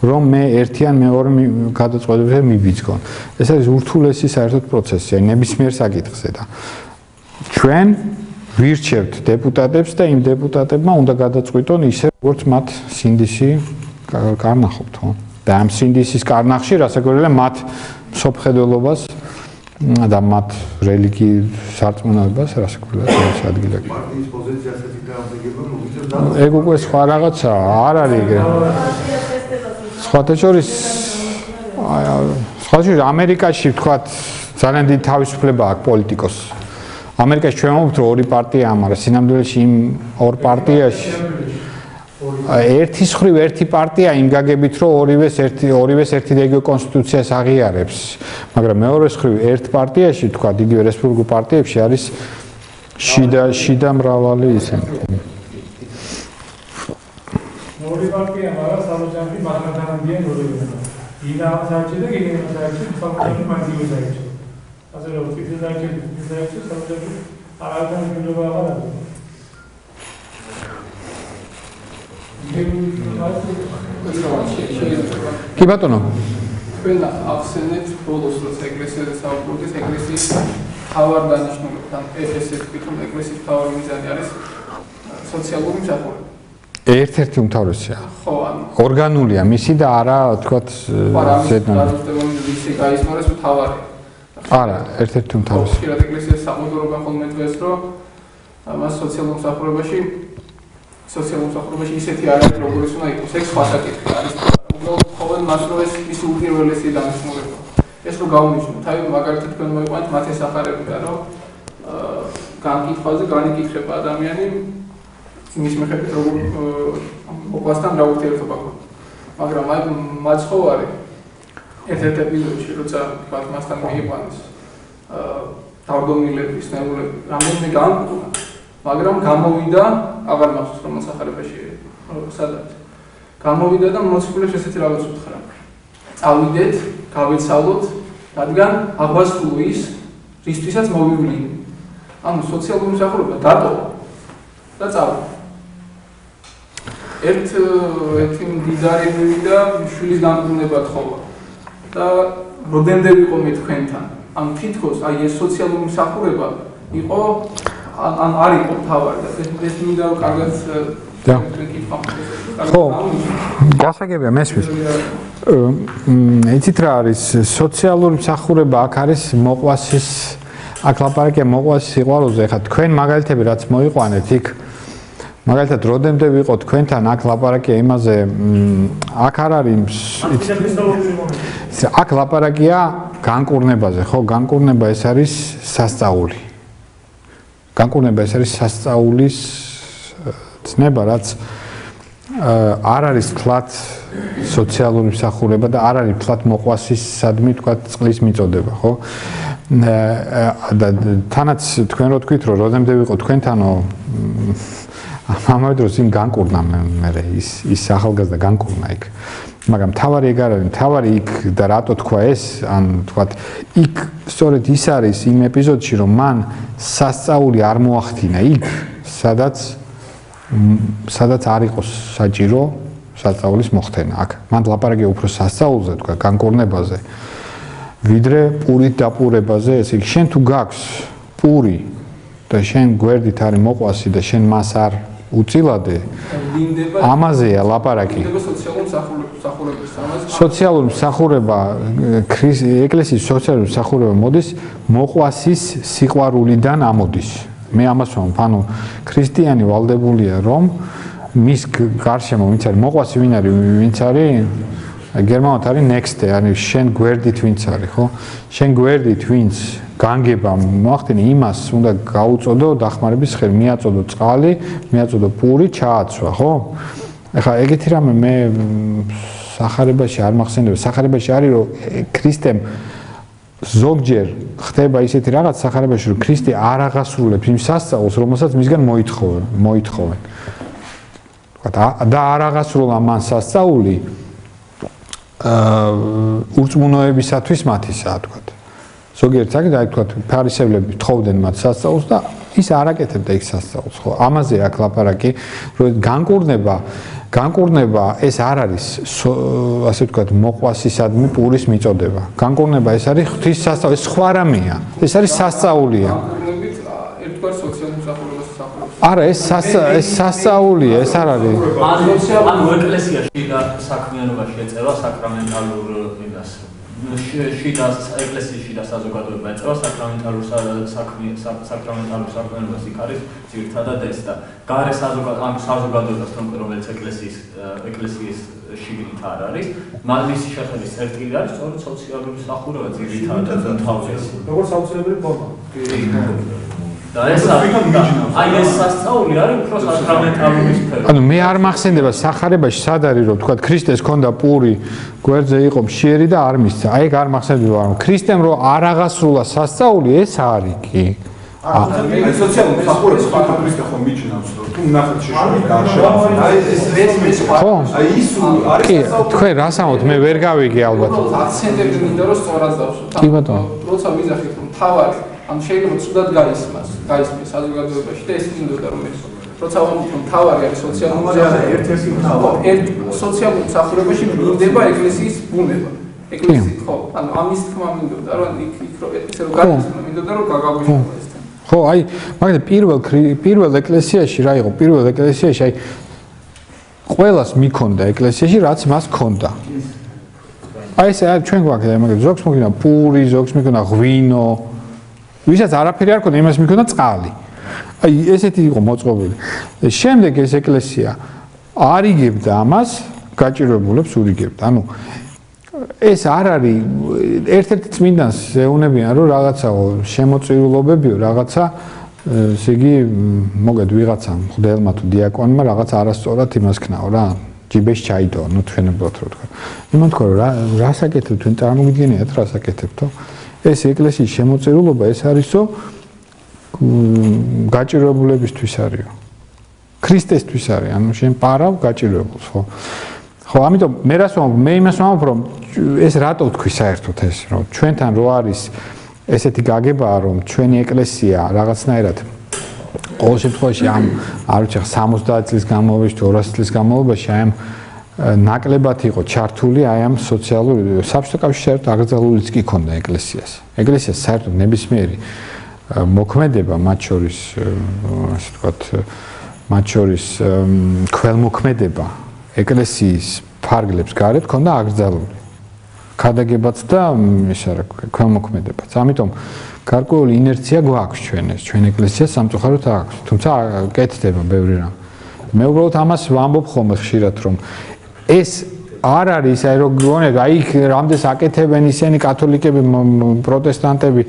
რომ მე ერთი ან მეორე გადაწყვეტილებას მიბიძგონ. ეს არის ურთულესი საერთოდ პროცესი, აი ნებისმიერ საკითხზე და ჩვენ ვირჩევთ დეპუტატებს და იმ დეპუტატებმა უნდა გადაწყვიტონ ისე, როგორც მათ სინდისი კარნახობთ, ხო? და ამ სინდისის კარნახში რასაკვირველია მათ სოფხედელობას და მათ რელიგიურ სარწმუნოებას რასაკვირველია შეადგილებს. პარტიის პოზიცია ასეთი დაავადება მოგვიწევს. ეგ უკვე სხვა რაღაცა არ არის ეგრე. სხვათა შორის ამერიკაში ვთქვათ ძალიან დიდი თავისუფლება აქვს პოლიტიკოს. ამერიკაში ჩვენ ვამბობთ რომ ორი პარტია ამარა, სინამდვილეში იმ ორ პარტიაში ერთის ხრივ ერთი პარტია იმ გაგებით რომ ორივეს ერთი და იგივე კონსტიტუციას აღიარებს, მაგრამ მეორეს ხრივ ერთ პარტიაში თქვა იგივე რესპუბლიკურ პარტიებში არის შიდა მრავალი ისინი. ორი პარტია მაგრამ საბჭოები მაგათანადიან ორივე. იგავ საერთოდ და იგივე საერთოდ საბჭოები მაგიო საერთოდ. ასე რომ ფიზიკალურად საბჭოები არაერთი მიღება აღარ აქვს. კი ბატონო. ჩვენ ახსენეთ ბოლოს რომ ეკლესიაზე საუბრობთ, ეკლესიის თავარ დანიშნულებთან ეფესის თვითონ ეკლესიის თავარი მიზანი არის სოციალური მსახურება. ერთ-ერთი უმთავრესია. ხო, ანუ ორგანულია მისი და არა თქვათ ზედმეტი. ისე გაისმარეს თავარი. არა, ერთ-ერთი უმთავრესი. ხშირად ეკლესიას საყოველთაოდ ხოლმე დღეს რომ მას სოციალურ მსახურებაში ისეთი არ არის როგორც უნდა იყოს. ეს სხვა საკითხი არის. უბრალოდ ყოველ მას რო ეს ის უპირველესი დანიშნულება. ეს რო გავუნიშნოთ, აი მაგალითად თქვენ მოიყვანეთ მათე სახარებიდან რომ განკითხვაზე განიკითხება ადამიანი მის მიხედვით როგორ მოყვასთან რა ურთიერთობა გვაქვს. მაგრამ აი მაცხოვარი ერთ-ერთ ეპიზოდში როცა თქვა მასთან მიიყვანეს დავდომილების ნეულები რამდენიმე განკურნა, მაგრამ გამოვიდა აღარ მახსოვს რომ სახარებაში სადაც გამოვიდა და მოციქულებს ესეთი რაღაც უთხრა. წავიდეთ, გავეცალოთ, რადგან აღვასრულო ის, რისთვისაც მოვივლინე. ანუ სოციალური მსახურება დატოვა და წავიდა. ერთი მდიდარი მივიდა შვილის განკურნება თხოვა და როდემდე ვიყო მე თქვენთან. ან თითქოს აი ეს სოციალური მსახურება იყო ან არ იყო თავარი და ეს მინდა რომ კარგად ხო, გასაგებია მესმის. იცით რა არის სოციალური მსახურება აქ არის მოყვასის აქ ლაპარაკია მოყვასის სიყვარულზე. ხა თქვენ მაგალითები რაც მოიყვანეთ იქ მაგალითად როდემდე ვიყო თქვენთან აქ ლაპარაკია იმაზე აქ არ არის აქ ლაპარაკია განკურნებაზე, ხო, განკურნება ეს არის სასწაული. განკურნება ეს არის სასწაულის ცნება, რაც არ არის თლათ სოციალური მსახურება და არ არის თლათ მოყვასისადმი თქვა წყლის მიწოდება, ხო? და თანაც თქვენ რო თქვით, რომ როდემდე ვიყო თქვენთანო ამავე დროს იმ განკურნა მე ის ახალგაზრდა განკურნა იქ. მაგრამ თავარი ეგ არ არის, თავარი იქ და რატო თქვა ეს, ან თქვათ იქ სწორედ ის არის იმ ეპიზოდში, რომ მან სასწაული არ მოახდინა იქ, სადაც არ იყოს საჭირო სასწაულის მოხდენა. აქ მან ლაპარაკია უფრო სასწაულზე, თქვა განკურნებაზე, ვიდრე პურით დაპურებაზე, ესე იგი შენ თუ გაქვს პური და შენ გვერდით არის მოყვასი და შენ მას არ უწილადე, ამაზეა ლაპარაკი. სოციალური მსახურება, ეკლესიის სოციალური მსახურება მოდის მოყვასის სიყვარულიდან ამოდის. მე ამას ვამბობ, ანუ ქრისტიანი ვალდებულია რომ მის გარშემო ვინც არის მოყვასი ვინ არის, ვინც არის გერმანულად არის next, ანუ შენ გვერდით ვინც არის, ხო? შენ გვერდით ვინც განგება მოახდინე, იმას უნდა გაუწოდო დახმარების ხელი, მიაწოდო წყალი, მიაწოდო პური, ჩააცვა, ხო? ეხლა ეგეთი რამე მე სახარებაში არ მახსენდება. სახარებაში არის რომ ქრისტემ ზოგჯერ ხდება ისეთი რაღაც სახარებაში, რომ ქრისტე არ აღასრულებს იმ სასწაულს, რომელსაც მისგან მოითხოვენ. და არ აღასრულა მან სასწაული ურწმუნოებისათვის მათისაა, თქვა. ზოგიერთ საკითხი აი თქვა ფარისევლები თხოვდნენ მათ სასწაულს და ის არ აკეთებდა იქ სასწაულს, ხო? ამაზე აქ ლაპარაკი, რომ განკურნება ეს არ არის ასე ვთქვათ მოყვასისადმი პურის მიწოდება. განკურნება ეს არის ღვთის სასწაული, ეს სხვა რამეა. ეს არის სასწაულია. ერთგვარ სოციალურ მსახურებას სახურავს. არა, ეს სასწაულია, ეს არ არის. ანუ ეკლესიაში და საქმიანობაში ეწევა საკრამენტალურ იმას. შიდა ეკლესიაში და საზოგადოება ეწევა საკრამენტალურ საქმიანობას, იქ არის ძირითადად ეს და გარე საზოგადოებას რომელიც ეკლესიის შიგნით არ არის, მისი შეხედვის წერტილი არის სწორედ სოციალური მსახურება ძირითადად თავისი. როგორც საოცრებელი ფორმა. და ეს სასწაული არის უფრო საკრამენტალური სფერო. ანუ მე არ მახსენდება სახარებაში სად არის რომ თქვა ქრისტეს ჰქონდა პური გვერდზე იყო მშიერი და არ მისცა. აი ეგ არ მახსენდება რომ ქრისტემ რომ არ აღასრულა სასწაული ეს არის კი. აი სოციალურ მსახურებას ქრისტე ხომ მიჩნევს რომ თუ ნახეთ შეშორებით გარშემო. აი ეს ხო? აი ის არის სასწაული. თქვენ რას ამბობთ? მე ვერ გავიგე ალბათ. აქცენტები მინდა რომ სწორად დავსვათ. კი ბატონო. როცა ვიზახით რომ თავარი ანუ შეიძლება ცუდად გაისმის საზოგადოებაში და ეს მინდოდა რომ ეს როცა ვამბობ რომ თავარი არის სოციალური ერთ-ერთი მთავარი სოციალურ მსახურებაში მინდება ეკლესიის ბუნება ეკლესიის ხო ანუ ამის თქმა მინდოდა რომ იქ ესე რომ გაიცნო მინდოდა რომ გაგაგვიჟღო ეს ხო აი მაგალითად პირველ ეკლესიაში რა იყო პირველ ეკლესიაში აი ყველას მიქონდა ეკლესიაში რაც მას ქონდა აი ეს ჩვენ გვაქვს მაგალითად ზოგს მოგინა პური ზოგს მიქონდა ღვინო ვისაც არაფერი არ ქონდა, იმას მიქონდა წყალი. აი ესეთი იყო მოწყობილი. შემდეგ ეს ეკლესია არ იგებდა ამას, გაჭირვებულებს ურიგებდა. ანუ ეს არ არის ერთ-ერთი წმინდანს ეუნებიან, რომ რაღაცაო შემოწირულობებიო, რაღაცა ესე იგი მოგედ ვიღაცა მღვდელმა თუ დიაკონმა რაღაც არასწორად იმას ქნაო რა. ჯიბეში ჩაიდო, ნუ თქვენებოთ რო თქვა. იმან თქვა რა საკეთებთ, თქვენ წარმოგიდგენიათ რა საკეთებთო? ეს ეკლესიის შემოწირულობა ეს არისო გაჭირვებულებისთვის არისო. ქრისტესთვის არის, ანუ შენ პარავ გაჭირვებულს, ხო? ხო, ამიტომ მე რას ვამბობ, მე იმას ვამბობ, რომ ეს რატო თქვი საერთოდ ეს, რომ ჩვენთან რო არის ესეთი გაგებაა, რომ ჩვენი ეკლესია რაღაცნაირად ყოველ შემთხვევაში ამ არ ვიცი 70 წლის განმავლობაში თუ 200 წლის განმავლობაში აი ამ ნაკლებად იყო ჩართული აი ამ სოციალური საბჭოთა კავშირში საერთოდ აკრძალულიც კი ქონდა ეკლესიას. ეკლესიას საერთოდ ნებისმიერი მოქმედება მათ შორის ასე ვთქვათ მათ შორის ქველმოქმედება ეკლესიის ფარგლებს გარეთ ქონდა აკრძალული. ქადაგებაც და ისა რა ქველმოქმედებაც. ამიტომ გარკვეული ინერცია გვაქვს ჩვენ ეკლესიას სამწუხაროდ აქვს. თუმცა კეთდება ბევრი რამ. მე უბრალოდ ამას ვამბობ ხოლმე ხშირად რომ ეს არ არის აი რომ გონებ აი რამდენს აკეთებენ ისინი კათოლიკები პროტესტანტები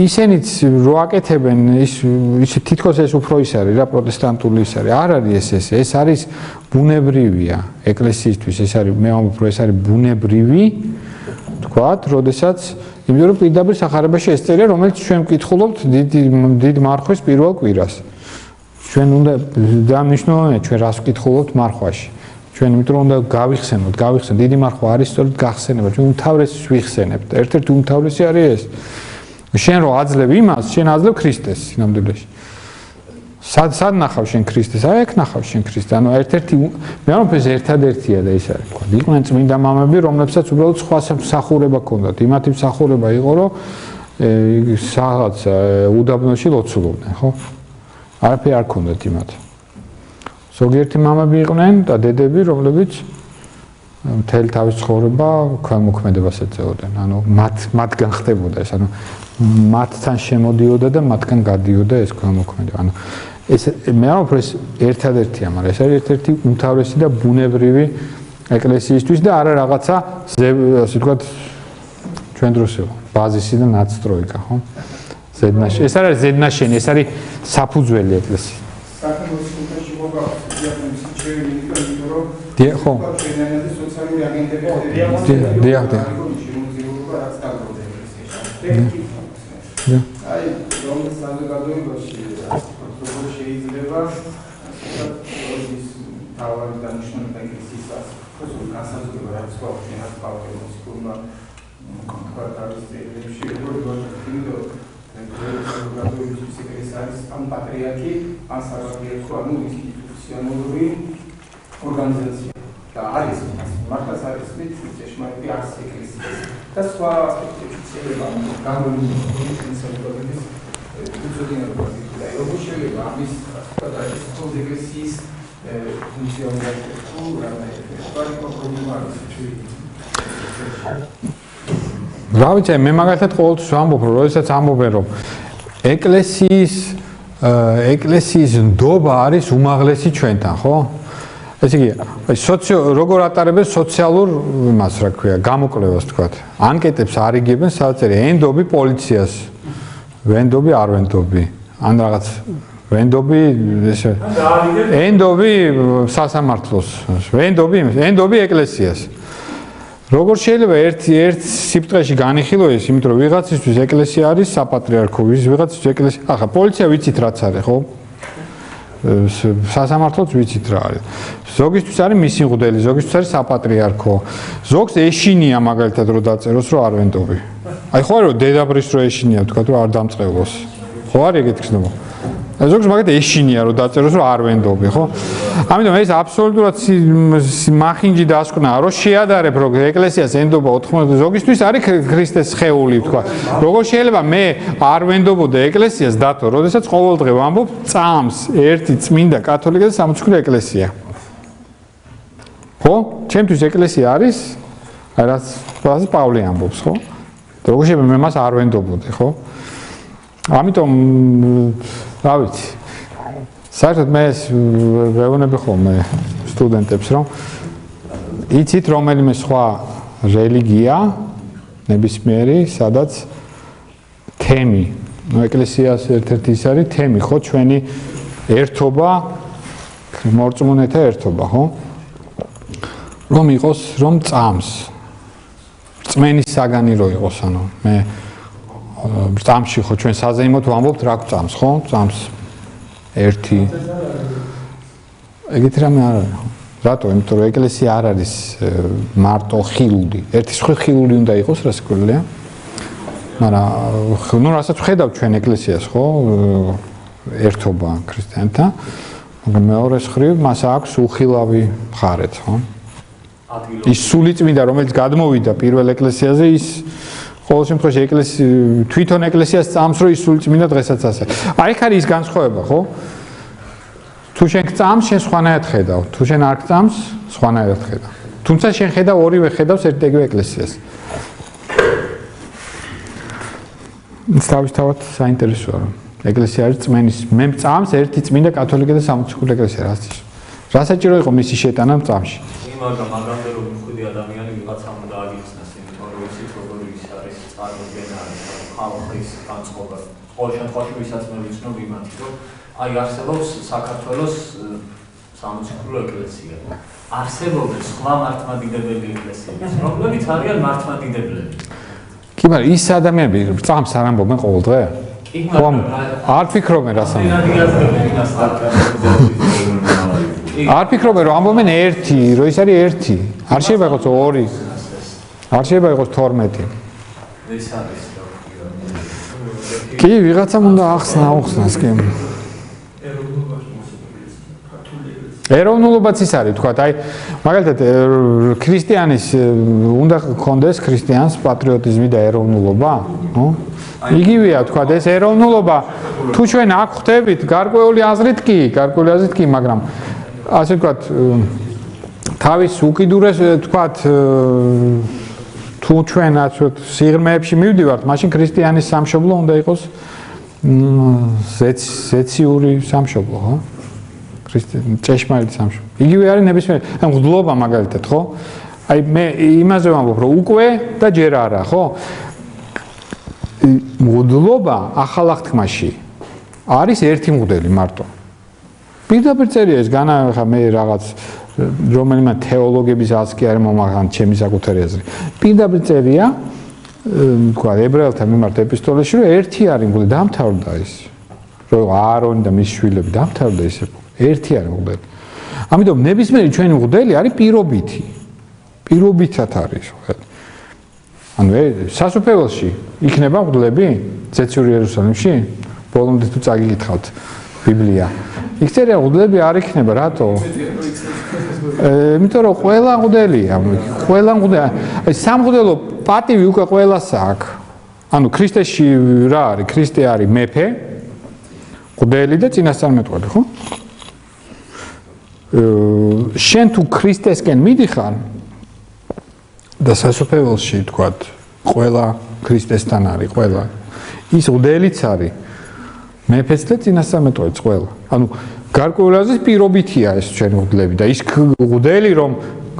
ისინიც რო აკეთებენ ის თითქოს ეს უფრო ის არის რა პროტესტანტული ის არის არ არის ეს არის ბუნებრივია ეკლესიისთვის ეს არის მე ვამბობ რომ ეს არის ბუნებრივი თქვათ როდესაც იმიტომ რომ პირდაპირ სახარებაში ეს წერია რომელიც ჩვენ ვკითხულობთ დიდ მარხვის პირველ კვირას ჩვენ უნდა დანიშნულოვანია ჩვენ რას ვკითხულობთ მარხვაში ჩვენ იმიტომ რომ უნდა გავიხსენოთ დიდი მარხვა არის სწორედ გახსენება ჩვენ უმთავრესს ვიხსენებთ ერთ-ერთი უმთავრესი არის ეს შენ რო აძლევ იმას შენ აძლევ ქრისტეს სინამდვილეში სად ნახავ შენ ქრისტეს აი ეგ ნახავ შენ ქრისტეს ანუ ერთ-ერთი მე ვამბობ ეს ერთადერთია და ის არის თქვა იყვნენ წმინდა მამები რომლებსაც უბრალოდ სხვა მსახურება ჰქონდათ იმათი მსახურება იყო რომ რაღაც უდაბნოში ლოცულობდნენ ხო არაფერი არ ჰქონდათ იმათ ზოგიერთი მამები იყვნენ და დედები, რომლებიც მთელი თავის ცხოვრება ქველმოქმედებას ეწეოდნენ. ანუ მათგან ხდებოდა ეს, ანუ მათთან შემოდიოდა და მათგან გადიოდა ეს ქველმოქმედება. ანუ ეს მე ვამბობ, ეს ერთადერთია, მაგრამ ეს არის ერთ-ერთი უმთავრესი და ბუნებრივი ეკლესიისთვის და არა რაღაცა ასე ვთქვათ ჩვენ დროს იყო ბაზისი და ნაცსტროიკა, ხო? ზედნაშენი. ეს არ არის ზედნაშენი, ეს არის საფუძველი ეკლესიის. ხო. აი, რომლის საზოგადოებაში როგორ შეიძლება ის თავარი დანიშნული ეკლესიის ასაკობრივ განსაზღვრება რაც გვაქვს პავტელოს კულმა კვარტალის წელებში როგორ საზოგადოების ეკლესია არის ან პატრიარქი ან საპატრიარქო ანუ ინსტიტუციონალური ორგანიზაცია და არის მართლაც არის ჭეშმარიტი არც ეკლესია და სხვა ასპექტებში შეიძლება განმარტოს საზოგადოების უწოდებაა როგორ შეიძლება ამის ეს ეკლესიის ფუნქციონირება თუ რა პრობლემა არის რა ვიცი მე მაგალითად ყოველთვის ვამბობ რომ როდესაც ამბობენ რომ ეკლესიის ნდობა არის უმაღლესი ჩვენთან ხო ესე იგი როგორ ატარებენ სოციალურ იმას რა ქვია გამოკვლევას თქვათ ანკეტებს არ იგებენ სადაც არის ენდობი პოლიციას ვენდობი არ ვენდობი ან რაღაც ვენდობი ესე ენდობი სასამართლოს ენდობი ეკლესიას როგორ შეიძლება ერთ სიბრტყეში განიხილოს იმიტომ რომ ვიღაცისთვის ეკლესია არის საპატრიარქო ვიღაცისთვის ეკლესია ახლა პოლიცია ვიცით რაც არის ხო სასამართლოც ვიცით რა არის ზოგისთვის არის მისიღუდელი ზოგისთვის არის საპატრიარქო ზოგს ეშინია მაგალითად რომ დაწეროს რომ არ ვენდობი აი ხო რომ დედაბრის რო ეშინია თქვა რომ არ დამწყევლოს ხო არის ეგეთი ხსნება ზოგს მაგალითად ეშინია რომ დაწეროს რომ არ ვენდობი ხო ამიტომ ეს აბსოლუტურად მახინჯი დასკვნა რომ შეადარებ რომ ეკლესიას ენდობა 80 ზოგისთვის არის ქრისტეს სხეული თქვა როგორ შეიძლება მე არ ვენდობოდა ეკლესიას დათო როდესაც ყოველდღე ვამბობ წამს ერთი წმინდა კათოლიკე და სამოციქულო ეკლესია ხო ჩემთვის ეკლესია არის აი რაც პავლე ამბობს ხო როგორ შეიძლება მე მას არ ვენდობოდი ხო ამიტომ რა ვიცი საერთოდ მე ვეუბნები ხოლმე სტუდენტებს რომ იცით რომელიმე სხვა რელიგია ნებისმიერი სადაც თემი ნუ ეკლესიას ერთ-ერთი ის არის თემი ხო ჩვენი ერთობა მორწმუნეთა ერთობა ხო რომ იყოს რომ წამს წმენის საგანი რო იყოს ანუ მე წამში ხო ჩვენ საზეიმოდ ვამბობთ რა წამს ხო წამს ერთი ეგეთი რამე არ არის რატო იმიტომ რომ ეკლესია არ არის მარტო ხილული ერთი სხვა ხილული უნდა იყოს რა სიკვდილეა მაგრამ ნუ რასაც ვხედავ ჩვენ ეკლესიას ხო ერთობა ქრისტიანთა მაგრამ მეორე მხრივ მას აქვს უხილავი მხარეც ხო ის სულიწმინდა რომელიც გადმოვიდა პირველ ეკლესიაზე ის ყოველ შემთხვევაში თვითონ ეკლესიას წამს რომ ის სულიწმინდა დღესაც ასე. აი ხარ ის განსხვავება, ხო? თუ შენ წამს, შენ სხვანაირად ხედავ. თუ შენ არ წამს, სხვანაირად ხედავ. თუმცა შენ ხედავ ორივე ხედავს ერთ-ეგივე ეკლესიას. თავისთავად საინტერესოა რომ ეკლესია არის წმენის მე წამს ერთი წმინდა კათოლიკე და სამოციქულო ეკლესია რაც ის. რა საჭირო იყო მისი შეტანა წამში? მაგრამ მაგამდე რომ მხვდი ადამიანი ვიღაცამ უნდა აგიხსნას იმიტომ რომ ისიც როგორი ის არის წარმოდგენა არის ხალხის განწყობა ყოველ შემთხვევაში ვისაც მე ვიცნობ იმათი რომ აი არსებობს საქართველოს სამოციქულო ეკლესია არსებობს სხვა მართლმადიდებელი ეკლესიები რომლებიც არიან მართლმადიდებლები კი მაგრამ ის ადამიანები წამს არ ამბობენ ყოველ დღე ხომ არ ფიქრობენ რას არ ფიქრობენ რომ ამბობენ ერთი რომ ის არის ერთი არ შეიძლება იყოს ორი არ შეიძლება იყოს 12 ეს არის კი ვიღაცამ უნდა ახსნას კი ეროვნულობაც ის არის თქვა აი მაგალითად ქრისტიანის უნდა გქონდეს ქრისტიანს პატრიოტიზმი და ეროვნულობა ნუ იგივეა თქვა ეს ეროვნულობა თუ ჩვენ აქ ხვდებით გარკვეული აზრით კი მაგრამ ასე ვთქვათ თავის უკიდურეს ვთქვათ თუ ჩვენ ასე სიღრმეებში მივდივართ მაშინ ქრისტიანის სამშობლო უნდა იყოს ზეციური სამშობლო ხო ჭეშმარიტი სამშობლო იგივე არის ნებისმიერი ან მღვდლობა მაგალითად ხო აი მე იმაზე ვამბობ რომ უკვე და ჯერ არა ხო მღვდლობა ახალ აღთქმაში არის ერთი მღვდელი მარტო პირდაპირ წერია ეს განახა მე რაღაც რომელიმე თეოლოგების აზრი არის მომაღან ჩემი საკუთარი აზრი პირდაპირ წერია თქვა ებრაელთა მიმართ ეპისტოლეში, რომ ერთი არის მღვდელი, დამთავრდა ის. რომ აარონი და მისი შვილები დამთავრდა ეს ერთი არის მღვდელი. ამიტომ ნებისმიერი ჩვენი მღვდელი არის პირობითი. პირობითად არის მღვდელი. ანუ სასופველში იქნება მღვდლები ზეციური იერუსალიმში? ბოლომდე თუ წაგიკითხავთ ბიბლია. იქ წერია მღვდლები არ იქნება, რატო? იმიტომ რომ ყველა მღვდელია, ყველა მღვდელი. აი სამღვდელო პატივი უკვე ყველას აქვს. ანუ ქრისტეში რა არის? ქრისტე არის მეფე, მღვდელი და წინასწარმეტყველი, ხო? შენ თუ ქრისტესკენ მიდიხარ და სასופველში თქვათ, ყველა ქრისტესთან არის, ყველა. ის მღვდელიც არის. მეფეც და წინასწარმეტყველიც ყველა. ანუ გარკვეულწილად პირობითია ეს ჩვენი მღვდლები და ის მღვდელი რომ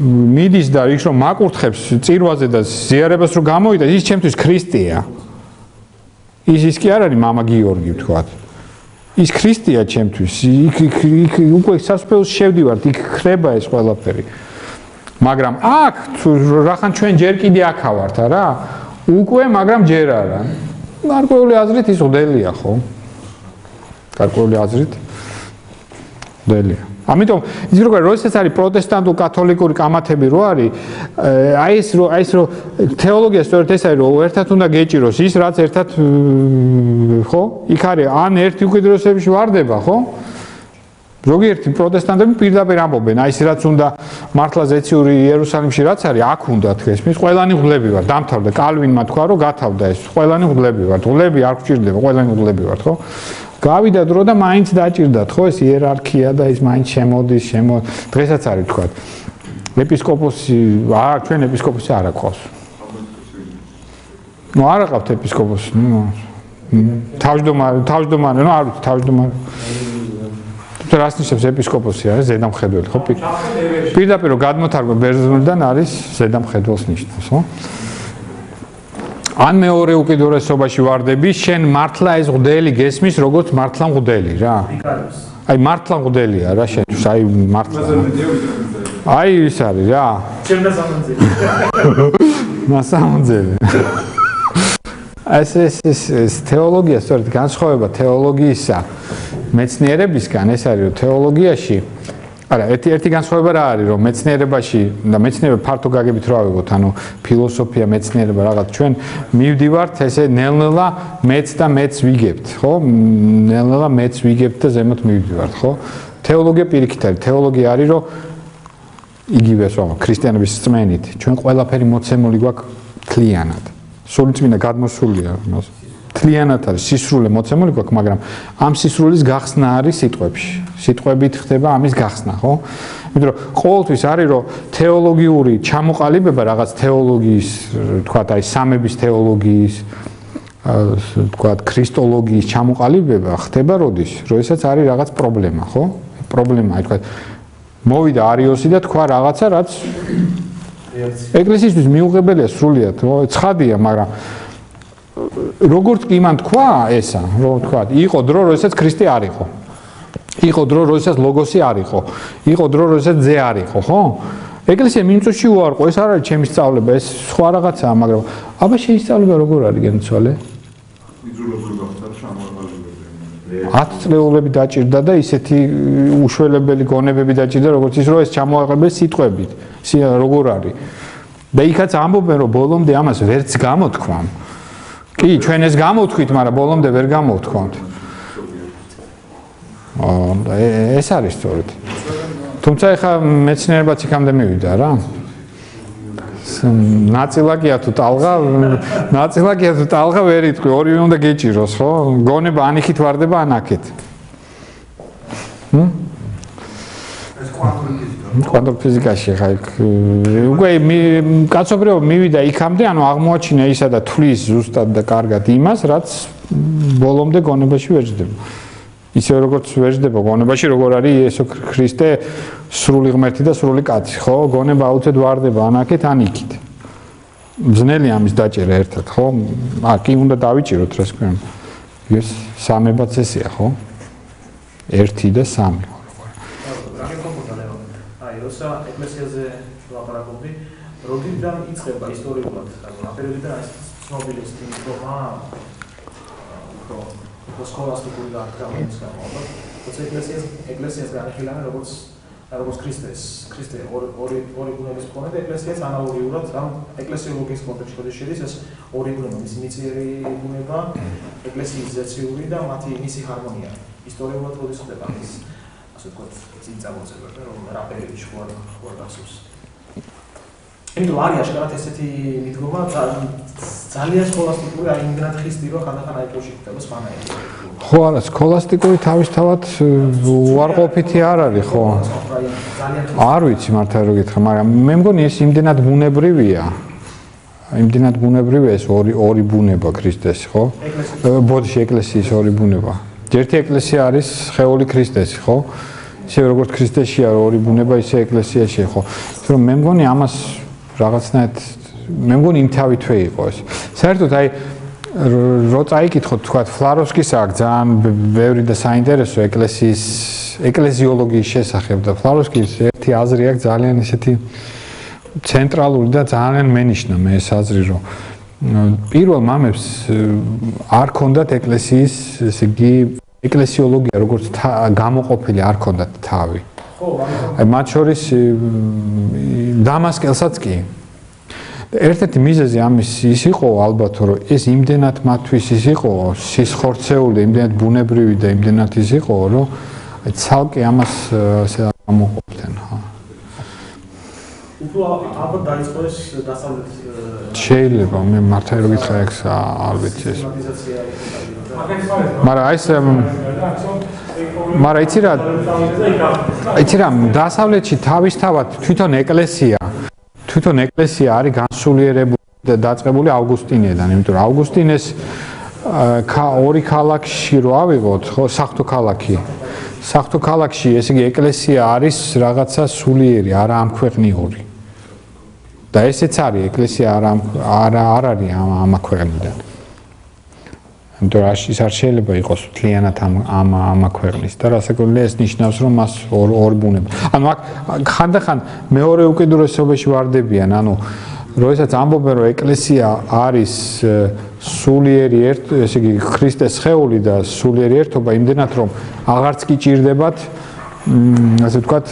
მიდის და ის რომ მაკურთხებს წირვაზე და ზიარებას რომ გამოვიდა, ის ჩემთვის ქრისტეა. ის კი არ არის მამა გიორგი ვთქვათ. ის ქრისტეა ჩემთვის. იქ უკვე სასופველში შევდივართ, იქ ხდება ეს ყველაფერი. მაგრამ აქ რახან ჩვენ ჯერ კიდე აქა ვართ, არა? უკვე, მაგრამ ჯერ არა. გარკვეული აზრით ის მღვდელია, ხო? გარკვეული აზრით მღვდელია. ამიტომ ის როგორ როდესაც არის პროტესტანტულ კათოლიკური კამათები რო არის, აი ეს რო თეოლოგია სწორედ ეს არის, რომ ერთად უნდა გეჭიროს ის, რაც ერთად ხო? იქ არის ან ერთი უკიდურესებში ვარდება, ხო? ზოგიერთი პროტესტანტები პირდაპირ ამბობენ, აი ეს რაც უნდა მართლა ზეციური იერუსალიმში რაც არის, აქ უნდა თქვენს, ყველანი მღვდლები ვართ, დამთავრდა კალვინმა თქვა, რომ გათავდა ეს, ყველანი მღვდლები ვართ, მღვდლები არ გვჭირდება, ყველანი მღვდლები ვართ, ხო? გავიდა დრო და მაინც დაჭირდათ, ხო, ეს იერარქია და ის მაინც შემოდის, დღესაც არის თქვა. ეპისკოპოსი, ჩვენ ეპისკოპოსი არ აქვს. ნუ არ აყავთ ეპისკოპოსი, თავმჯდომარე, ნუ არ ვიცი, თავმჯდომარე. რას ნიშნავს ეპისკოპოსი არის ზედამხედველი, ხო? პირდაპირ რომ გადმოთარგმნო ბერძნულიდან არის ზედამხედველს ნიშნავს, ხო? ან მეორე უკიდურესობაში ვარდები, შენ მართლა ეს მღვდელი გესმის, როგორც მართლა მღვდელი რა. აი მართლა მღვდელია რა შენ, აი მართლა. აი ის არის რა. ჩემ დასამონძელი. მასამონძელი. ეს თეოლოგია სწორედ განსხვავება თეოლოგიისა მეცნიერებისგან, ეს არის რომ თეოლოგიაში არა, ერთი განსხვავება რა არის, რომ მეცნიერებაში და მეცნიერება ფართო გაგებით რა ვიღოთ, ანუ ფილოსოფია, მეცნიერება რაღაც ჩვენ მივდივართ ესე ნელ-ნელა მეც და მეც ვიგებთ, ხო? ნელ-ნელა მეც ვიგებთ და ზემოთ მივდივართ, ხო? თეოლოგია პირიქით არის, თეოლოგია არის, რომ იგივე სხვა ქრისტიანების რწმენით, ჩვენ ყველაფერი მოცემული გვაქვს თლიანად. სულიწმინდა გადმოსულია მას. თლიანად არის სისრულე მოცემული გვაქვს, მაგრამ ამ სისრულის გახსნა არის სიტყვებში. სიტყვებით ხდება ამის გახსნა, ხო? იმიტომ რომ ყოველთვის არის რომ თეოლოგიური ჩამოყალიბება რაღაც თეოლოგიის, თქვათ, აი სამების თეოლოგიის, თქვათ, ქრისტოლოგიის ჩამოყალიბება ხდება როდის? როდესაც არის რაღაც პრობლემა, ხო? პრობლემა, აი თქვათ, მოვიდა არიოსი და თქვა რაღაცა, რაც ეკლესიისთვის მიუღებელია სრულიად, ცხადია, მაგრამ როგორც კი მან თქვა ესა, რომ თქვა, იყო დრო, როდესაც ქრისტე არ იყო. იყო დრო, როდესაც ლოგოსი არ იყო. იყო დრო, როდესაც ძე არ იყო, ხო? ეკლესია მიმწოში უარყო, ეს არ არის ჩემი სწავლება, ეს სხვა რაღაცაა, მაგრამ აბა შეისწავლება როგორ არის გენცვალე? იძულებული გახდა ჩამოაყალიბებინა. 10 წლეულები დაჭირდა და ისეთი უშველებელი გონებები დაჭირდა, როგორც ის რომ ეს ჩამოაყალიბეს სიტყვებით. როგორ არის? და იქაც ამბობენ, რომ ბოლომდე ამას ვერც გამოთქვამ. კი, ჩვენ ეს გამოვთქვით, მაგრამ ბოლომდე ვერ გამოვთქვამთ. ეს არის სწორედ. თუმცა ეხა მეცნიერებაც იქამდე მივიდა რა. ნაწილაკია თუ ტალღა ვერ იტყვი, ორივე უნდა გეჭიროს, ხო? გონება ან იქით ვარდება, ან აქეთ. კვანტურ ფიზიკაში ხა უკვე კაცობრიობა მივიდა იქამდე, ანუ აღმოაჩინა ისა და თვლის ზუსტად და კარგად იმას, რაც ბოლომდე გონებაში ვერ ჯდება. ისე როგორც ვერ ჯდება გონებაში, როგორ არის იესო ქრისტე სრული ღმერთი და სრული კაცი, ხო? გონება აუცილებლად ვარდება ან აქეთ, ან იქით. ბრძნელი ამის დაჭერა ერთად, ხო? კი უნდა დავიჭიროთ რა თქვენ. ეს სამებაც ესეა, ხო? 1 და 3. როცა ეკლესიაზე ლაპარაკობდი, როდიდან იწყება ისტორიულად, რა პერიოდიდან ცნობილი სტილმა სქოლასტიკური განკრამის გამო, თორსა ეკლესიას განიხილავენ როგორც ქრისტე ორი ბუნების მქონე და ეკლესიას ანალოგიურად ამ ეკლესიოლოგიის კონტექსტში შედის ეს ორი ბუნება, მისი მიწიერი ბუნება, ეკლესიის ზეციური და მისი ჰარმონია. ისტორიულად როდის ხდება ის ასე ვთქვათ წინწამოწება და რომ რა პერიოდში ხوار გახსოვს. იმიტომ არის აშკარად ესეთი მიდგომა ძალიან სქოლასტიკური არ იმდენად ხისტი რომ ხანდახან აიკლოში ხდება სვანაერი. ხო არა სქოლასტიკური თავისთავად უარყოფითი არ არის ხო? არ ვიცი მართლა რო გითხრა, მაგრამ მე მგონი ეს იმდენად ბუნებრივია. იმდენად ბუნებრივია ეს ორი ბუნება ქრისტეს, ხო? ბოდიში ეკლესიის ორი ბუნება. ერთი ეკლესია არის სხეული ქრისტესი, ხო? ისე როგორც ქრისტეშია ორი ბუნება, ისე ეკლესიაში, ხო? რომ მე მგონი ამას რაღაცნაირად მე მგონი იმთავითვე იყო ეს. საერთოდ აი რო წაიკითხოთ თქვა ფლაროვსკის აქ ძალიან ბევრი და საინტერესო ეკლესიოლოგიის შესახებ და ფლაროვსკის ერთი აზრი აქ ძალიან ისეთი ცენტრალური და ძალიან მენიშნა მე ეს აზრი რომ პირველ მამებს არ ქონდათ ეკლესიის ესე იგი ეკლესიოლოგია როგორც გამოყოფილი არ ქონდათ თავი. აი მათ შორის დამასკელსაც კი ერთ-ერთი მიზეზი ამის ის იყო ალბათ რომ ეს იმდენად მათთვის ის იყო სისხორცეული და იმდენად ბუნებრივი და იმდენად ის იყო რომ ცალკე ამას გამოყოფდნენ ხო უფრო ალბათ დაიწყო ეს დასავლეთ შეიძლება მე მართლა რო გითხრა ეს არ ვიცი ეს მაგრამ აი ეს მაგრამ იცი რა დასავლეთში თავისთავად თვითონ ეკლესია არის განსულიერებული და დაწყებული ავგუსტინეიდან, იმიტომ რომ ავგუსტინეს ორი ქალაქში რო ავიღოთ, ხო, საღვთო ქალაქი. საღვთო ქალაქში, ესე იგი ეკლესია არის რაღაცა სულიერი, არა ამქვეყნიური. და ესეც არის ეკლესია არ არის ამ ქვეყნიდან. იმიტომ რომ ის არ შეიძლება იყოს მთლიანად ამ ქვეყნის და რასაკვირველია ეს ნიშნავს რომ მას ორი ბუნება. ანუ აქ ხანდახან მეორე უკიდურესობაში ვარდებიან, ანუ როდესაც ამბობენ რომ ეკლესია არის სულიერი ესე იგი ქრისტეს სხეული და სულიერი ერთობა იმდენად რომ აღარც კი ჭირდებათ ასე ვთქვათ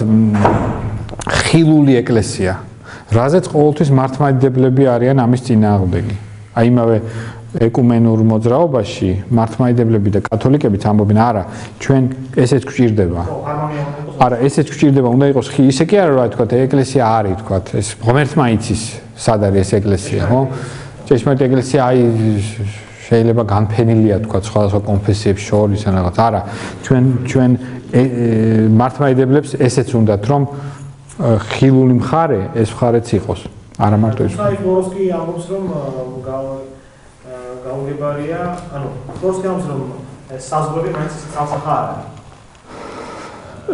ხილული ეკლესია. რაზეც ყოველთვის მართლმადიდებლები არიან ამის წინააღმდეგი. აი იმავე ეკუმენურ მოძრაობაში მართლმადიდებლები და კათოლიკებიც ამბობენ არა ჩვენ ესეც გვჭირდება. არა ესეც გვჭირდება უნდა იყოს ისე კი არა რა თქვა ეკლესია არის თქვა ეს ღმერთმა იცის სად არის ეს ეკლესია ხო? ჭეშმარიტ ეკლესია აი შეიძლება განფენილია თქვა სხვადასხვა კონფესიებს შორის ან რაღაც არა ჩვენ მართლმადიდებლებს ესეც უნდათ რომ ხილული მხარე ეს მხარეც იყოს არა მარტო ის. აი ბოროსკი ამბობს რომ გაუგებარია, ანუ ფლორსკი ამბობს რომ საზღვრები მაინც წავსახა არის.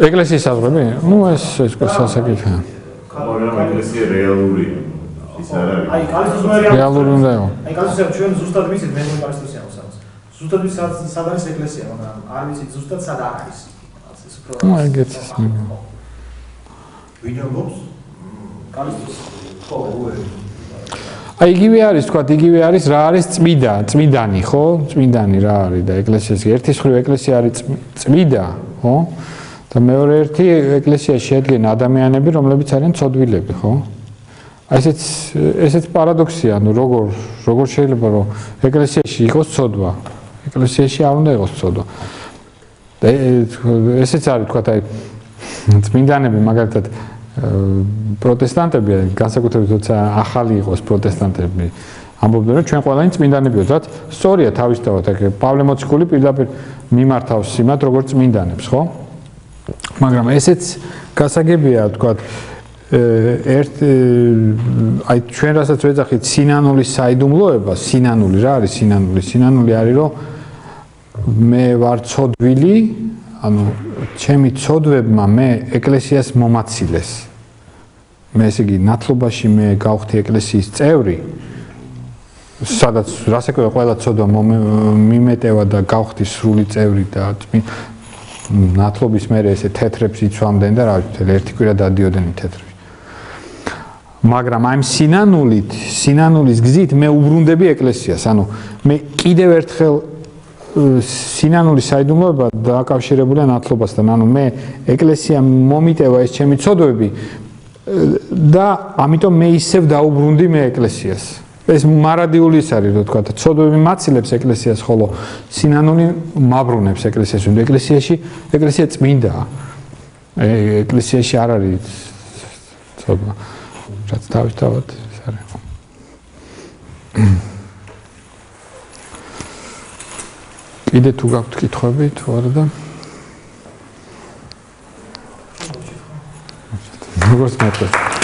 ეკლესიის საზღვრები? ნუ ეს სასაკითხია. მაგრამ ეკლესია რეალურია. ის არ არის. აი კალისტოსი რეალური უნდა იყოს. აი კალისტოსი ჩვენ ზუსტად ვიცით მე კალისტოსი ამბობს. ზუსტად ვიცით სად არის ეკლესია, მაგრამ არ ვიცით ზუსტად სად არის. ეს უფრო ნუ ეგეც ვინ ამბობს? კალისტოსი. ხო, უე. აი იგივე არის თქვა იგივე არის რა არის წმიდანი ხო წმიდანი რა არის და ეკლესიაში ერთი მხრივ ეკლესია არის წმიდა ხო და მეორე ერთი ეკლესიაში შედგენ ადამიანები რომლებიც არიან ცოდვილები ხო აი ესეც პარადოქსია ანუ როგორ შეიძლება რომ ეკლესიაში იყოს ცოდვა ეკლესიაში არ უნდა იყოს ცოდვა და ესეც არის თქვა აი წმინდანები მაგალითად პროტესტანტები განსაკუთრებით როცა ახალი იყოს პროტესტანტები ამბობენ რომ ჩვენ ყველანი წმინდანები ვართ რაც სწორია თავისთავად ეგ პავლე მოციქული პირდაპირ მიმართავს იმათ როგორც წმინდანებს ხო მაგრამ ესეც გასაგებია თქვათ აი ჩვენ რასაც ვეძახით სინანულის საიდუმლოება სინანული რა არის სინანული არის რომ მე ვარ ცოდვილი ანუ ჩემი ცოდვებმა მე ეკლესიას მომაცილეს. მე ესე იგი ნათლობაში მე გავხდი ეკლესიის წევრი. სადაც რასაკვირველია ყველა ცოდვა მიმეტევა და გავხდი სრული წევრი და ნათლობის მერე ესე თეთრებს იცვამდნენ და რა ვიცი ერთი კვირა დადიოდნენ თეთრები. მაგრამ აი სინანულის გზით მე უბრუნდები ეკლესიას. ანუ მე კიდევ ერთხელ სინანულის საიდუმლოება დააკავშირებულია ნათლობასთან. ანუ მე ეკლესია მომიტევა ეს ჩემი ცოდვები და ამიტომ მე ისევ დაუბრუნდი მე ეკლესიას. ეს მარადიული ის არის, რო თქვა, ცოდვები მაცილებს ეკლესიას, ხოლო სინანული მაბრუნებს ეკლესიას. ეკლესია წმინდაა. ეკლესიაში არ არის ცოდვა. რაც თავისთავად ეს არის. კიდე თუ გაქვთ კითხვები, თუ არა და როგორც მეთქვა.